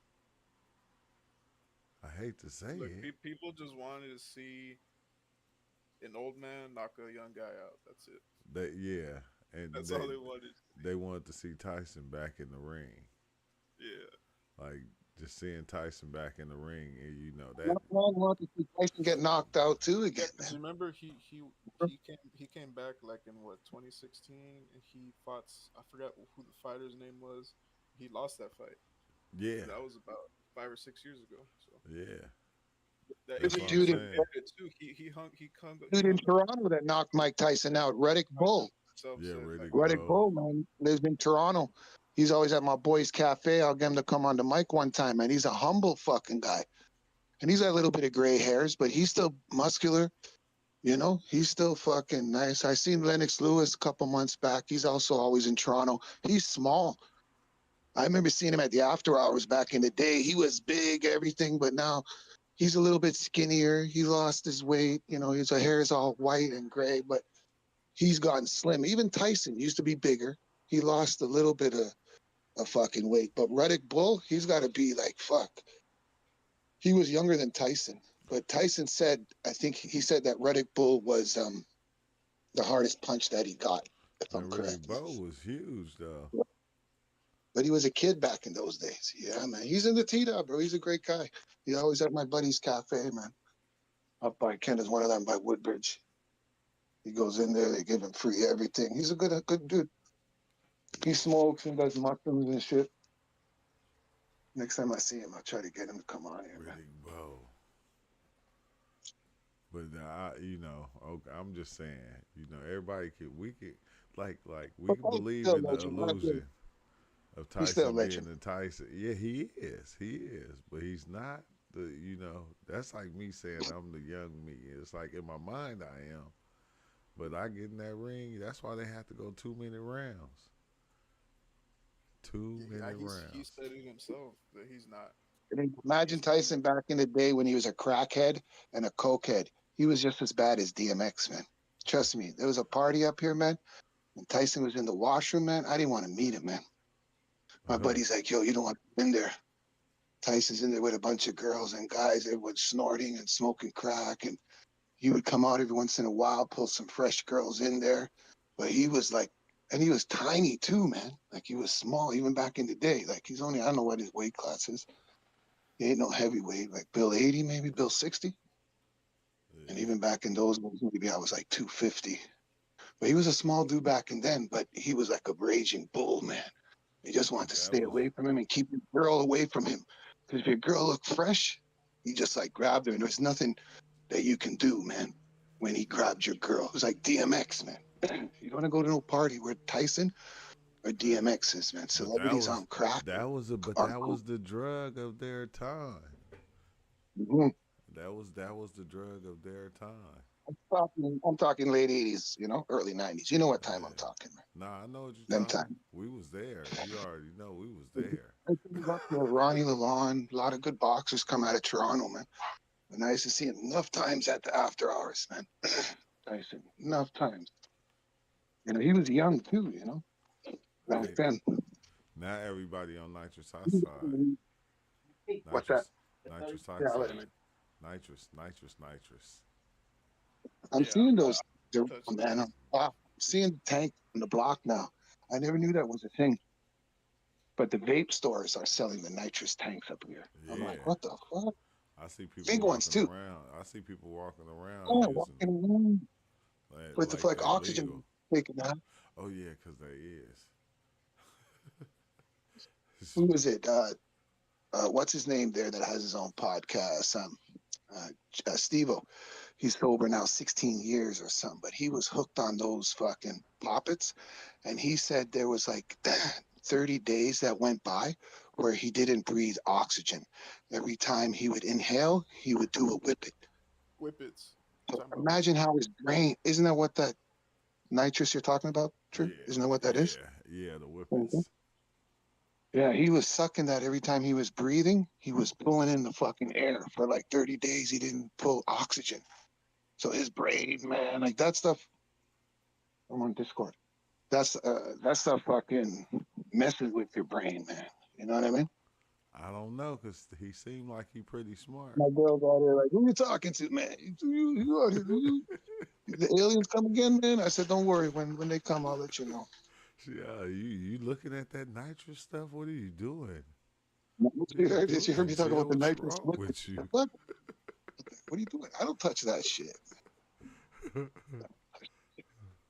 I hate to say Look, it. people just wanted to see an old man knock a young guy out. That's it. And That's all they wanted. They wanted to see Tyson back in the ring. Yeah. Like, just seeing Tyson back in the ring, and that. I want to see Tyson get knocked out too again. Because remember, he came back like in what 2016, and he fought. I forgot who the fighter's name was. He lost that fight. Yeah. That was about 5 or 6 years ago. So Yeah. There's That's a what dude I'm in saying. he hung Toronto that knocked Mike Tyson out, Reddick Bull. Yeah, Riddick Reddick Bull, man, lives in Toronto. He's always at my boy's cafe. I'll get him to come on the mic one time, man. He's a humble fucking guy. And he's got a little bit of gray hairs, but he's still muscular. He's still fucking nice. I seen Lennox Lewis a couple months back. He's also always in Toronto. He's small. I remember seeing him at the after hours back in the day. He was big, everything, but now he's a little bit skinnier. He lost his weight. His hair is all white and gray, but he's gotten slim. Even Tyson used to be bigger. He lost a little bit of fucking weight. But Reddick Bull, he's got to be like, fuck. He was younger than Tyson. But Tyson said, I think he said that Reddick Bull was the hardest punch that he got, if I'm correct. Riddick Bowe was huge, though. But he was a kid back in those days. Yeah, man. He's in the T-Dub, bro. He's a great guy. He's always at my buddy's cafe, man. Up by Kent one of them by Woodbridge. He goes in there, they give him free everything. He's a good dude. He smokes and does mushrooms and shit. Next time I see him, I'll try to get him to come on here, man. Riddick Bowe. But I'm just saying, everybody we could we can believe in the illusion of Tyson being the Tyson. Yeah, he is, but he's not that's like me saying I'm the young me. It's like in my mind I am, but I get in that ring. That's why they have to go too many rounds. Two minute He rounds. said it himself that he's not. I mean, imagine Tyson back in the day when he was a crackhead and a cokehead. He was just as bad as DMX, man. Trust me. There was a party up here, man, and Tyson was in the washroom, man. I didn't want to meet him, man. My buddy's like, yo, you don't want to be in there. Tyson's in there with a bunch of girls and guys. Everyone's snorting and smoking crack. And he would come out every once in a while, pull some fresh girls in there. But he was like, and he was tiny too, man. Like he was small, even back in the day. Like he's only, I don't know what his weight class is. He ain't no heavyweight, like Bill 80, maybe Bill 60. And even back in those days, maybe I was like 250. But he was a small dude back in then, but he was like a raging bull, man. You just want to stay away from him and keep your girl away from him. Because if your girl looked fresh, he just like grabbed her, and there's nothing that you can do, man, when he grabbed your girl. It was like DMX, man. You don't want to go to no party where Tyson or DMX is, man. Celebrities on crack. That was the drug of their time. Mm-hmm. That was the drug of their time. I'm talking late 80s, early 90s. You know what time I'm talking, man. Nah, I know what you're Them talking. time. We was there. You already know we was there. Ronnie Lalonde, a lot of good boxers come out of Toronto, man. And I used to see him enough times at the after hours, man. Tyson, enough times. He was young too, back then. Now everybody on nitrous oxide. What's that? Nitrous Yeah, wait a oxide. minute. Nitrous. I'm seeing those, man. I'm seeing the tank on the block now. I never knew that was a thing. But the vape stores are selling the nitrous tanks up here. Yeah. I'm like, what the fuck? I see people Big ones too. around. I see people walking around. Yeah, using, walking around with like the oxygen taking out. Oh yeah, because they is. Who is it? What's his name there that has his own podcast? Steve-O. He's sober now 16 years or something, but he was hooked on those fucking poppets. And he said there was like 30 days that went by where he didn't breathe oxygen. Every time he would inhale, he would do a whippet. Whippets. So imagine how his brain, isn't that what that nitrous you're talking about, True? Yeah, isn't that what that is? Yeah, the whippets. Yeah, he was sucking that every time he was breathing. He was pulling in the fucking air for like 30 days. He didn't pull oxygen. So his brain, man, like that stuff. I'm on Discord. That stuff fucking messes with your brain, man. You know what I mean? I don't know, because he seemed like he pretty smart. My girl's out there like, who you talking to, man? You out here, the aliens come again, man? I said, don't worry. When they come, I'll let you know. Yeah, you looking at that nitrous stuff? What are you doing? Did you hear me talking about the nitrous? With you? What are you doing? I don't touch that shit.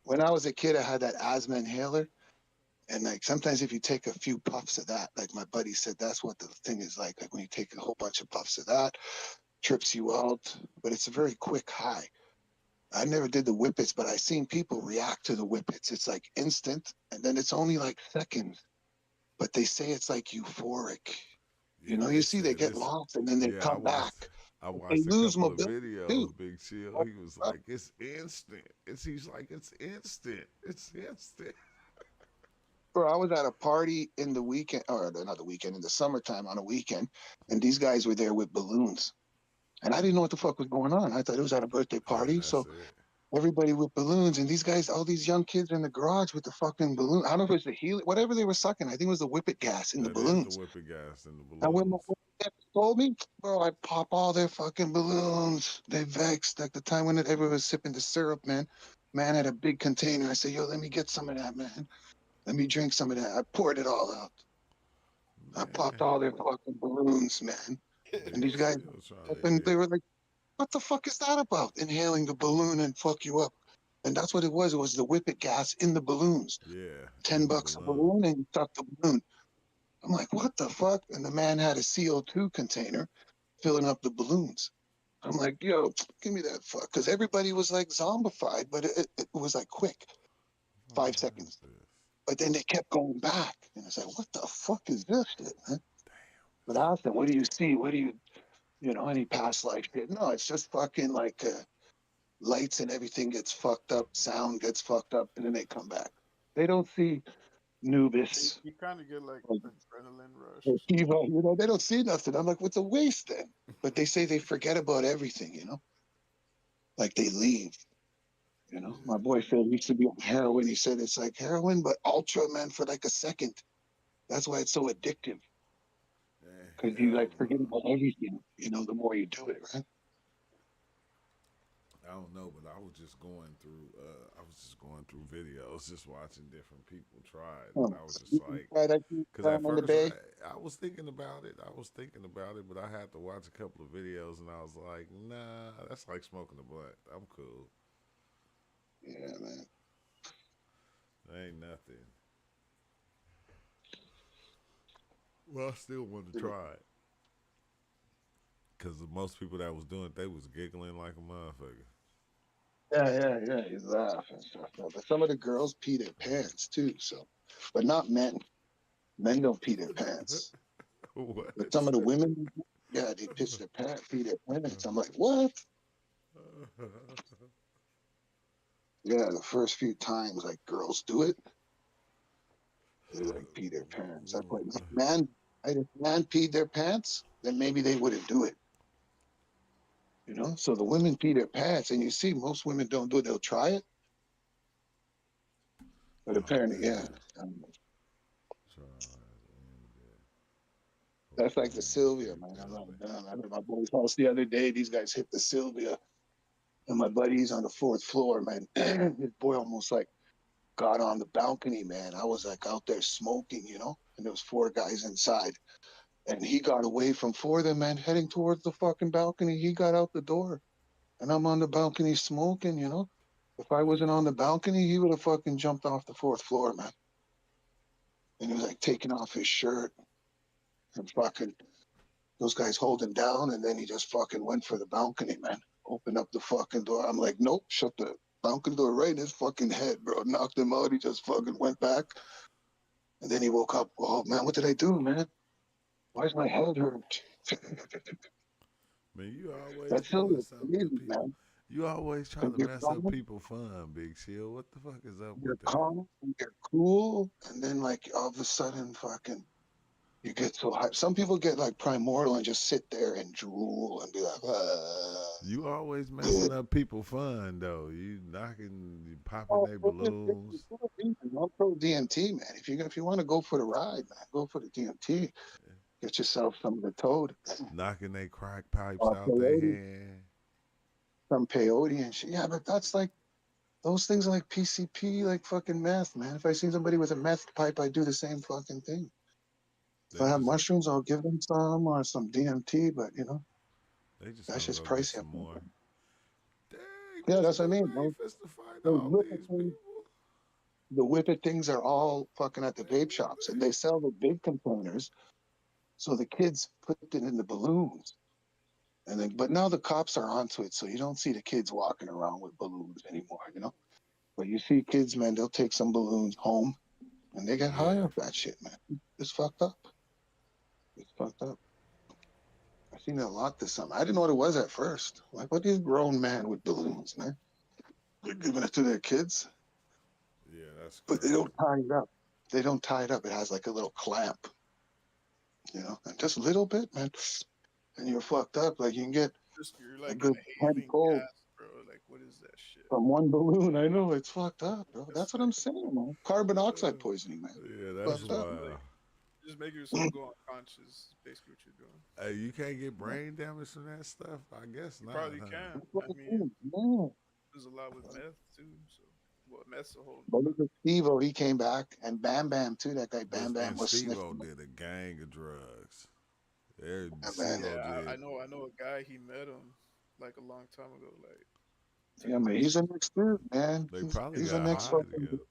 When I was a kid, I had that asthma inhaler. And like sometimes if you take a few puffs of that, like my buddy said, that's what the thing is like. Like when you take a whole bunch of puffs of that, trips you out, but it's a very quick high. I never did the whippets, but I've seen people react to the whippets. It's like instant, and then it's only like seconds. But they say it's like euphoric. Yeah, you see they get lost and then they come back. I watched they a lose couple of mobility videos, too. Big Chill. He was like, it's instant. He's like, it's instant. It's instant. Bro, I was at a party in the weekend, or not the weekend, in the summertime on a weekend, and these guys were there with balloons. And I didn't know what the fuck was going on. I thought it was at a birthday party. So everybody with balloons, and these guys, all these young kids in the garage with the fucking balloon. I don't know if it was the helium, whatever they were sucking. I think it was the whippet gas in the balloons. The whippet gas in the balloons. And when my dad told me, bro, I pop all their fucking balloons. They vexed. Like the time when everyone was sipping the syrup, man. Man had a big container. I said, yo, let me get some of that, man. Let me drink some of that. I poured it all out. I popped all their fucking balloons, man. And these guys, they were like, what the fuck is that about? Inhaling the balloon and fuck you up. And that's what it was. It was the whippet gas in the balloons. Yeah. $10 a balloon and you suck the balloon. I'm like, what the fuck? And the man had a CO2 container filling up the balloons. I'm like, yo, give me that fuck. Because everybody was like zombified, but it was like quick. 5 seconds. But then they kept going back. And I was like, what the fuck is this shit, man? But I asked them, what do you see? What do you, any past life shit? No, it's just fucking like lights and everything gets fucked up, sound gets fucked up, and then they come back. They don't see Nubis, You kind of get like or adrenaline rush or something. Kiva, they don't see nothing. I'm like, what's a waste then? But they say they forget about everything, like they leave. My boyfriend used to be on heroin. He said it's like heroin, but ultra, man, for like a second. That's why it's so addictive. Because you Hell like no. forget about everything, the more you do it, right? I don't know, but I was just going through videos, just watching different people try it, and Oh, I was just you like, try that thing because at down in the first bay. I was thinking about it, but I had to watch a couple of videos, and I was like, nah, that's like smoking a blunt. I'm cool. Yeah, man. Ain't nothing. Well, I still want to try it. Because most people that was doing it, they was giggling like a motherfucker. Yeah. You laugh and stuff. But some of the girls pee their pants too. So, but not men. Men don't pee their pants. What? But some of the women, yeah, they piss their pants, pee their pants. I'm like, what? Yeah, the first few times like girls do it, they like pee their pants. That's like if man peed their pants, then maybe they wouldn't do it. So the women pee their pants, and you see most women don't do it. They'll try it, but Oh, apparently, yeah. damn. Try That's hopefully like the I ain't Sylvia, picked man. I'm up. like, damn, I was at my boy's house the other day. These guys hit the Sylvia, and my buddy's on the fourth floor, man. His boy almost like got on the balcony, man. I was like out there smoking, and there was four guys inside. And he got away from four of them, man, heading towards the fucking balcony. He got out the door, and I'm on the balcony smoking. If I wasn't on the balcony, he would have fucking jumped off the fourth floor, man. And he was like taking off his shirt and fucking those guys hold him down, and then he just fucking went for the balcony, man. Opened up the fucking door. I'm like, nope, shut the balcony door right in his fucking head, bro. Knocked him out. He just fucking went back. And then he woke up. Oh, man, what did I do, man? Why's my head hurt? Man, you always That's so doing something to crazy, people. man. You always try And to you're mess up calm, people fun, Big Chill. What the fuck is up you're with that? calm, and you're cool, and then like all of a sudden, fucking, you get so hyped. Some people get like primordial and just sit there and drool and be like, You always yeah. messing up people fun though. You knocking, you popping Oh, their balloons. I'm pro DMT, man. If you want to go for the ride, man, go for the DMT. Get yourself some of the toad, Knocking their crack pipes or out their peyote, hand. some peyote and shit. Yeah, but that's like those things are like PCP, like fucking meth, man. If I see somebody with a meth pipe, I do the same fucking thing. If They I have just mushrooms, I'll give them some or some DMT, but they just that's gonna just go get pricey. some more. Dang, Yeah, Mr. that's what I mean. Ray fist to fight Those all whippet these things, people. the whippet things are all fucking at the Man, vape what shops, and they sell the big containers. So the kids put it in the balloons. And then, but now the cops are onto it, so you don't see the kids walking around with balloons anymore. But you see kids, man, they'll take some balloons home and they get high yeah. off that shit, man. It's fucked up. It's fucked up. I've seen it a lot this summer. I didn't know what it was at first. Like, what is grown man with balloons, man? They're giving it to their kids, Yeah, that's but they crazy. don't tie it up. They don't tie it up. It has like a little clamp, and just a little bit, man. And you're fucked up. Like, you can get Just you're a like good 10 inhaling pulls gas, bro. Like, what is that shit? from one balloon. I know it's fucked up, bro. It's That's what like, I'm saying, man. Carbon Uh, dioxide poisoning, man. yeah, that's Fucked just up. wild. just make yourself go unconscious. Is basically what you're doing. Hey, you can't get brain damage from that stuff? I guess You not, probably huh? can. That's what I I'm mean, saying. Yeah. there's a lot with meth too. So, well, meth's a whole. But look at Steve-O, he came back, and Bam Bam too. That guy But Bam Bam and was Steve-O sniffing. did a gang of drugs. Yeah, man. Steve-O Yeah, I did. know. I know a guy. He met him like a long time ago. Like took Yeah, him man. to He's see. a next dude, man. They He's probably he's the got next high fucking. together.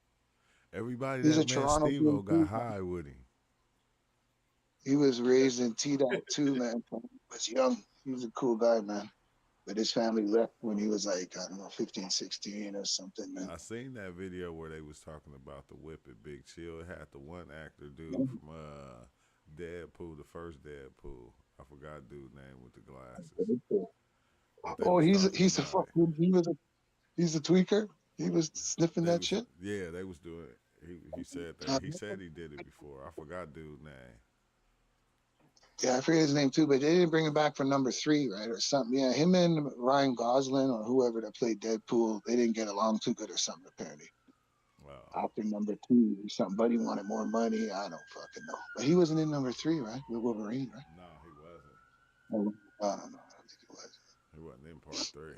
Everybody He's a that met Toronto Steve-O got DMT. high with him. He was raised in T-Dot too, man. When he was young. He was a cool guy, man. But his family left when he was like, I don't know, 15, 16 or something, man. I seen that video where they was talking about the whip at Big Chill. It had the one actor dude from Deadpool, the first Deadpool. I forgot dude's name with the glasses. But they Oh, was he's talking he's a about it. fucking he's a tweaker. He was sniffing They that was shit. yeah, they was doing it. He said that. He said he did it before. I forgot dude's name. Yeah, I forget his name too, but they didn't bring him back for number 3, right, or something. Yeah, him and Ryan Gosling or whoever that played Deadpool, they didn't get along too good or something apparently. Wow. After number 2 or something, Buddy wanted more money. I don't fucking know, but he wasn't in number 3, right, with Wolverine, right? No, he wasn't. I don't know. I don't think he was. He wasn't in part 3.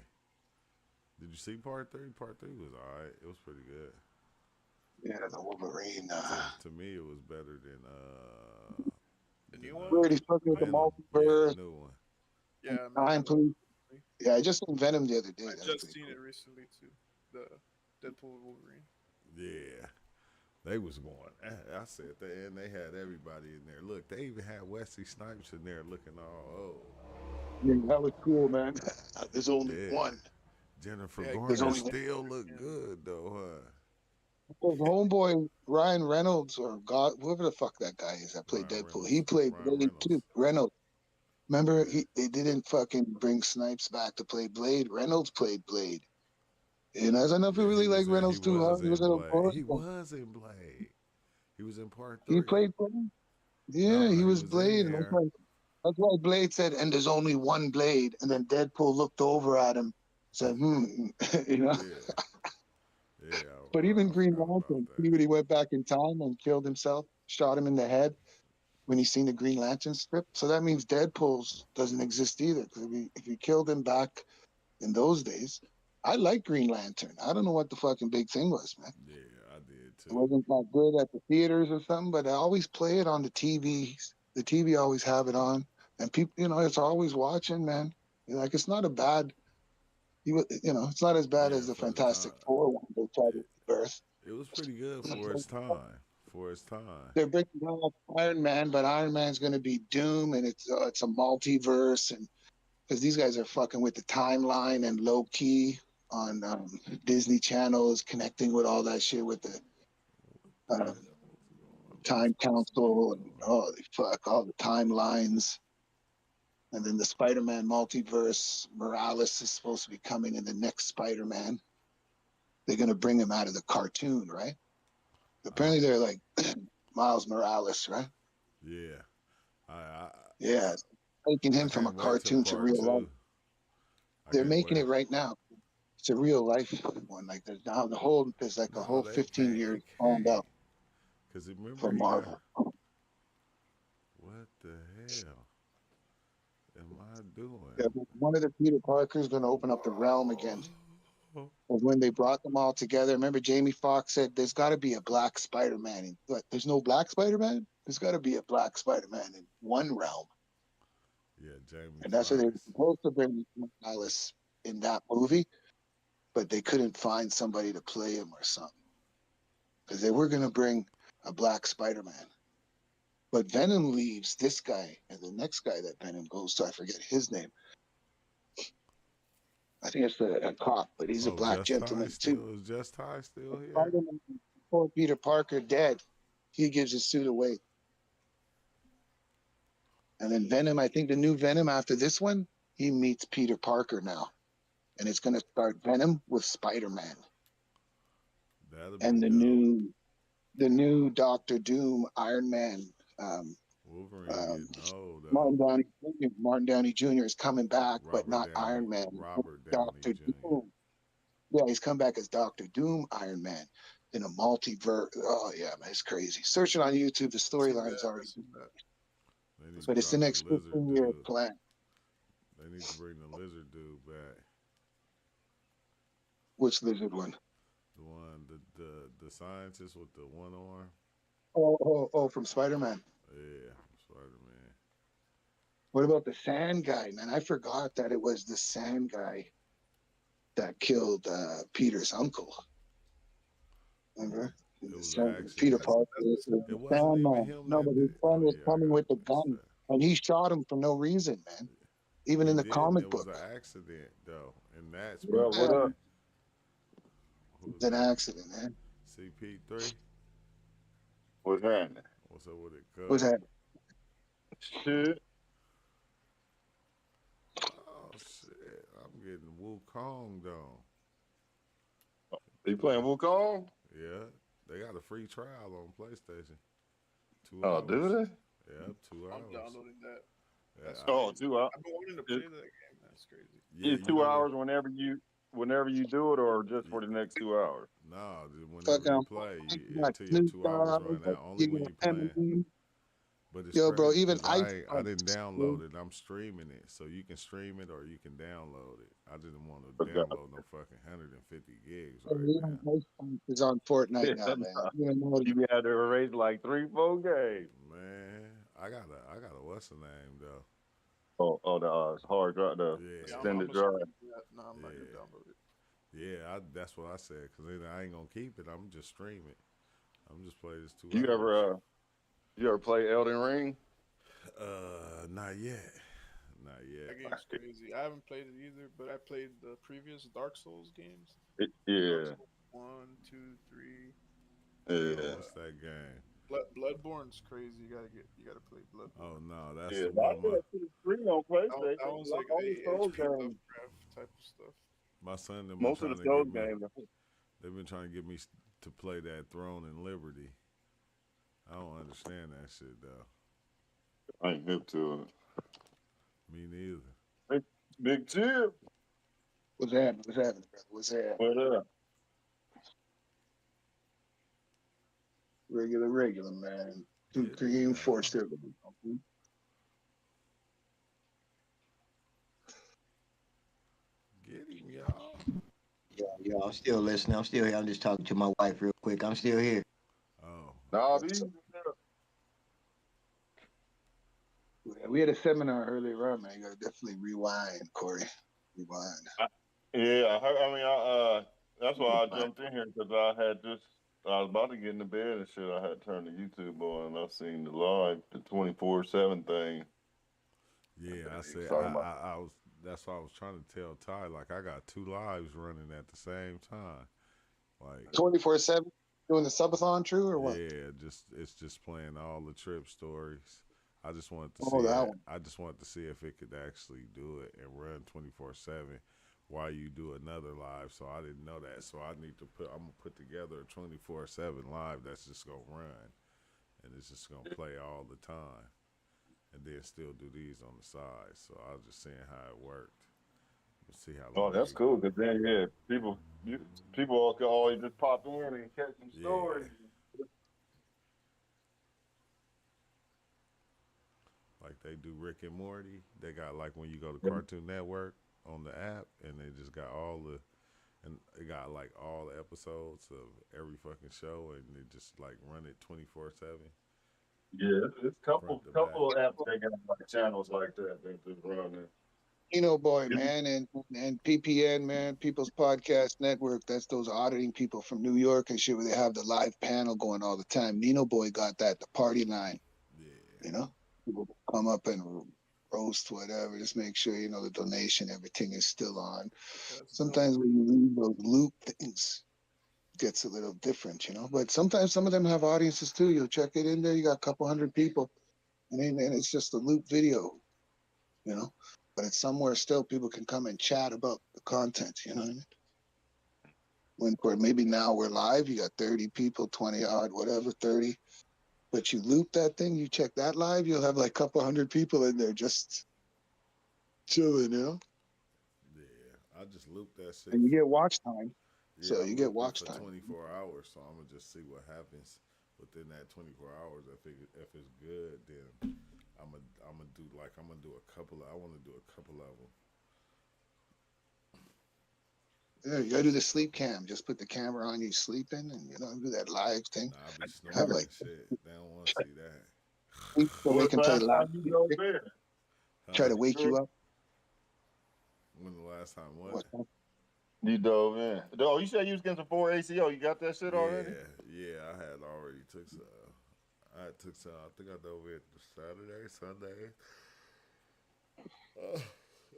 Did you see part 3? Part 3 was alright. It was pretty good. Yeah, the Wolverine. To me, it was better than The new one? Where he's fucking with the Venom. multiverse. Yeah, the new one. Yeah, Time Police. Yeah, I just seen Venom the other day. I That was just pretty seen cool. it recently too. The Deadpool Wolverine. Yeah. They was going. I said that, and they had everybody in there. Look, they even had Wesley Snipes in there looking all old. Yeah, that was cool, man. There's only one. Jennifer Yeah, there's Garner only still look good though, huh? Because homeboy Ryan Reynolds or God, whoever the fuck that guy is that played Ryan Deadpool, Reynolds. he played Ryan Blade Reynolds. too. Reynolds. Remember, Yeah. they didn't fucking bring Snipes back to play Blade. Reynolds played Blade. And I don't know if you Yeah, really like Reynolds too hard. He was in in a Blade. boy. He was in Blade. He was in part He 3. played Blade. Yeah, No, he he was was in Blade. And there. that's why Blade said, and there's only one Blade. And then Deadpool looked over at him, said, you know. Yeah. Yeah, But even I Green forgot about Lantern, that. he when he went back in time and killed himself, shot him in the head when he seen the Green Lantern strip. So that means Deadpool's doesn't exist either. Because if you killed him back in those days, I like Green Lantern. I don't know what the fucking big thing was, man. Yeah, I did It too. wasn't that good at the theaters or something, but I always play it on the TV. The TV always have it on, and people, it's always watching, man. Like it's not a bad. It's not as bad Yeah, as the for the Fantastic time. Four one they tried to birth. It was pretty good for its time. For its time. They're bringing out Iron Man, but Iron Man's going to be Doom, and it's a multiverse, and because these guys are fucking with the timeline and low key on Disney Channel is connecting with all that shit with the time council and all the timelines, and then the Spider-Man multiverse. Morales is supposed to be coming in the next Spider-Man. They're going to bring him out of the cartoon, right? Apparently, they're like Miles Morales, right? Yeah. Yeah, making him I from a can't wait till cartoon to part real life. 2. They're can't making wait. it right now. It's a real life one. Like there's like a No, whole they 15 can't. years It planned can't. out Because remember for he got. Marvel. What the hell am I doing? Yeah, one of the Peter Parkers going to open up the realm again. And when they brought them all together, remember Jamie Foxx said there's got to be a black Spider-Man. But there's no black Spider-Man. There's got to be a black Spider-Man in one realm. Yeah, Jamie And that's what they were Foxx. supposed to bring Alice in that movie, but they couldn't find somebody to play him or something. Because they were going to bring a black Spider-Man. But Venom leaves this guy, and the next guy that Venom goes to, I forget his name. I think it's a cop, but he's a black Just Ty gentleman too. still. Is Just Ty still here? Spider-Man, before Peter Parker dead, he gives his suit away. And then Venom, I think the new Venom after this one, he meets Peter Parker now. And it's going to start Venom with Spider-Man. That'll be And dope. the new Doctor Doom, Iron Man, Wolverine getting old though. Martin Downey Jr. is coming back, but not Downey, Iron Man. Robert Downey Doctor Jr. Doom. Yeah, he's come back as Doctor Doom, Iron Man, in a multiverse. Oh yeah, man, it's crazy. Search it on YouTube. The storyline's already. They need But to it's the drop next the lizard 15-year dude. plan. They need to bring the lizard dude back. Which lizard one? The one, the scientist with the one arm. Oh, from Spider-Man. Yeah, Spider-Man. What about the Sand guy, man? I forgot that it was the Sand guy that killed Peter's uncle. Remember? It was an accident. Peter Parker. It wasn't even Sandman. him No, that but his did. son Oh was yeah, I coming got with it the mixed gun, up. and he shot him for no reason, man. Even in the comic It book. was an accident though, and that's Yo, what up? It's an accident, man. CP3. What's happening? What's up with it, cuz? What's that? Shit. Oh shit! I'm getting Wukong though. You playing Wukong? Yeah, They got a free trial on PlayStation. 2 Oh, hours. do they? Yep, 2 I'm hours. downloading that. That's Yeah, Oh, crazy. 2 hours. I've been wanting to play that game. That's crazy. yeah. It's You 2 never. hours whenever you do it, or just for the next 2 hours. No, whenever you Fucking play, you got until your Snoop 2 hours Dogg, run out. Only you when got you playing. Eminem. But it's Yo, bro, crazy even because Ice I didn't Spice. download it. I'm streaming it, so you can stream it or you can download it. I didn't want to Okay. download no fucking 150 gigs right Even now. Ice Spice is on Fortnite now, man. You know, You had to erase like 3-4 games. Man, I got a what's the name though? Oh, the hard drive, the Yeah, Yeah, I'm extended gonna start drive. doing that. No, I'm not gonna yeah, download it. yeah. That's what I said because I ain't gonna keep it. I'm just stream it. I'm just play this You 2 hours. you ever play Elden Ring? Not yet, not That yet. game's crazy. I haven't played it either, but I played the previous Dark Souls games. Dark Yeah, Souls 1, 2, 3. Oh, yeah, what's that game? Bloodborne's crazy. You gotta play Oh Bloodborne. no, that's yeah. the I one got 2 3 on That PlayStation. one's Like like all the Souls HP games, Lovecraft type of stuff. my son. They've been most of trying the to get Souls me. games. They've been trying to get me to play that Throne and Liberty. I don't understand that shit though. I ain't hip to Me neither. it. Big Tip. what's happening? What's happening, brother? What's happening? What up? Regular, man. Two, Get three, him, and four y'all. still. Get him, y'all. Yeah, I'm still listening. I'm still here. I'm just talking to my wife real quick. I'm still here. Oh, Nah, What's these. up? Yeah, we had a seminar earlier on, man. You gotta definitely rewind, Corey. Rewind. Yeah, that's why I jumped in here because I was about to get into bed and shit. I had turned the YouTube on and I seen the live, the 24/7 thing. yeah. I He was said talking about. I was. That's why I was trying to tell Ty. Like I got two lives running at the same time. Like 24/7 doing the subathon, true or what? yeah, it's just playing all the trip stories. I just wanted to see Oh, that it. one. I just wanted to see if it could actually do it and run 24/7 while you do another live. So I didn't know that. So I need to I'm gonna put together a 24/7 live that's just gonna run and it's just gonna play all the time and then still do these on the side. So I was just seeing how it worked. We'll see how Oh, long that's it. cool because then people all can always just pop in and catch some Yeah. stories. Like they do Rick and Morty. They got like when you go to Cartoon Network on the app, and they just got and they got like all the episodes of every fucking show, and they just like run it 24/7 Yeah, it's front to back. couple of apps they got like channels like that that just run it. Boy, man, and PPN, man, People's Podcast Network. That's those auditing people from New York and shit, where they have the live panel going all the time. Nino Boy got that, the party line. Yeah. People come up and roast whatever. Just make sure the donation, everything is still on. That's dope. Sometimes when you leave those loop things, it gets a little different, But sometimes some of them have audiences too. You'll check it in there. You got a couple hundred people, and it's just a loop video, But it's somewhere still people can come and chat about the content. You know what I mean? Maybe now we're live. You got 30 people, 20 odd, whatever, 30. But you loop that thing, you check that live, you'll have like a couple hundred people in there just chilling, Yeah. I just looped that shit. And you get watch time. Yeah, So I you get looped it watch for time. 24 hours. So I'm gonna just see what happens within that 24 hours. If it's good, then I'm gonna do a couple. I want to do a couple of them. Yeah, you gotta do the sleep cam. Just put the camera on you sleeping and do that live thing. Nah, I be snoring Have and like shit. They don't want to see that. so they can play Last live. time you go there? Try to wake you up. When the last time what? You dove in. Oh, you said you was getting some 4 ACO. You got that shit already? Yeah, I had already took some. I took some. I think I dove it Saturday, Sunday.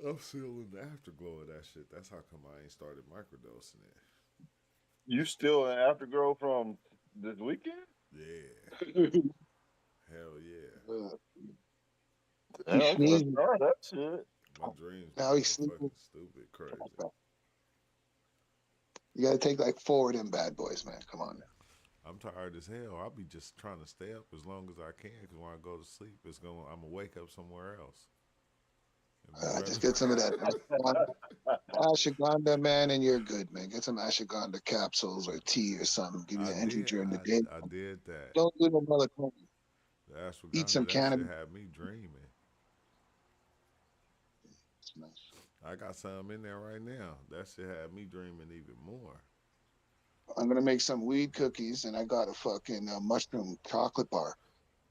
I'm still in the afterglow of that shit. That's how come I ain't started microdosing it. You still in afterglow from this weekend? Yeah. Hell yeah. Damn, I gotta try that shit. My dreams Now been he's so sleeping. fucking stupid, crazy. You gotta take like 4 of them bad boys, man. Come on now. I'm tired as hell. I'll be just trying to stay up as long as I can because when I go to sleep, I'm gonna wake up somewhere else. Just get some of that ashwagandha, man, and you're good, man. Get some ashwagandha capsules or tea or something. Give you the energy during the day. I did that. Don't do no melatonin. The Eat some ashwagandha, that shit cannabis. had me dreaming. I got some in there right now. That shit had me dreaming even more. I'm gonna make some weed cookies, and I got a fucking mushroom chocolate bar,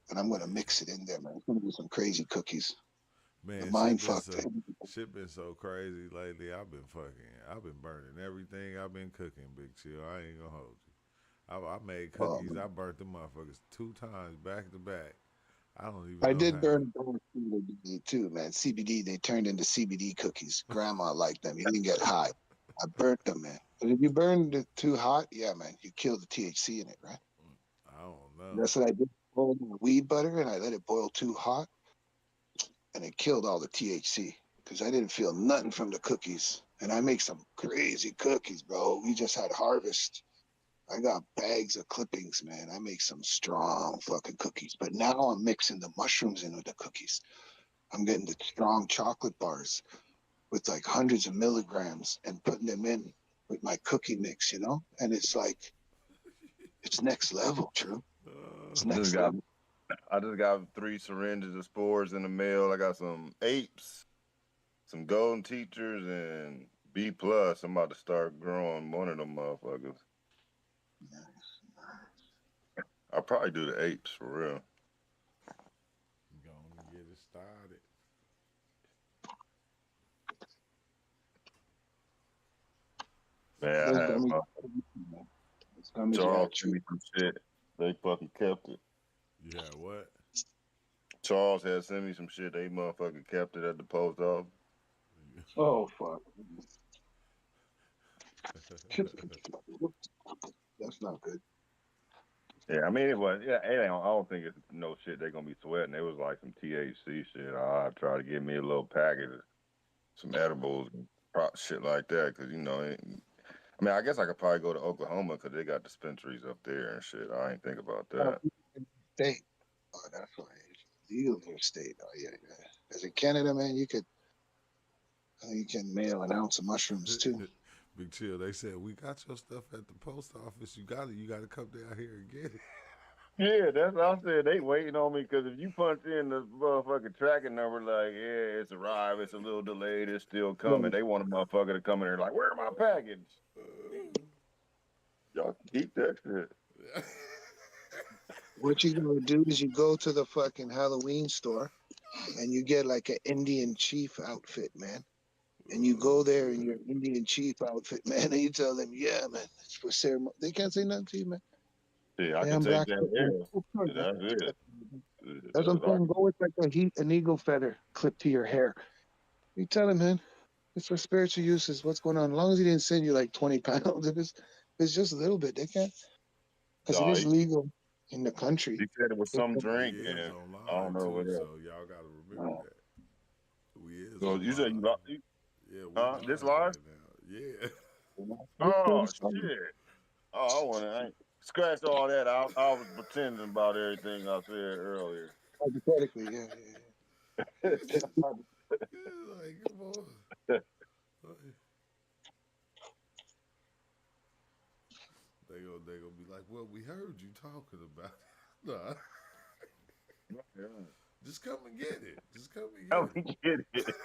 and I'm gonna mix it in there, man. It's gonna be some crazy cookies. The Man, mind fucked. shit been so crazy lately. I've been burning everything I've been cooking, Big Chill. I ain't gonna hold you. I made cookies. I burnt them motherfuckers 2 times back to back. I don't even I know did how. burn CBD too, man. CBD, they turned into CBD cookies. Grandma liked them. You didn't get high. I burnt them, man. But if you burned it too hot, yeah, man, you kill the THC in it, right? I don't know. That's what I did. Boiled my weed butter, and I let it boil too hot, and it killed all the THC because I didn't feel nothing from the cookies. And I make some crazy cookies, bro. We just had harvest. I got bags of clippings, man. I make some strong fucking cookies. But now I'm mixing the mushrooms in with the cookies. I'm getting the strong chocolate bars with like hundreds of milligrams and putting them in with my cookie mix, you know? And it's like, it's next level, True. It's next level. I just got 3 syringes of spores in the mail. I got some apes, some golden teachers, and B plus. I'm about to start growing one of them motherfuckers. I'll probably do the apes for real. Gonna get it started. Man, I had Charles send me some shit. They fucking kept it. You had what? Charles had sent me some shit. They motherfucking kept it at the post office. Oh, fuck. That's not good. Yeah, I mean, it was, yeah, it ain't, I don't think it's no shit they gonna be sweating. It was like some THC shit. I try to get me a little packet of some edibles and shit like that. Cause, you know, I mean, I guess I could probably go to Oklahoma because they got dispensaries up there and shit. I ain't think about that. State. Oh, that's why it's legal in your state. Oh, yeah, yeah. Because in Canada, man, you can mail an ounce of mushrooms too. Big Chill, they said we got your stuff at the post office. You gotta come down here and get it. Yeah, that's what I said. They waiting on me because if you punch in the motherfucking tracking number, like, yeah, it's arrived, it's a little delayed, it's still coming. They want a motherfucker to come in there like, where my package? Y'all keep that shit. What you gonna do is you go to the fucking Halloween store and you get like an Indian chief outfit, man. And you go there in your Indian chief outfit, man, and you tell them, yeah, man, it's for ceremony. They can't say nothing to you, man. Yeah, I Hey, can I'm take black. that there. That's it. That's what I'm saying. Go with like an eagle feather clipped to your hair. You tell him, man, it's for spiritual uses. What's going on? As long as he didn't send you like 20 pounds, if it's just a little bit, they can't. Because it is legal in the country. He said it was some drink, We and is online I don't know what too, else. so y'all gotta remember that. We is So online. you said Yeah, we live this live? right now. Yeah. Oh shit! Oh, I want to scratch all that. I was pretending about everything I said earlier. Hypothetically, yeah. Like, come on. They gonna be like, well, we heard you talking about it. Nah. Just come and get it. Just come and get it.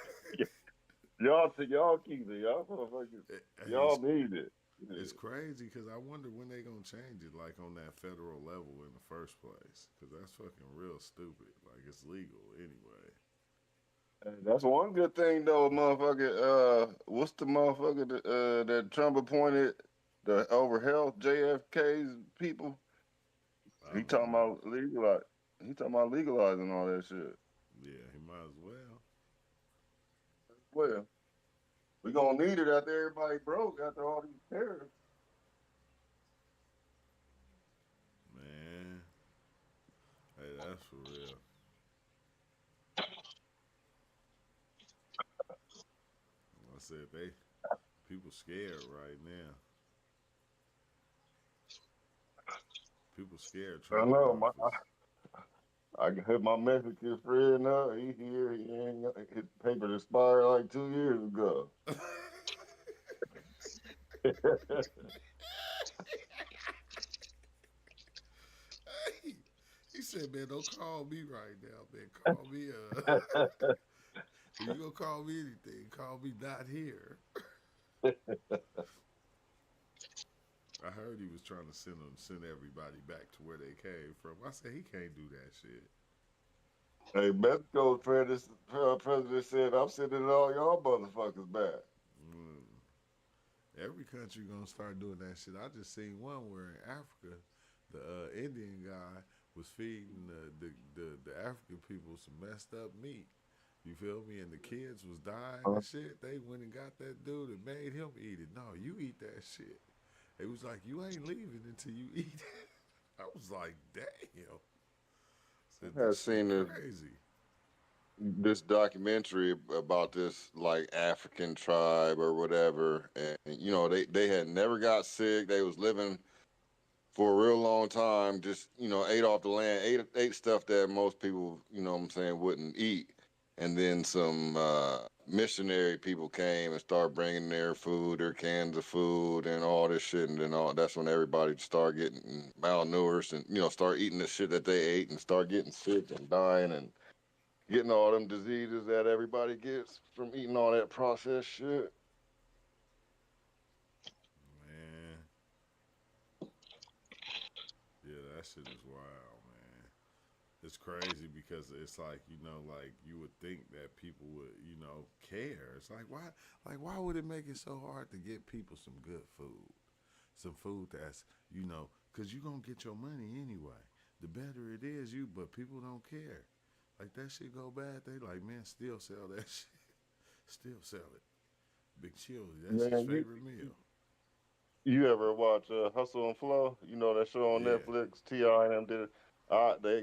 Y'all keep it. Y'all motherfuckers. Y'all need it. It's crazy because I wonder when they gonna change it, like on that federal level in the first place. Because that's fucking real stupid. Like it's legal anyway. That's one good thing though, motherfucker. What's the motherfucker that Trump appointed the over health JFK's people? He talking about legalizing all that shit. Yeah, he might as well. Well, we gonna need it after everybody broke after all these tariffs. Man. Hey, that's for real. I said people scared right now. People scared I traffic know. officers. I hit my Mexican friend up. He here. He ain't got his paper expired like 2 years ago. Hey, he said, "Man, don't call me right now, man. Call me. If you gonna call me anything, call me not here." I heard he was trying to send everybody back to where they came from. I said he can't do that shit. Hey, Mexico's president said, "I'm sending all y'all motherfuckers back." Mm. Every country gonna start doing that shit. I just seen one where in Africa, the Indian guy was feeding the African people some messed up meat. You feel me? And the kids was dying and shit. They went and got that dude and made him eat it. No, you eat that shit. It was like, you ain't leaving until you eat it. I was like, damn. Said, I had this shit seen crazy. this documentary about this like African tribe or whatever, and they had never got sick. They was living for a real long time. Just ate off the land, ate stuff that most people what I'm saying wouldn't eat. And then some missionary people came and started bringing their food, their cans of food, and all this shit. And then that's when everybody started getting malnourished and start eating the shit that they ate and start getting sick and dying and getting all them diseases that everybody gets from eating all that processed shit. Man. Yeah, that shit is wild, man. It's crazy because it's like, like you would think that people would, care. It's like why would it make it so hard to get people some good food? Some food that's, because you're going to get your money anyway. The better it is, but people don't care. Like that shit go bad, they like, man, still sell that shit. Still sell it. Big Chill, that's his Man, favorite meal. you ever watch Hustle and Flow? You know that show on Yeah. Netflix. T.I. and them did it.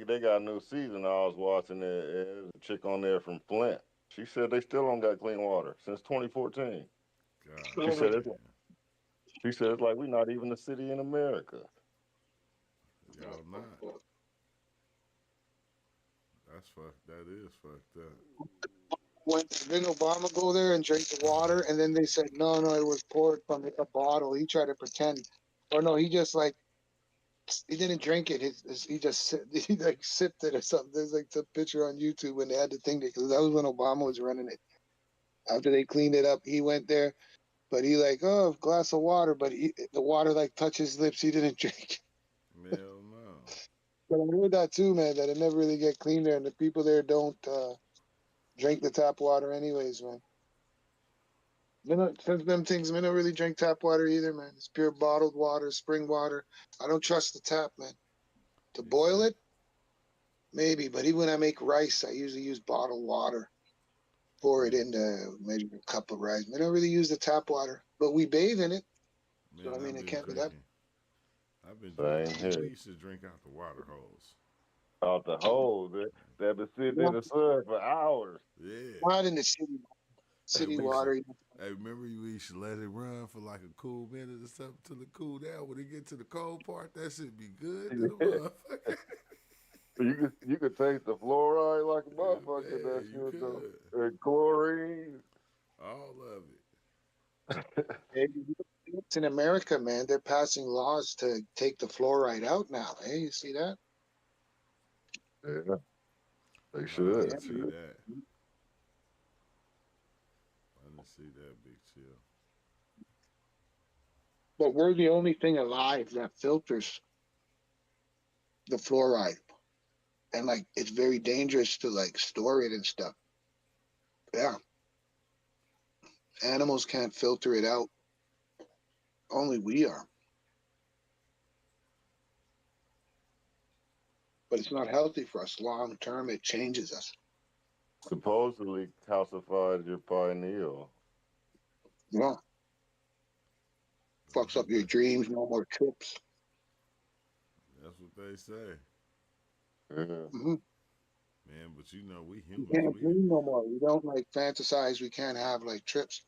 They got a new season. I was watching it. And there's a chick on there from Flint. She said they still don't got clean water since 2014. God She said damn. it's like we're not even a city in America. Y'all not. That is fucked up. When didn't Obama go there and drink the water, and then they said no, it was poured from a bottle. He tried to pretend, or no, he just like he didn't drink it. He just he like sipped it or something. There's like the picture on YouTube when they had the thing because that was when Obama was running it. After they cleaned it up, he went there, but he like glass of water, but the water like touched his lips. He didn't drink. Hell no. But I heard that too, man. That it never really get clean there, and the people there don't drink the tap water anyways, man. Since them things, I don't really drink tap water either, man. It's pure bottled water, spring water. I don't trust the tap, man. To boil it, maybe, but even when I make rice, I usually use bottled water. Pour it into maybe a cup of rice. I don't really use the tap water, but we bathe in it. Man, So I mean, I've it been can't be that. drinking. I've been Same drinking. here. We used to drink out the water hose. Out the hole that been sitting in the sun for hours. Yeah. Not in the city. Hey, City we used water. hey, remember we used to let it run for like a cool minute or something till it cool down. When it get to the cold part, that shit be good to the motherfucker. You could taste the fluoride like a motherfucker in that Man, you shit though. could. And chlorine. All of it. It's in America, man. They're passing laws to take the fluoride out now. Hey, you see that? Yeah, they I should. didn't see that. I didn't see that, Big Chill. But we're the only thing alive that filters the fluoride. And like it's very dangerous to like store it and stuff. Yeah. Animals can't filter it out. Only we are. But it's not healthy for us. Long term it changes us. Supposedly calcified your pineal. Yeah. Fucks up your dreams, no more trips. That's what they say. Yeah. Mm-hmm. Man, but we We humans, can't dream no more. We don't like fantasize. We can't have like trips.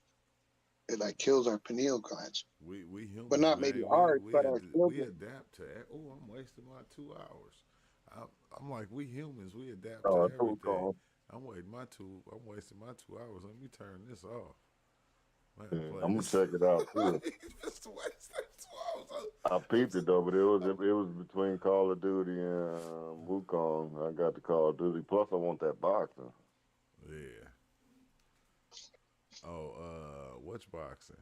It like kills our pineal glands, We but humans, not maybe man. ours, but our We children. adapt to. Oh, I'm wasting my 2 hours. I'm like, we humans, we adapt to Oh, that's what we everything. call I'm wasting my 2 hours. Let me turn this off. Man, it. Yeah, play I'm gonna this. check it out too. He's just wasting 2 hours. I peeped it though, but it was between Call of Duty and Wukong. I got the Call of Duty. Plus, I want that boxing. Yeah. Oh, what's boxing?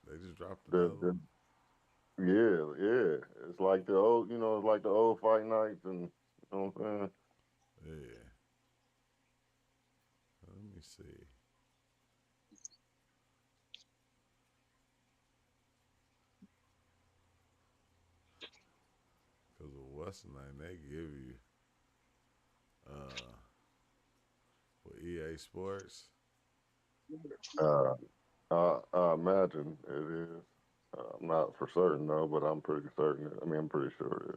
They just dropped The, another the one. yeah. It's like the old, it's like the old fight nights, and you know what I'm saying. Yeah. Let me see. Cause of what's the name they give you, uh, with EA Sports. Uh, I imagine it is. I'm not for certain though, but I'm pretty certain. I mean, I'm pretty sure it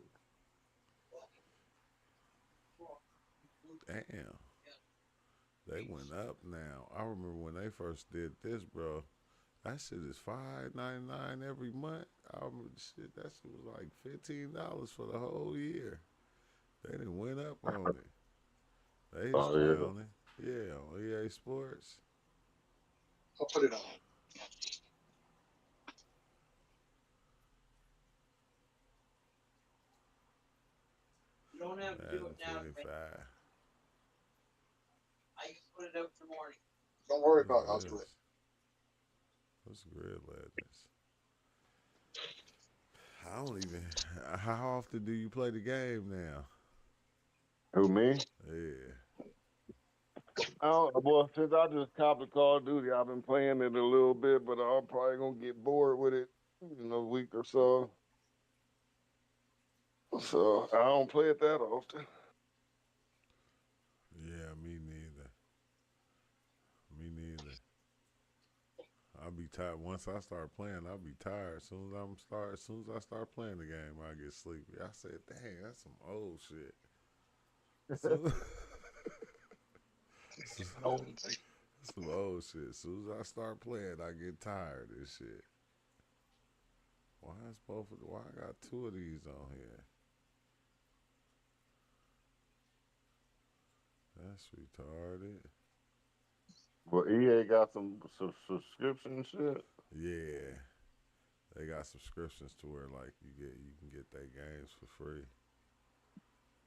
is. Damn, they went up now. I remember when they first did this, bro. That shit is $5.99 every month. I remember shit. That shit was like $15 for the whole year. They didn't went up on it. They is Oh yeah. clowning. Yeah, on EA Sports. I'll put it on. You don't have to do Madden it now. 25. I just put it up in the morning. Don't worry What's about it. I'll do it. this? What's Grid Legends? I don't even. How often do you play the game now? Who, me? Yeah. Oh, well, since I just copped the Call of Duty, I've been playing it a little bit, but I'm probably gonna get bored with it in a week or so. So I don't play it that often. Yeah, me neither. Me neither. I'll be tired once I start playing. I'll be tired. As soon as I start playing the game, I get sleepy. I said, "Dang, that's some old shit." So, some old shit. As soon as I start playing, I get tired of this shit. Why I got two of these on here? That's retarded. Well, EA got some subscription shit. Yeah, they got subscriptions to where like you can get their games for free.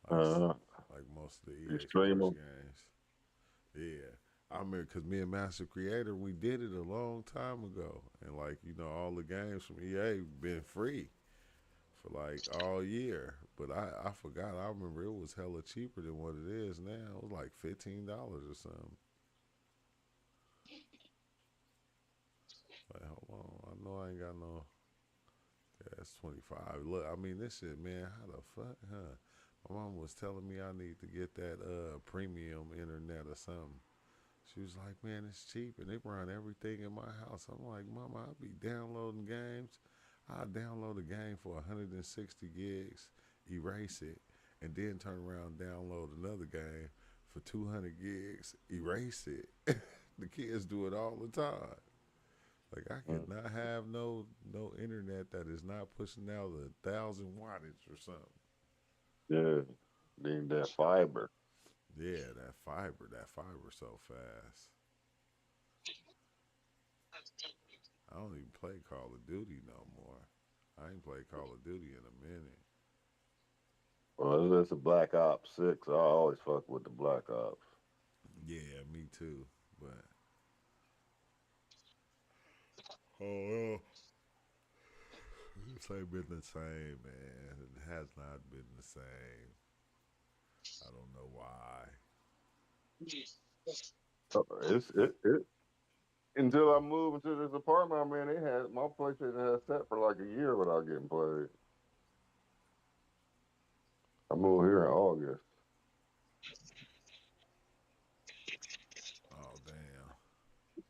Like Uh, like most of the you EA stream Sports them. games. Yeah. I remember because me and Master Creator, we did it a long time ago. And like, all the games from EA been free for like all year. But I forgot. I remember it was hella cheaper than what it is now. It was like $15 or something. Like, hold on. I know I ain't got no. Yeah, that's 25. Look, I mean, this shit, man, how the fuck, huh? My mom was telling me I need to get that premium internet or something. She was like, man, it's cheap and they run everything in my house. I'm like, Mama, I'll be downloading games. I'll download a game for 160 gigs, erase it, and then turn around and download another game for 200 gigs, erase it. The kids do it all the time. Like I could not have no internet that is not pushing out 1,000 wattage or something. Yeah, need that fiber. Yeah, that fiber so fast. I don't even play Call of Duty no more. I ain't played Call of Duty in a minute. Well, it's a Black Ops 6. I always fuck with the Black Ops. Yeah, me too. But oh, this ain't been the same, man. It has not been the same. I don't know why. It until I moved into this apartment I'm in, it had my PlayStation had set for like a year without getting played. I moved here in August. Oh damn.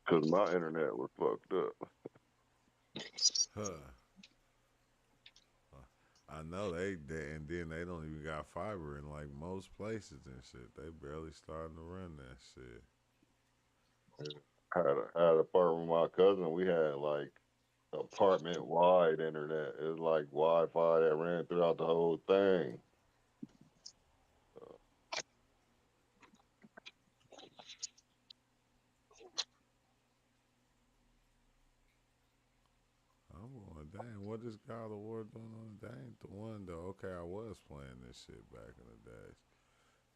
Cause my internet was fucked up. Huh. I know and then they don't even got fiber in like most places and shit. They barely starting to run that shit. had an apartment with my cousin. We had like apartment wide internet. It was like Wi-Fi that ran throughout the whole thing. I'm going, dang, what is God of War doing on that ain't the one though. Okay, I was playing this shit back in the days.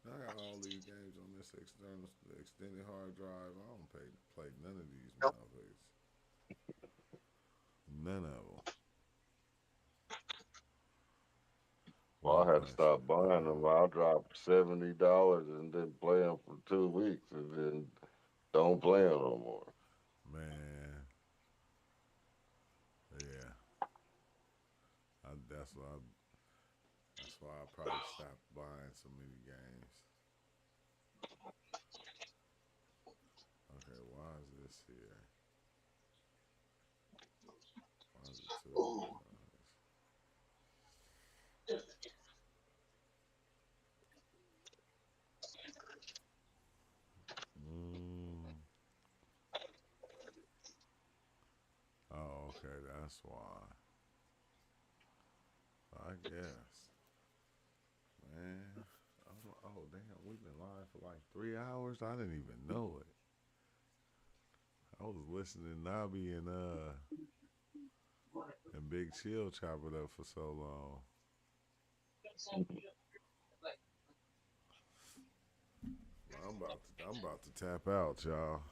I got all these games on this extended hard drive. I don't play none of these motherfuckers. None of them. Well, I had to stop buying them. I'll drop $70 and then play them for 2 weeks and then don't play them no more. Man, yeah. That's why I probably stopped buying so many games. Okay, why is this here? Why is it two of these on this? Oh, okay, that's why. I guess. Man. Oh, damn, we've been live for like 3 hours. I didn't even know it. I was listening to Nobby and Big Chill chop it up for so long. I'm about to tap out, y'all.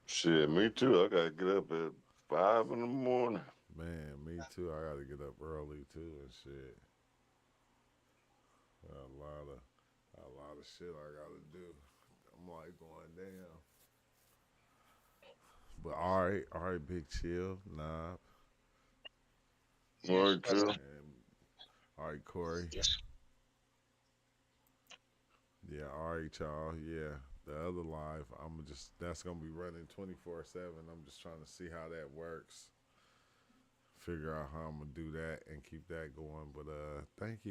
Shit, me too. I gotta get up at 5 in the morning. Man, me too. I gotta get up early too and shit. A lot of shit I gotta do. I'm like going down. But all right, Big Chill, Knob. All right, Chill. All right, Corey. Yeah, all right, y'all. Yeah, the other live, that's gonna be running 24/7. I'm just trying to see how that works. Figure out how I'm gonna do that and keep that going. But thank you.